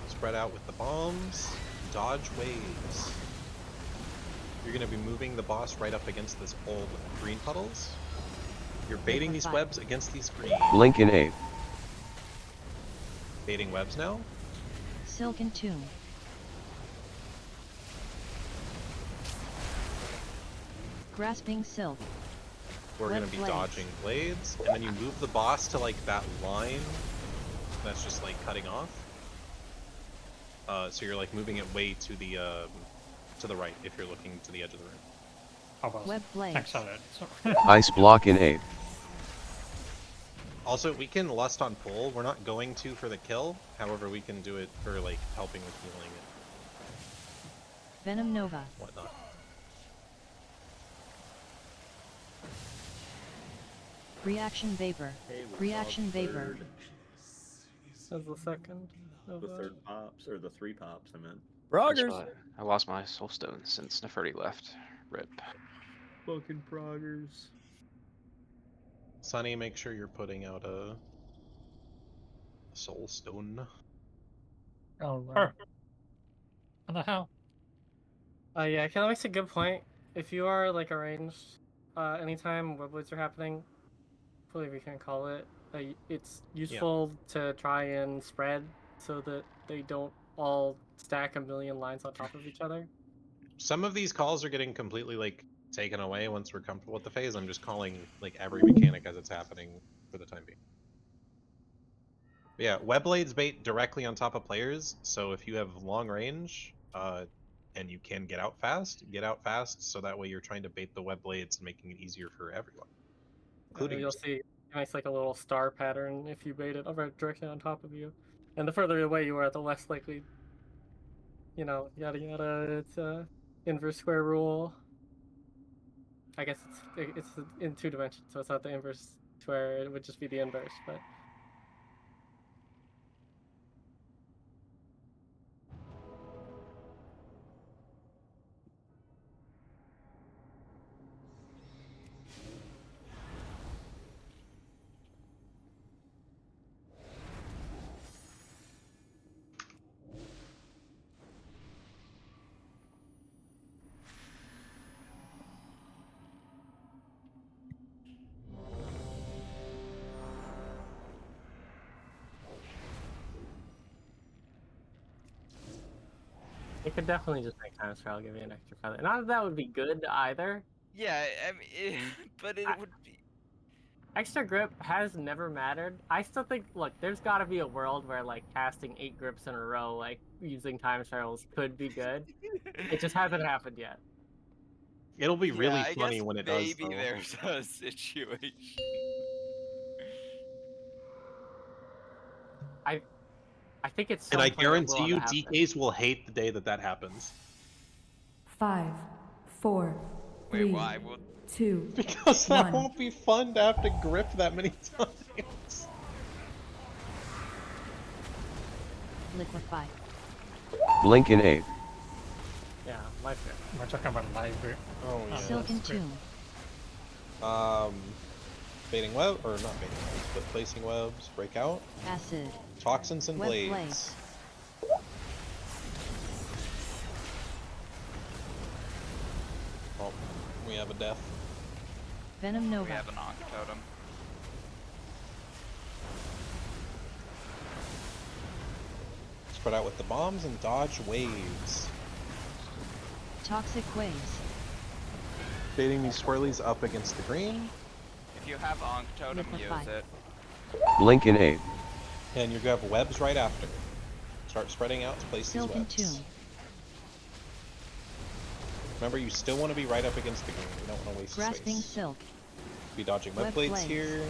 Spread out with the bombs. Dodge waves. You're going to be moving the boss right up against this old green puddles. You're baiting these webs against these green. Blink in 8. Baiting webs now. Silken tomb. Grasping silk. We're going to Web be blades. dodging blades, and then you move the boss to like that line that's just like cutting off. So you're like moving it way to the right if you're looking to the edge of the room. Web blades. Excellent. Ice block in 8. Also, we can lust on pull. We're not going to for the kill. However, we can do it for like helping with healing and Venom Nova. whatnot. Reaction vapor. Hey, we Reaction saw the vapor. third- As the second. Of, The third pops, or the 3 pops, I meant. That's why I lost my soul stone since Neferti left. Rip. Fucking proggers. Sunny, make sure you're putting out a soul stone. Oh, right. What the hell? Yeah, Ken makes a good point. If you are like arranged, anytime web blades are happening, whatever you can call it, it's useful to try and spread so that they don't all stack a million lines on top of each other. Some of these calls are getting completely like taken away once we're comfortable with the phase. I'm just calling like every mechanic as it's happening for the time being. But yeah, web blades bait directly on top of players. So if you have long range, and you can get out fast. So that way you're trying to bait the web blades and making it easier for everyone, including You'll yourself. see nice like a little star pattern if you bait it over directly on top of you, and the further away you are, the less likely. You know, yada yada. It's inverse square rule. I guess it's in 2 dimensions, so it's not the inverse square. It would just be the inverse, but. It could definitely just make time spiral give you an extra feather. Not that that would be good either. Yeah, I mean, but it would be. Extra grip has never mattered. I still think, look, there's got to be a world where like casting 8 grips in a row, like using time spirals, could be good. It just hasn't happened yet. It'll be really I funny guess when it does. maybe Though. there's a situation. I think it's. And I some point it will guarantee you, happen. DKs will hate the day that that happens. 5, 4, Wait, 3, why? Well, 2, Because that 1. won't be fun to have to grip that many times. Liquefy. Blink in 8. Yeah, my fair. We're talking about library. Oh yeah. Silken tomb. Baiting web, or not baiting webs, but placing webs, breakout, Acid. toxins and Web blades. blades. Oh, we have a death. Venom we Nova. have an Ankh totem. Spread out with the bombs and dodge waves. Toxic waves. Baiting these swirlies up against the green. If you have Ankh totem, Liquefy. use it. Blink in 8. And you're gonna have webs right after. Start spreading out to place Silken these webs. tomb. Remember, you still want to be right up against the green. You don't want to waste Grasping space. silk. Be dodging web Web blades blades. here.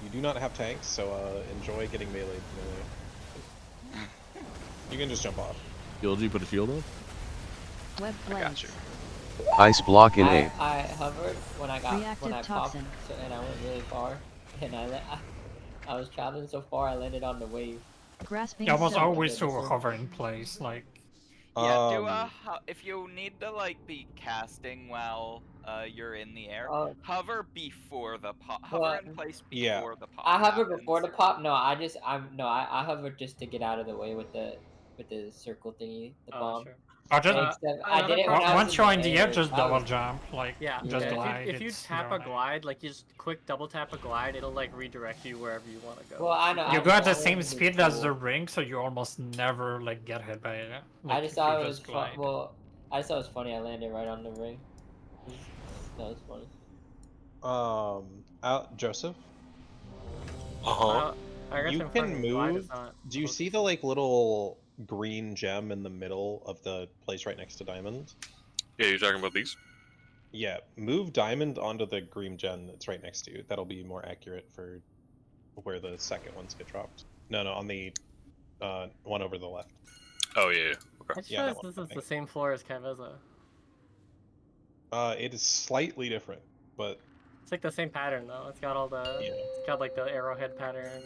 You do not have tanks, so enjoy getting meleeed. You can just jump off. Gilgy, put a shield on. Web I got you. Ice block in Abe. I hovered when I got Reactive when I toxin. popped, and I went really far, and I was traveling so far I landed on the wave. You almost silk. always do a hover in place, like. Yeah, do if you need to like be casting while you're in the air, hover before the pop. Hover in place before the pop. I hover happens. before the pop. No, I hover just to get out of the way with the circle thingy, the bomb. Sure. I just I did it when I was once you're in the air, just I double was- jump, like Yeah, just yeah. glide. If you it's tap no a glide, like you just quick double tap a glide, it'll like redirect you wherever you want to go. Well, I know. You I go at the just thought it same was speed as the cool. ring, so you almost never like get hit by it. Like, I just if thought you it was just fun. glide. Well, I just thought it was funny. I landed right on the ring. That was funny. Joseph. Uh-huh. I guess You in can front of the glide move. is not Do you see the like little green gem in the middle of the place right next to Diamond? Yeah, you're talking about these? Yeah, move Diamond onto the green gem that's right next to you. That'll be more accurate for where the second ones get dropped. No, on the one over the left. Oh yeah. I Okay. just realized this is the same floor as Kaveza. It is slightly different, but It's like the same pattern though. It's got all the it's got like the arrowhead pattern and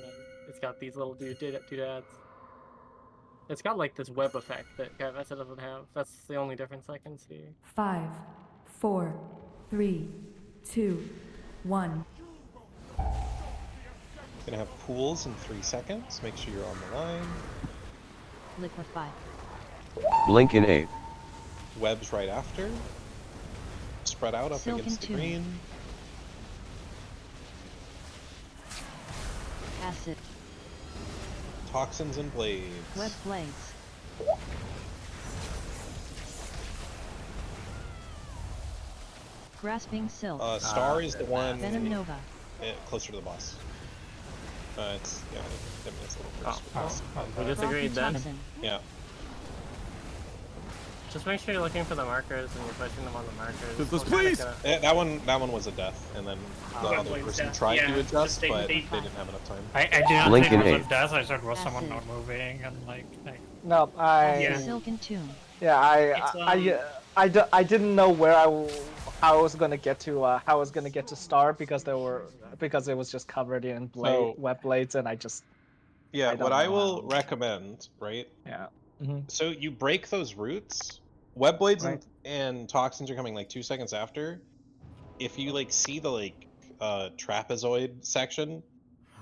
it's got these little doodads. It's got like this web effect that Kaveza doesn't have. That's the only difference I can see. 5, 4, 3, 2, 1. gonna have pools in 3 seconds. Make sure you're on the line. Liquefy. Blink in Abe. Webs right after. Spread out up Silken against the tune. green. Acid. Toxins and blades. Web blades. Grasping silk. Star is the one Venom Nova. closer to the boss. It's yeah, 10 minutes a little first. We disagreed then. Toxin. Yeah. Just make sure you're looking for the markers and you're pushing them on the markers. This please! That one was a death, and then the other person tried to adjust, but they didn't have enough time. I did not Blink think it and was aid. a death. I said was someone Acid. not moving and like No, Silken tune. Yeah, It's, I didn't know where how I was gonna get to how I was gonna get to Star because it was just covered in So- web blades and I Yeah, don't what I know will how. recommend, right? Yeah. So you break those roots. Web blades Right. and toxins are coming like 2 seconds after. If you like see the like trapezoid section,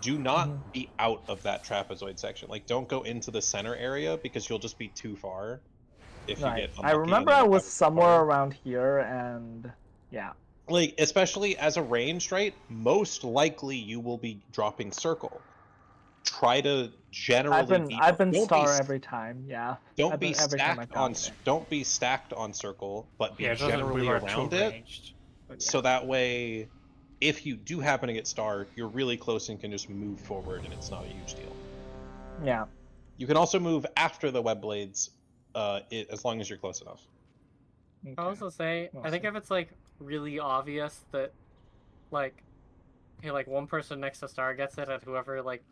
do not be out of that trapezoid section. Like don't go into the center area because you'll just be too far. If you Right. get I unlucky remember and I end up was out of somewhere far. around here and yeah. Like especially as a ranged, right? Most likely you will be dropping circle. Try to generally I've been don't Star be, every time, yeah. don't I've be been, every time I stacked on got there. don't be stacked on circle, but be yeah, it doesn't- we generally were around too it. ranged. But So that way, if you do happen to get Star, you're really close and can just move forward, and it's not a huge deal. Yeah. You can also move after the web blades, as long as you're close enough. I also say, I think if it's like really obvious that, like, hey, like one person next to Star gets it, and whoever like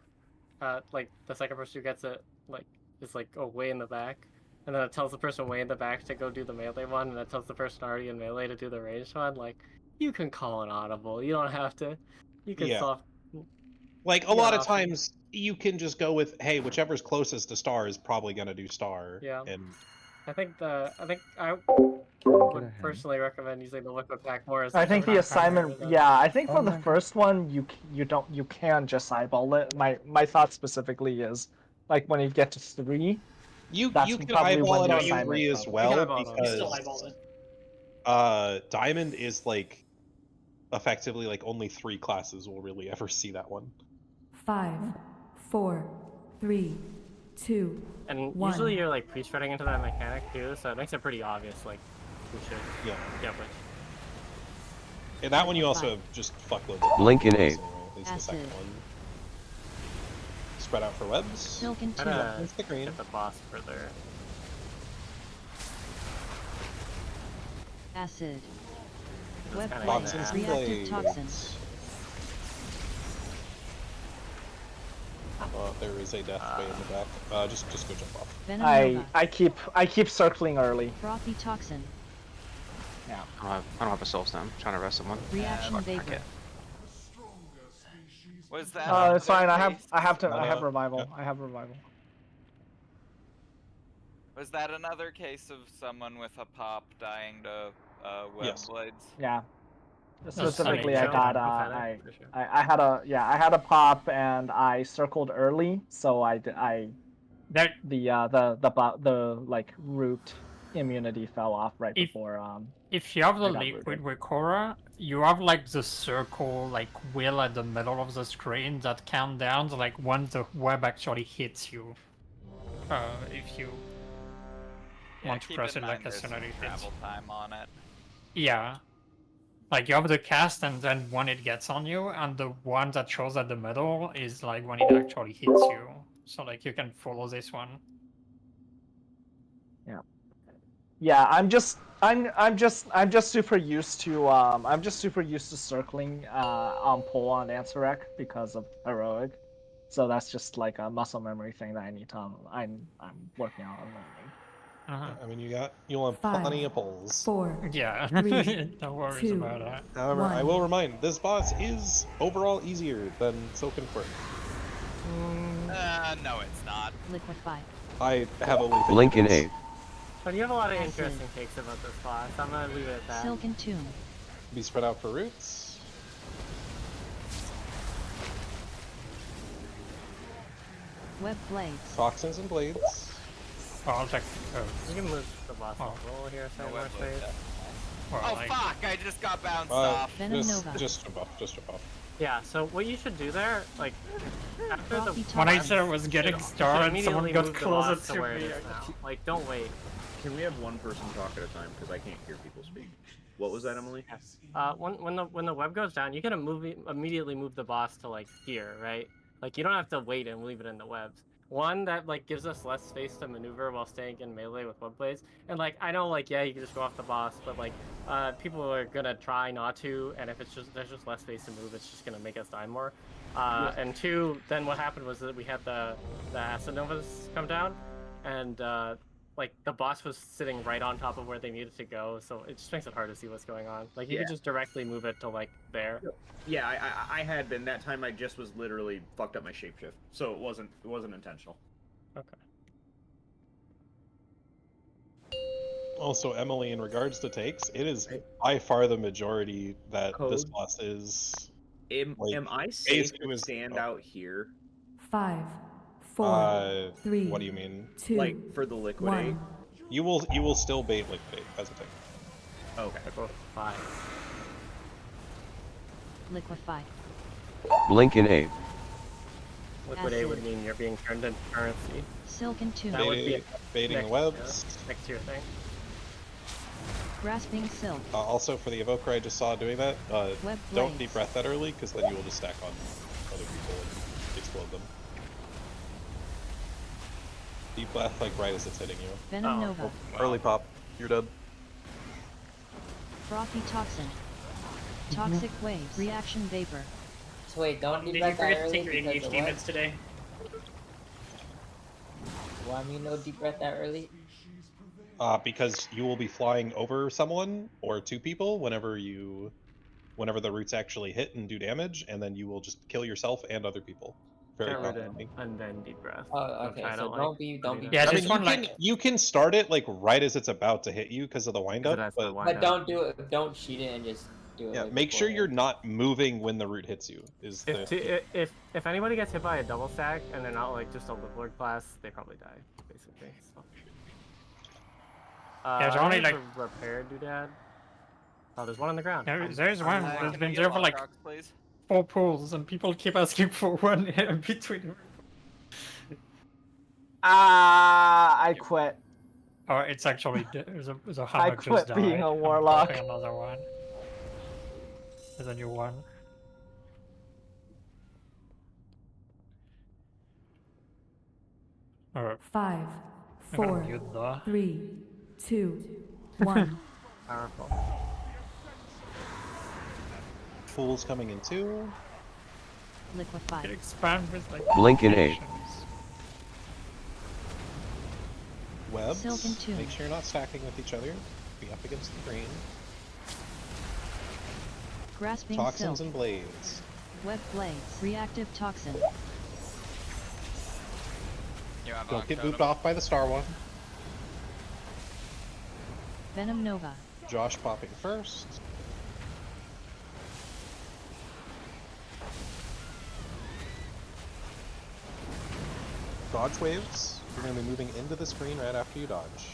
the second person who gets it, like, is like way in the back, and then it tells the person way in the back to go do the melee one, and it tells the person already in melee to do the ranged one. Like, you can call an audible. You don't have to. You can Yeah. soft. Like a You got lot of options. times, you can just go with, hey, whichever's closest to Star is probably gonna do Star. Yeah. And I think I would personally recommend using the liquid pack more as I think the assignment, rather than- yeah, I think for the first one you can just eyeball it. My thought specifically is like when you get to 3, you that's can probably eyeball when it the on assignment 3 as probably- well eyeball it on You still because eyeball it. Diamond is like effectively like only 3 classes will really ever see that one. 5, 4, 3, 2, And 1. usually you're like pre-spreading into that mechanic too, so it makes it pretty obvious like who should get which. And that one you also have just fuckloads of Blink and webs aid. anyway, at least the second Acid. one. Spread out for webs. Silken Try tune. to It's the green. get the boss further. Acid. That's Web kinda blades. Toxins and Reactive blades. toxin. There is a death way in the back. Just go jump off. Venom I Nova. I keep circling early. Frothy Toxin. Yeah. I don't have a soul stone. I'm trying to rest someone. Reaction Vapor. Okay. Was that? It's fine. I have Mana. revival. Yep. I have revival. Was that another case of someone with a pop dying to web Yes. blades? Yeah. That's Specifically, funny. I got I had a pop and I circled early, so That the like root immunity fell off right If- before if you have the I got liquid rooted. with Korra, you have like the circle like wheel at the middle of the screen that count down like when the web actually hits you. If you want to keep press in it like mind as soon there's as it some hits. travel time on it. Yeah. Like you have the cast and then when it gets on you, and the one that shows at the middle is like when it actually hits you. So like you can follow this one. Yeah, I'm just super used to circling on pull on Ansurek because of heroic. So that's just like a muscle memory thing that I need to I'm working on learning. I mean, you'll have 5, plenty of pulls. 4, Yeah, 3, no worries 2, about that. However, I 1. will remind, this boss is overall easier than Silken Quirk. No, it's not. Liquefy. I heavily think Blink in it is. 8. But you have a lot of Acid. interesting takes about this boss. I'm gonna leave it at that. Silken Tomb. Be spread out for roots. Web Blades. Toxins and blades. Oh, I'll check the code. You can move the boss Oh. roll here, so No more web blade, space. Well, Oh like, fuck! I just got bounced off. Venom Nova. Just jump off, just jump off. Yeah, so what you should do there, like, after the Frothy when I Toxin. said I was getting you should started, someone immediately got move the closer boss to to where it me. is now. Like, don't wait. Can we have one person talk at a time? Because I can't hear people speak. What was that, Emily? When the web goes down, you can immediately move the boss to like here, right? Like you don't have to wait and leave it in the webs. One that like gives us less space to maneuver while staying in melee with web blades. And like I know like yeah you can just go off the boss, but like people are gonna try not to, and if there's just less space to move, it's just gonna make us die more. And two, then what happened was that we had the acid novas come down, and like the boss was sitting right on top of where they needed to go, so it just makes it hard to see what's going on. Like you could just directly move it to like there. Yeah, I had been. That time I just was literally fucked up my shapeshift, so it wasn't intentional. Okay. Also, Emily, in regards to takes, it is by far the majority that this Code? boss is. Am I phase safe two to is- stand out here? 5, 4, 3. What do you mean? 2. Like for the liquidate? 1. You will still bait liquidate as a thing. Okay. They're both 5. Liquefy. Blink in 8. Liquidate would mean you're being turned into currency. Silken Tomb. That would be Baiting next, webs. next to your thing. Grasping Silk. Also, for the evoker I just saw doing that, Web don't blades. deep breath that early, because then you will just stack on other people and explode them. Deep breath like right as it's hitting you. Venom Nova. Early pop, you're dead. Frothy Toxin. Toxic Waves. Reaction Vapor. So wait, don't Did deep you breath that forget to early take your because of ADHD what? meds today? Why me no deep breath that early? Because you will be flying over someone or two people whenever the roots actually hit and do damage, and then you will just kill yourself and other people. Very Get rooted confidently. and then deep breath. Oh, Don't okay. try So to, don't be Yeah, I just mean, one you can start it like right as it's about to hit you because of the wind up, that's the but wind But up. don't do it. Don't cheat it and just do it. yeah, like make sure you're beforehand. not moving when the root hits you. Is the If anybody gets hit by a double stack and they're not like just a Live Lord class, they probably die, basically. So. There's only, there's like- a repair doodad. Oh, there's one on the ground. There's one. Can There's we been get there for like Lockrox, please? 4 pools, and people keep asking for one in between. I quit. Oh, it's actually there's a I hammer quit just being died. a I'm warlock. popping another one. There's a new one. Alright. 5, I'm gonna 4, mute the- 3, 2, 1. Powerful. Fools coming in too. Liquefy. Could expand with like Blink in 8. Webs. Silken tomb. Make sure you're not stacking with each other. Be up against the green. Grasping Toxins silk. and blades. Web blades. Reactive toxin. Don't get looped off by the star one. Venom Nova. Josh popping first. Dodge waves. You're going to be moving into the screen right after you dodge.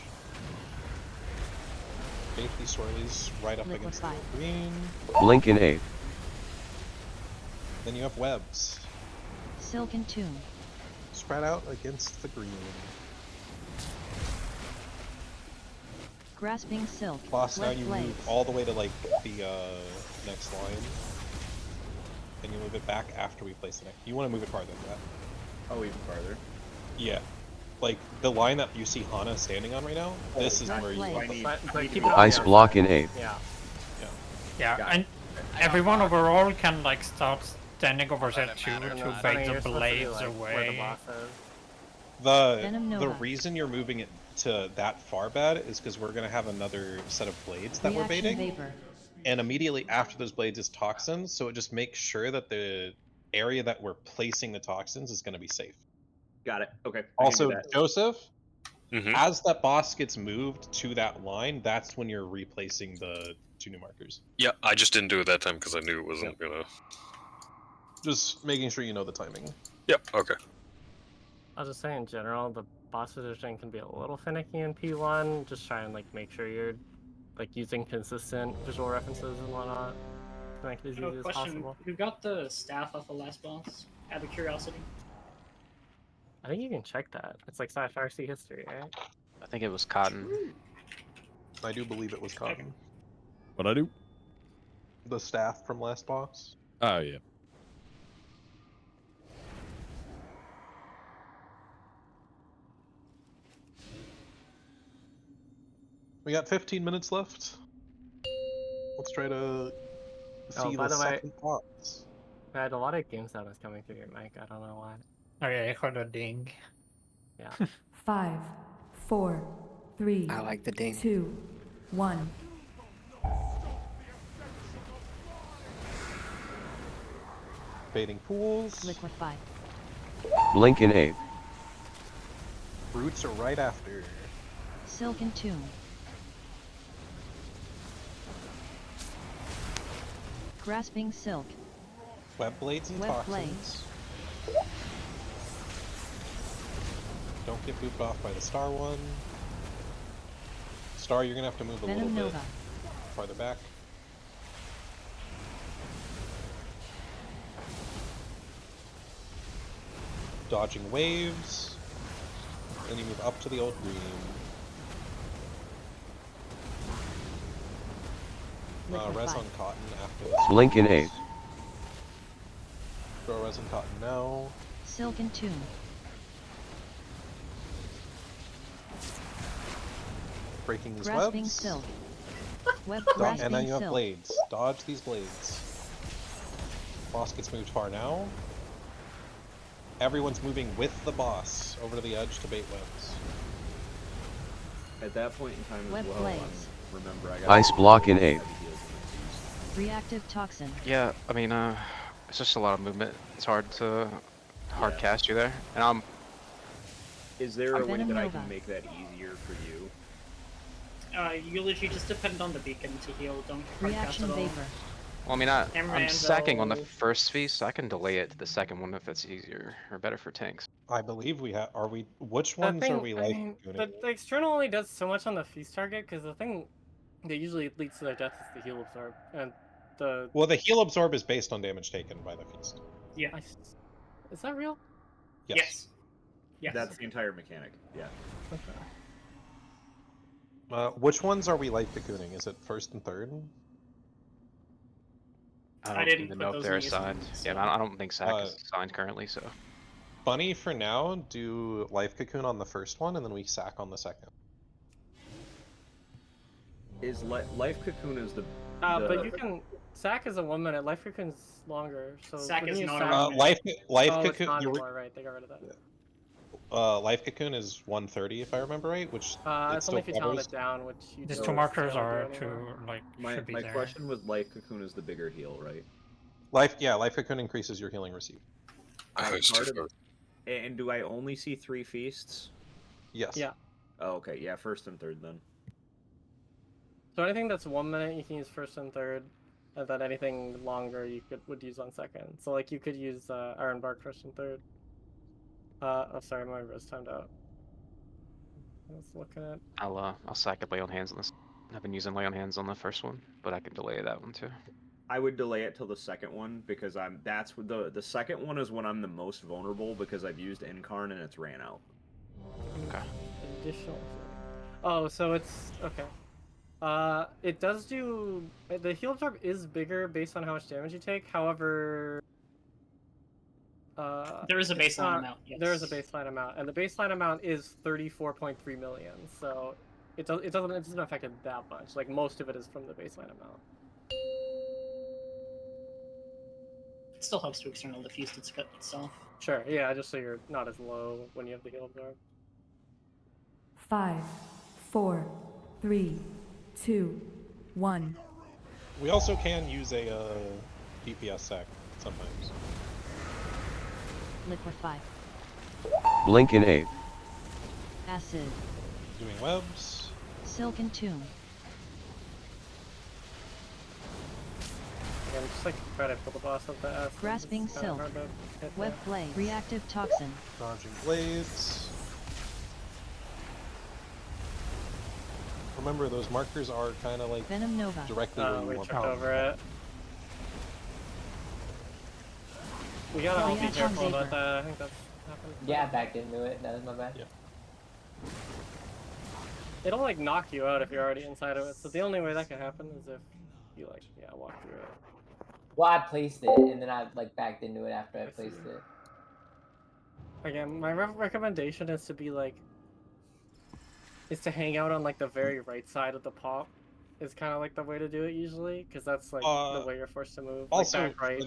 Bait these swirlies right up against the green. Blink in 8. Then you have webs. Silken tomb. Spread out against the green. Grasping silk. Boss, now Web you blades. move all the way to like the next line. And you move it back after we place the next. You want to move it farther than that. Oh, even farther. Yeah. Like the line that you see Hana standing on right now, this is where you want the Ice block in 8. Yeah. Yeah, and everyone overall can like start standing over there too to bait the blades away. The reason you're moving it to that far bad is because we're gonna have another set of blades that we're Reaction baiting, vapor. and immediately after those blades is toxins, so it just makes sure that the area that we're placing the toxins is gonna be safe. Got it. Okay. Also, Joseph, Mm-hmm. as that boss gets moved to that line, that's when you're replacing the 2 new markers. Yeah, I just didn't do it that time because I knew it wasn't gonna. Just making sure you know the timing. Yep. Okay. I'll just say in general, the boss positioning can be a little finicky in P1. Just try and like make sure you're like using consistent visual references and whatnot to make it as easy as possible. Who got the staff off the last boss? Out of curiosity. I think you can check that. It's like Sci-Fi history, right? I think it was Cotton. I do believe it was Cotton. What I do? The staff from last boss. Oh yeah. We got 15 minutes left. Let's try to see by the the way, second boss. I had a lot of game sounds coming through your mic. I don't know why. Oh yeah, I heard a ding. Yeah. 5, 4, 3, I like the ding. 2, 1. Baiting pools. Liquefy. Blink in 8. Roots are right after. Silken tomb. Grasping silk. Web blades and Web toxins. blades. Don't get booped off by the star one. Star, you're gonna have to move a Venom little Nova. bit farther back. Dodging waves. Then you move up to the old green. Res on cotton after this. Blink in 8. Throw res on cotton now. Silken tomb. Breaking these Grasping webs. silk. Web And grasping then you have silk. blades. Dodge these blades. Boss gets moved far now. Everyone's moving with the boss over to the edge to bait webs. At that point in time as Web well, blades. remember I got Ice block in 8. Reactive toxin. Yeah, I mean, it's just a lot of movement. It's hard to cast you there, and I'm. Is there a way Venom that I Nova. can make that easier for you? You literally just depend on the beacon to heal. Don't hard cast Reaction at all. vapor. Well, I mean, I'm stacking on the Emerald. first feast, so I can delay it to the second one if it's easier or better for tanks. I believe we have. Are we? Which The ones thing, are we I like? mean, the external only does so much on the feast target because the thing that usually leads to their death is the heal absorb, and the. Well, the heal absorb is based on damage taken by the feast. Yeah. Is that real? Yes. Yes. That's the entire mechanic. Yeah. Which ones are we life cocooning? Is it first and third? I I don't didn't even put know if those they're in the assigned. assignments, Yeah, so- I don't think SAC is assigned currently, so. Funny for now, do life cocoon on the first one, and then we sack on the second. Is life cocoon is the But you can Sack is a 1 minute. Life Cocoon's longer. So Sack wouldn't is you not sack- a 1 minute. Life oh, Cocoon. it's not anymore, right? They got rid of that. Life Cocoon is 130 if I remember right, which It's only if you talent covers. it down, which you These don't two markers necessarily are do to anymore. like My should be my there. question was Life Cocoon is the bigger heal, right? Life Cocoon increases your healing received. And do I only see 3 feasts? Yes. Yeah. Oh, okay. Yeah, first and third then. So anything that's 1 minute, you can use first and third, and then anything longer you would use on second. So like you could use Iron Bark first and third. Oh, sorry, my wrist timed out. I was looking at. I'll sack it lay on hands on this. I've been using lay on hands on the first one, but I can delay that one too. I would delay it till the second one because that's the second one is when I'm the most vulnerable because I've used Incarn and it's ran out. Okay. Additional. Oh, so it's okay. It does do the heal drop is bigger based on how much damage you take. However, there is a baseline amount. Yes. There is a baseline amount, and the baseline amount is 34.3 million. So it doesn't affect it that much. Like most of it is from the baseline amount. It still helps to external diffuse itself. Sure. Yeah, just so you're not as low when you have the heal drop. 5, 4, 3, 2, 1. We also can use a DPS sack sometimes. Liquefy. Blink in 8. Acid. Doing webs. Silken Tomb. Again, just like try to kill the boss with the acid. Grasping It's kinda Silk. hard to hit Web that. Blade. Reactive Toxin. Dodging blades. Remember, those markers are kind of like Venom Nova. directly where you We want tripped them. over it. We gotta all be Reaction careful about Vapor. that. I think that's happened. Yeah, I backed into it. That was my bad. Yeah. It'll like knock you out if you're already inside of it. So the only way that can happen is if you like walk through it. Well, I placed it, and then I like backed into it after I placed it. Again, my recommendation is to be like, is to hang out on like the very right side of the pop. Is kind of like the way to do it usually, because that's like the way you're forced to move. Also, like back right.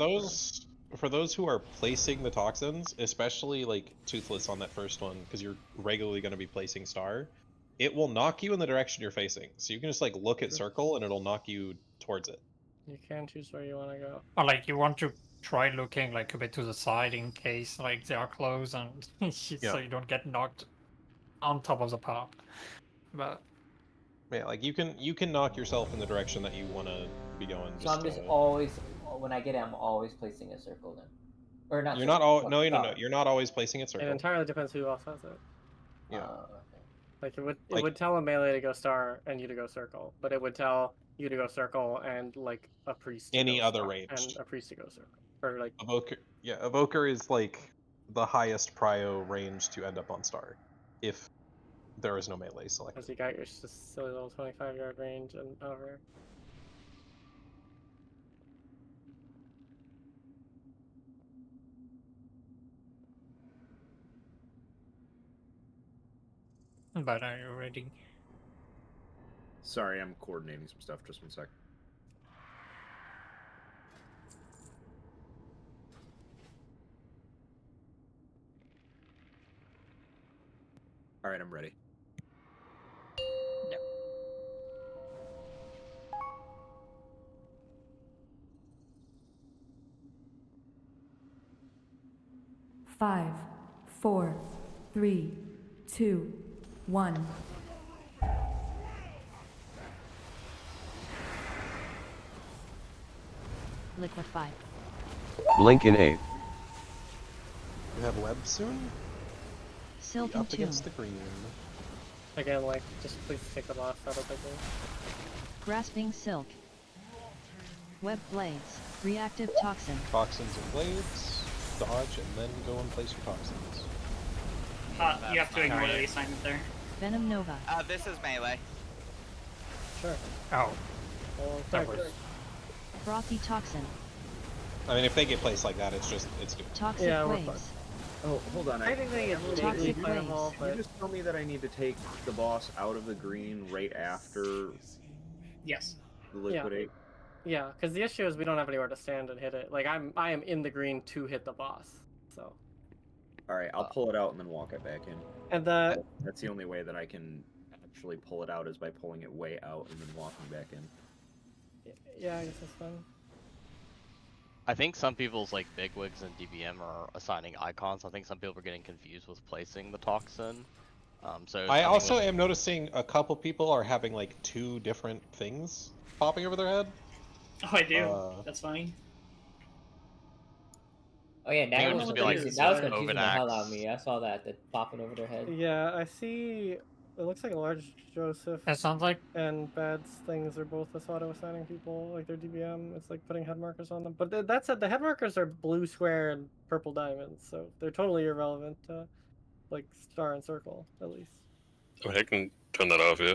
for those who are placing the toxins, especially like Toothless on that first one, because you're regularly going to be placing star, it will knock you in the direction you're facing. So you can just like look at circle and it'll knock you towards it. You can choose where you want to go. Or like you want to try looking like a bit to the side in case like they are close and so you don't get knocked on top of the pop. But yeah, like you can knock yourself in the direction that you want to be going. So I'm just always, when I get it, I'm always placing a circle then. Or not. You're not all. No, you're not always placing it circle. It entirely depends who else has it. Yeah. Like it would tell a melee to go star and you to go circle, but it would tell you to go circle and like a priest to Any go other star, range. and a priest to go circle, or like Evoker. Yeah, Evoker is like the highest prio range to end up on star, if there is no melee selected. as you got your just silly little 25-yard range and over. but are you ready? Sorry, I'm coordinating some stuff. Just one sec. All right, I'm ready. Yep. Five, 4, 3, 2, 1. Liquefy. Blink in 8. You have web soon? Silken Up against Tomb. the green. Again, like just please take the boss out of the game. Grasping Silk. Web Blades. Reactive Toxin. Toxins and blades. Dodge and then go and place your toxins. You have to ignore the assignment there. Venom Nova. This is melee. Sure. Oh. Well, That was... Frothy Toxin. I mean, if they get placed like that, it's good. Toxic Waves. Oh, hold on. I think they get Toxic playable, Waves. Can you just tell me that I need to take the boss out of the green right after Yes. the liquidate? Yeah, because the issue is we don't have anywhere to stand and hit it. Like I am in the green to hit the boss. So. All right, I'll pull it out and then walk it back in. And that's the only way that I can actually pull it out is by pulling it way out and then walking back in. Yeah, I guess that's fine. I think some people's like bigwigs and DBM are assigning icons. I think some people are getting confused with placing the toxin. So I also with... am noticing a couple people are having like 2 different things popping over their head. Oh, I do. That's funny. Oh yeah, that was confusing the hell out of Ovinax. me. I saw that popping over their head. Yeah, I see. It looks like a large Joseph. It sounds like. And Bad's things are both auto assigning people, like their DBM. It's like putting head markers on them. But that said, the head markers are blue square and purple diamonds, so they're totally irrelevant to like star and circle at least. I mean, I can turn that off, yeah.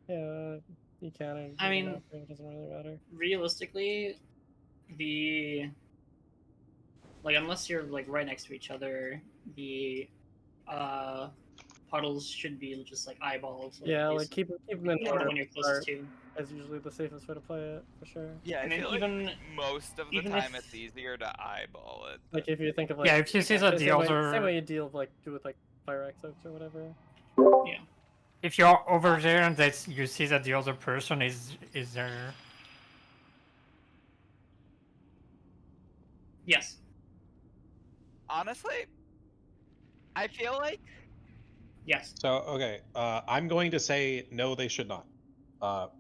Yeah, you can. I mean, it doesn't really matter. Realistically, unless you're like right next to each other, the puddles should be just like eyeballs. Yeah, like keep them in order when you're closest to. Is usually the safest way to play it for sure. Yeah, I And feel even like most of the even time if- it's easier to eyeball it. Like if you think of like Yeah, if you see the deals same way you deal with do with like fire exits or whatever. Yeah. If you're over there and you see that the other person is there. Yes. Honestly, I feel like. Yes. So okay, I'm going to say no, they should not,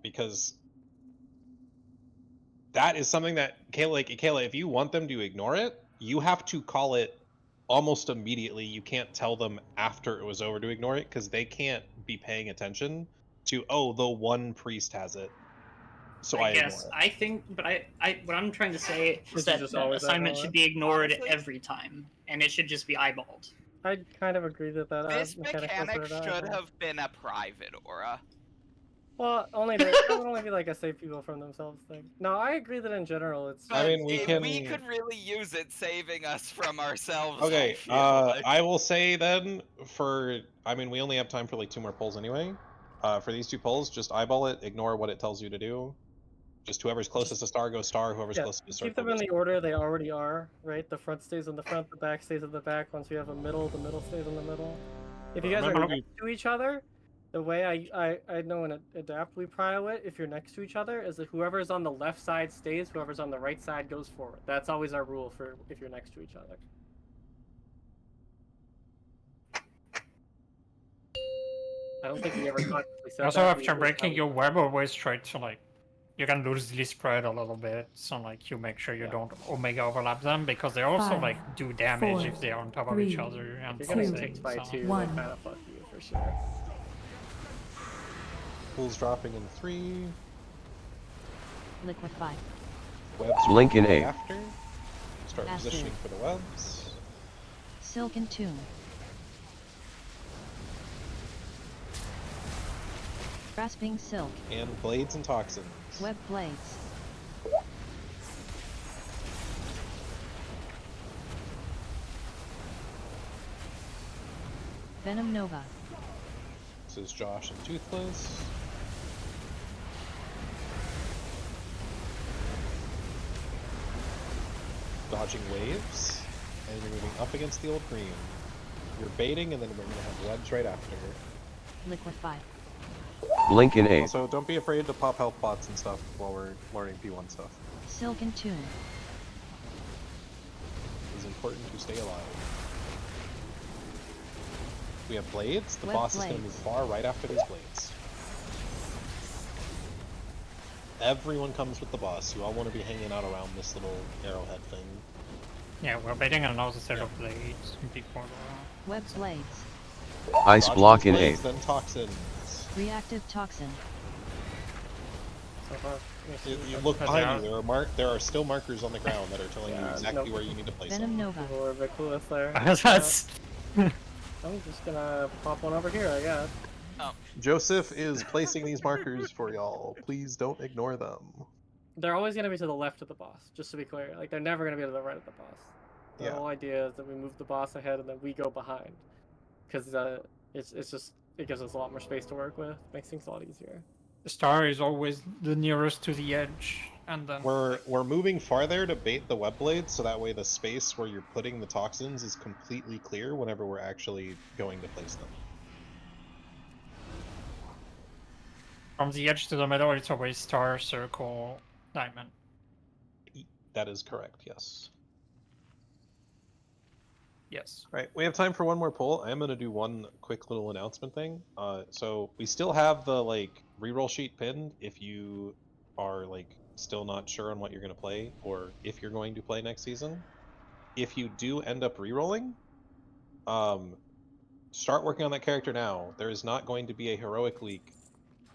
because that is something that Kayla, if you want them to ignore it, you have to call it almost immediately. You can't tell them after it was over to ignore it because they can't be paying attention to the one priest has it. So I guess ignore it. I think, but what I'm trying to say is that just the always assignment eyeball should it? be ignored Honestly? every time, and it should just be eyeballed. I kind of agree that This mechanic mechanic should have been a private aura. Well, it would only be like a save people from themselves thing. No, I agree that in general it's. I mean, we We could really use it saving us from ourselves. Okay, I feel like. I will say then we only have time for like 2 more polls anyway. For these 2 polls, just eyeball it, ignore what it tells you to do. Just whoever's closest to star goes star, whoever's closest to circle. Keep them in the order they already are, right? The front stays in the front, the back stays in the back. Once we have a middle, the middle stays in the middle. If you guys are next to each other, the way I know in Adapt we prio it, if you're next to each other, is that whoever's on the left side stays, whoever's on the right side goes forward. That's always our rule for if you're next to each other. I don't think we ever consciously said Also, that. after breaking your web, always try to like, you can loosely spread a little bit, so like you make sure you don't omega overlap them because they also 5, like do damage 4, if they are on top of 3, each other and If you're getting something. kicked by So. 2, One. then kind of fuck you for sure. Pools dropping in 3. Liquefy. Webs Blink in 8. after. Start Acid. positioning for the webs. Silken Tomb. Grasping Silk. And blades and toxins. Web Blades. Venom Nova. This is Josh and Toothless. Dodging waves, and you're moving up against the old green. You're baiting, and then we're going to have webs right after. Liquefy. Blink in 8. Also, don't be afraid to pop health pots and stuff while we're learning P1 stuff. Silken Tomb. It's important to stay alive. We have blades. The Web boss is going to blades. move far right after these blades. Everyone comes with the boss. You all want to be hanging out around this little arrowhead thing. Yeah, we're baiting another set of blades before Web Blades. Ice Dodge block these in blades, 8. Then toxins. Reactive Toxin. You look behind you. There are still markers on the ground that are telling you exactly where you need to place Venom them. Nova. Or Viculus there. That's. I'm just gonna pop one over here, I guess. Joseph is placing these markers for y'all. Please don't ignore them. They're always gonna be to the left of the boss, just to be clear. Like they're never gonna be to the right of the boss. The whole idea is that we move the boss ahead and then we go behind, because it gives us a lot more space to work with, makes things a lot easier. Star is always the nearest to the edge, and then We're moving farther to bait the web blades, so that way the space where you're putting the toxins is completely clear whenever we're actually going to place them. from the edge to the middle, it's always star, circle, diamond. That is correct, yes. Yes. Right, we have time for one more poll. I am going to do one quick little announcement thing. So we still have the like reroll sheet pinned if you are like still not sure on what you're going to play, or if you're going to play next season. If you do end up rerolling, start working on that character now. There is not going to be a heroic league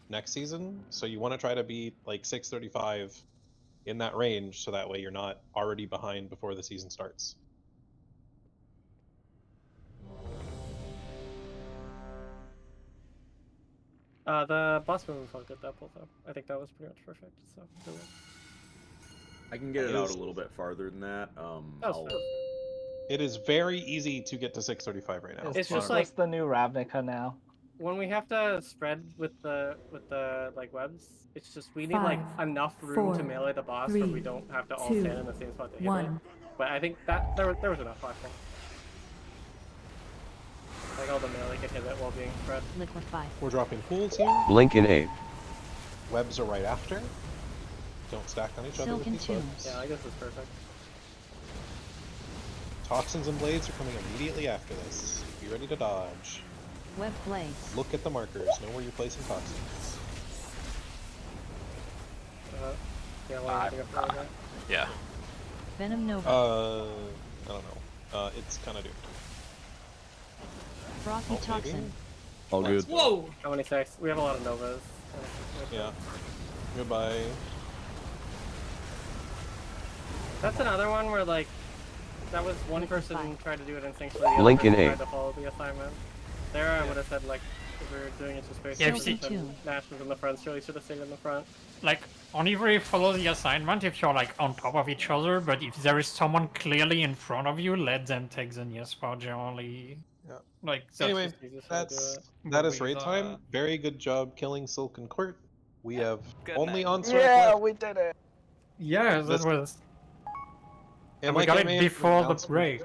next season, so you want to try to be like 635 in that range, so that way you're not already behind before the season starts. The boss move felt good that pulled up. I think that was pretty much perfect. So. I can get it out a little bit farther than that. It is very easy to get to 635 right now. It's just like the new Ravnica now. when we have to spread with the like webs, it's just we need like 5, enough room to 4, melee the boss 3, where we don't have to all 2, stand in the same spot to hit 1. it. But I think that there was enough, I think. Like all the melee could hit it while being spread. Liquefy. We're dropping pools here. Blink in A. Webs are right after. Don't stack on each other with Silken these too. webs. Yeah, I guess it's perfect. Toxins and blades are coming immediately after this. Be ready to dodge. Web blades. Look at the markers. Know where you're placing toxins. Yeah, well, I think I forgot that. Yeah. Venom Nova. I don't know. It's kind of doomed. Frothy maybe? toxin. All good. Whoa! How many sex? We have a lot of novas. Yeah. Goodbye. That's another one where like that was one person tried to do it instinctually, the other Blink in person A. tried to follow the assignment. There I would have said like if we were doing it to space, Yeah, Nash was in the front, so he should have stayed in the front. Like, only where you follow the assignment if you're like on top of each other, but if there is someone clearly in front of you, let them take the near spot generally. Yeah. Like, Anyway, that is raid time. Very good job killing Silken Court. We have only Ansurek left. we did it. Yeah, that This- was. And we like got I it made before the announcement- break.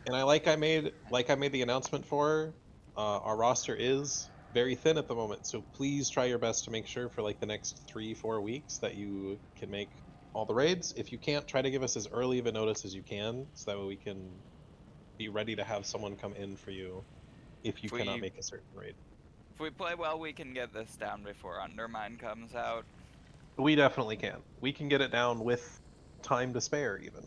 And I made the announcement for, our roster is very thin at the moment, so please try your best to make sure for like the next 3-4 weeks that you can make all the raids. If you can't, try to give us as early of a notice as you can, so that way we can be ready to have someone come in for you if you cannot make a certain raid. If we play well, we can get this down before Undermine comes out. We definitely can. We can get it down with time to spare, even.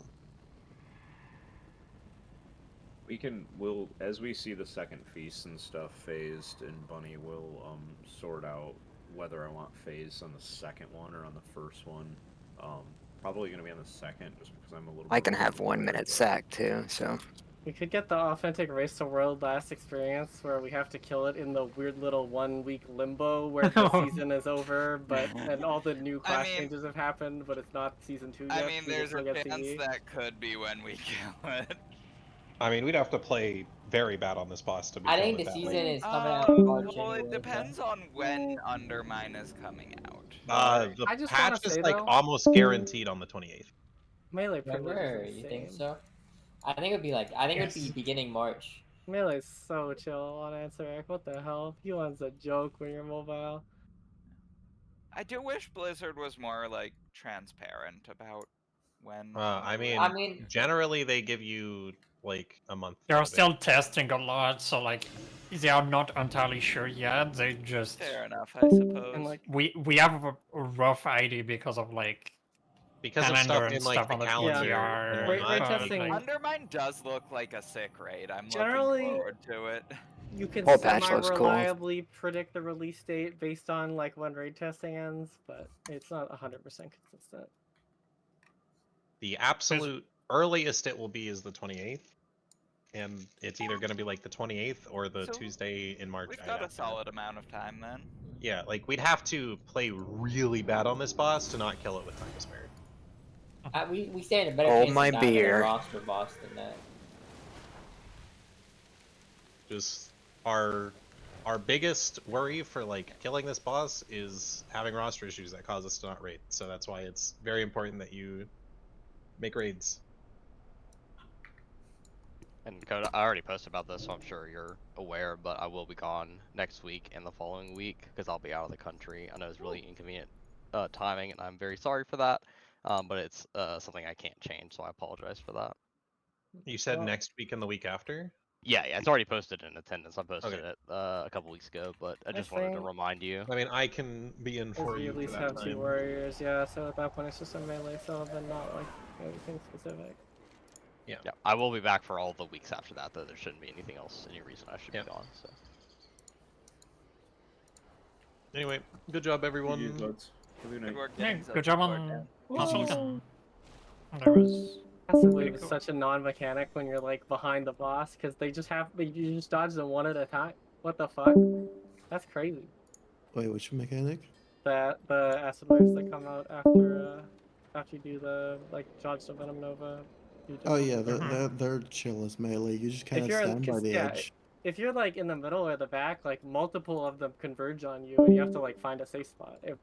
We'll as we see the second feast and stuff phased, and Bunny will sort out whether I want phase on the second one or on the first one. Probably gonna be on the second, just because I'm a little. I can have 1 minute sack too, so. We could get the authentic Race to World last experience where we have to kill it in the weird little 1 week limbo where the season is over, but and all the new class changes have happened, but it's not season 2 yet. I mean, there's a chance that could be when we kill it. I mean, we'd have to play very bad on this boss to be. I think the season is coming out in March Well, anyway, it depends on when Undermine is coming out. The I just patch wanna is say, like though- almost guaranteed on the 28th. Melee privilege Remember, is you think insane. so? I think it'd be like it would be beginning March. Melee's so chill on Ansurek. What the hell? He wants a joke when you're mobile. I do wish Blizzard was more like transparent about when. I mean, generally they give you like a month. They're still testing a lot, so like they are not entirely sure yet. They just Fair enough, I suppose. And like we have a rough idea because of like because of calendar stuff and in like stuff the on the calendar. PTR, Raid but, testing- like, Undermine does look like a sick raid. I'm Generally- looking forward to it. You can Whole patch looks cool. semi-reliably predict the release date based on like when raid testing ends, but it's not 100% consistent. The absolute earliest it will be is the 28th, and it's either going to be like the 28th or the So, Tuesday in March. We've right got a after. solid amount of time then. Yeah, like we'd have to play really bad on this boss to not kill it with time to spare. We stand a better Hold chance my of not getting beer. a roster boss than that. Just our Our biggest worry for like killing this boss is having roster issues that cause us to not raid. So that's why it's very important that you make raids. And Code, I already posted about this, so I'm sure you're aware, but I will be gone next week and the following week because I'll be out of the country. I know it's really inconvenient timing, and I'm very sorry for that. But it's something I can't change, so I apologize for that. You said next week and the week after? Yeah, it's already posted in attendance. I posted Okay. it a couple weeks ago, but I just wanted to remind you. I mean, I can be in for you at for least that have time. 2 warriors, yeah, so at that point it's just a melee cell, then not like anything specific. Yeah. I will be back for all the weeks after that, though. There shouldn't be anything else, any reason I should be gone. So. Anyway, good job, everyone. Good work Yeah, getting good job on Whoa. Silken. That was Possibly pretty it's cool. such a non-mechanic when you're like behind the boss because they just you just dodge them one at a time. What the fuck? That's crazy. Wait, which mechanic? The acid waves that come out after you do the like dodge the Venom Nova. Oh yeah, they're chill as melee. You just kind If of you're stand by the yeah, edge. if you're like in the middle or the back, like multiple of them converge on you, and you have to like find a safe spot. But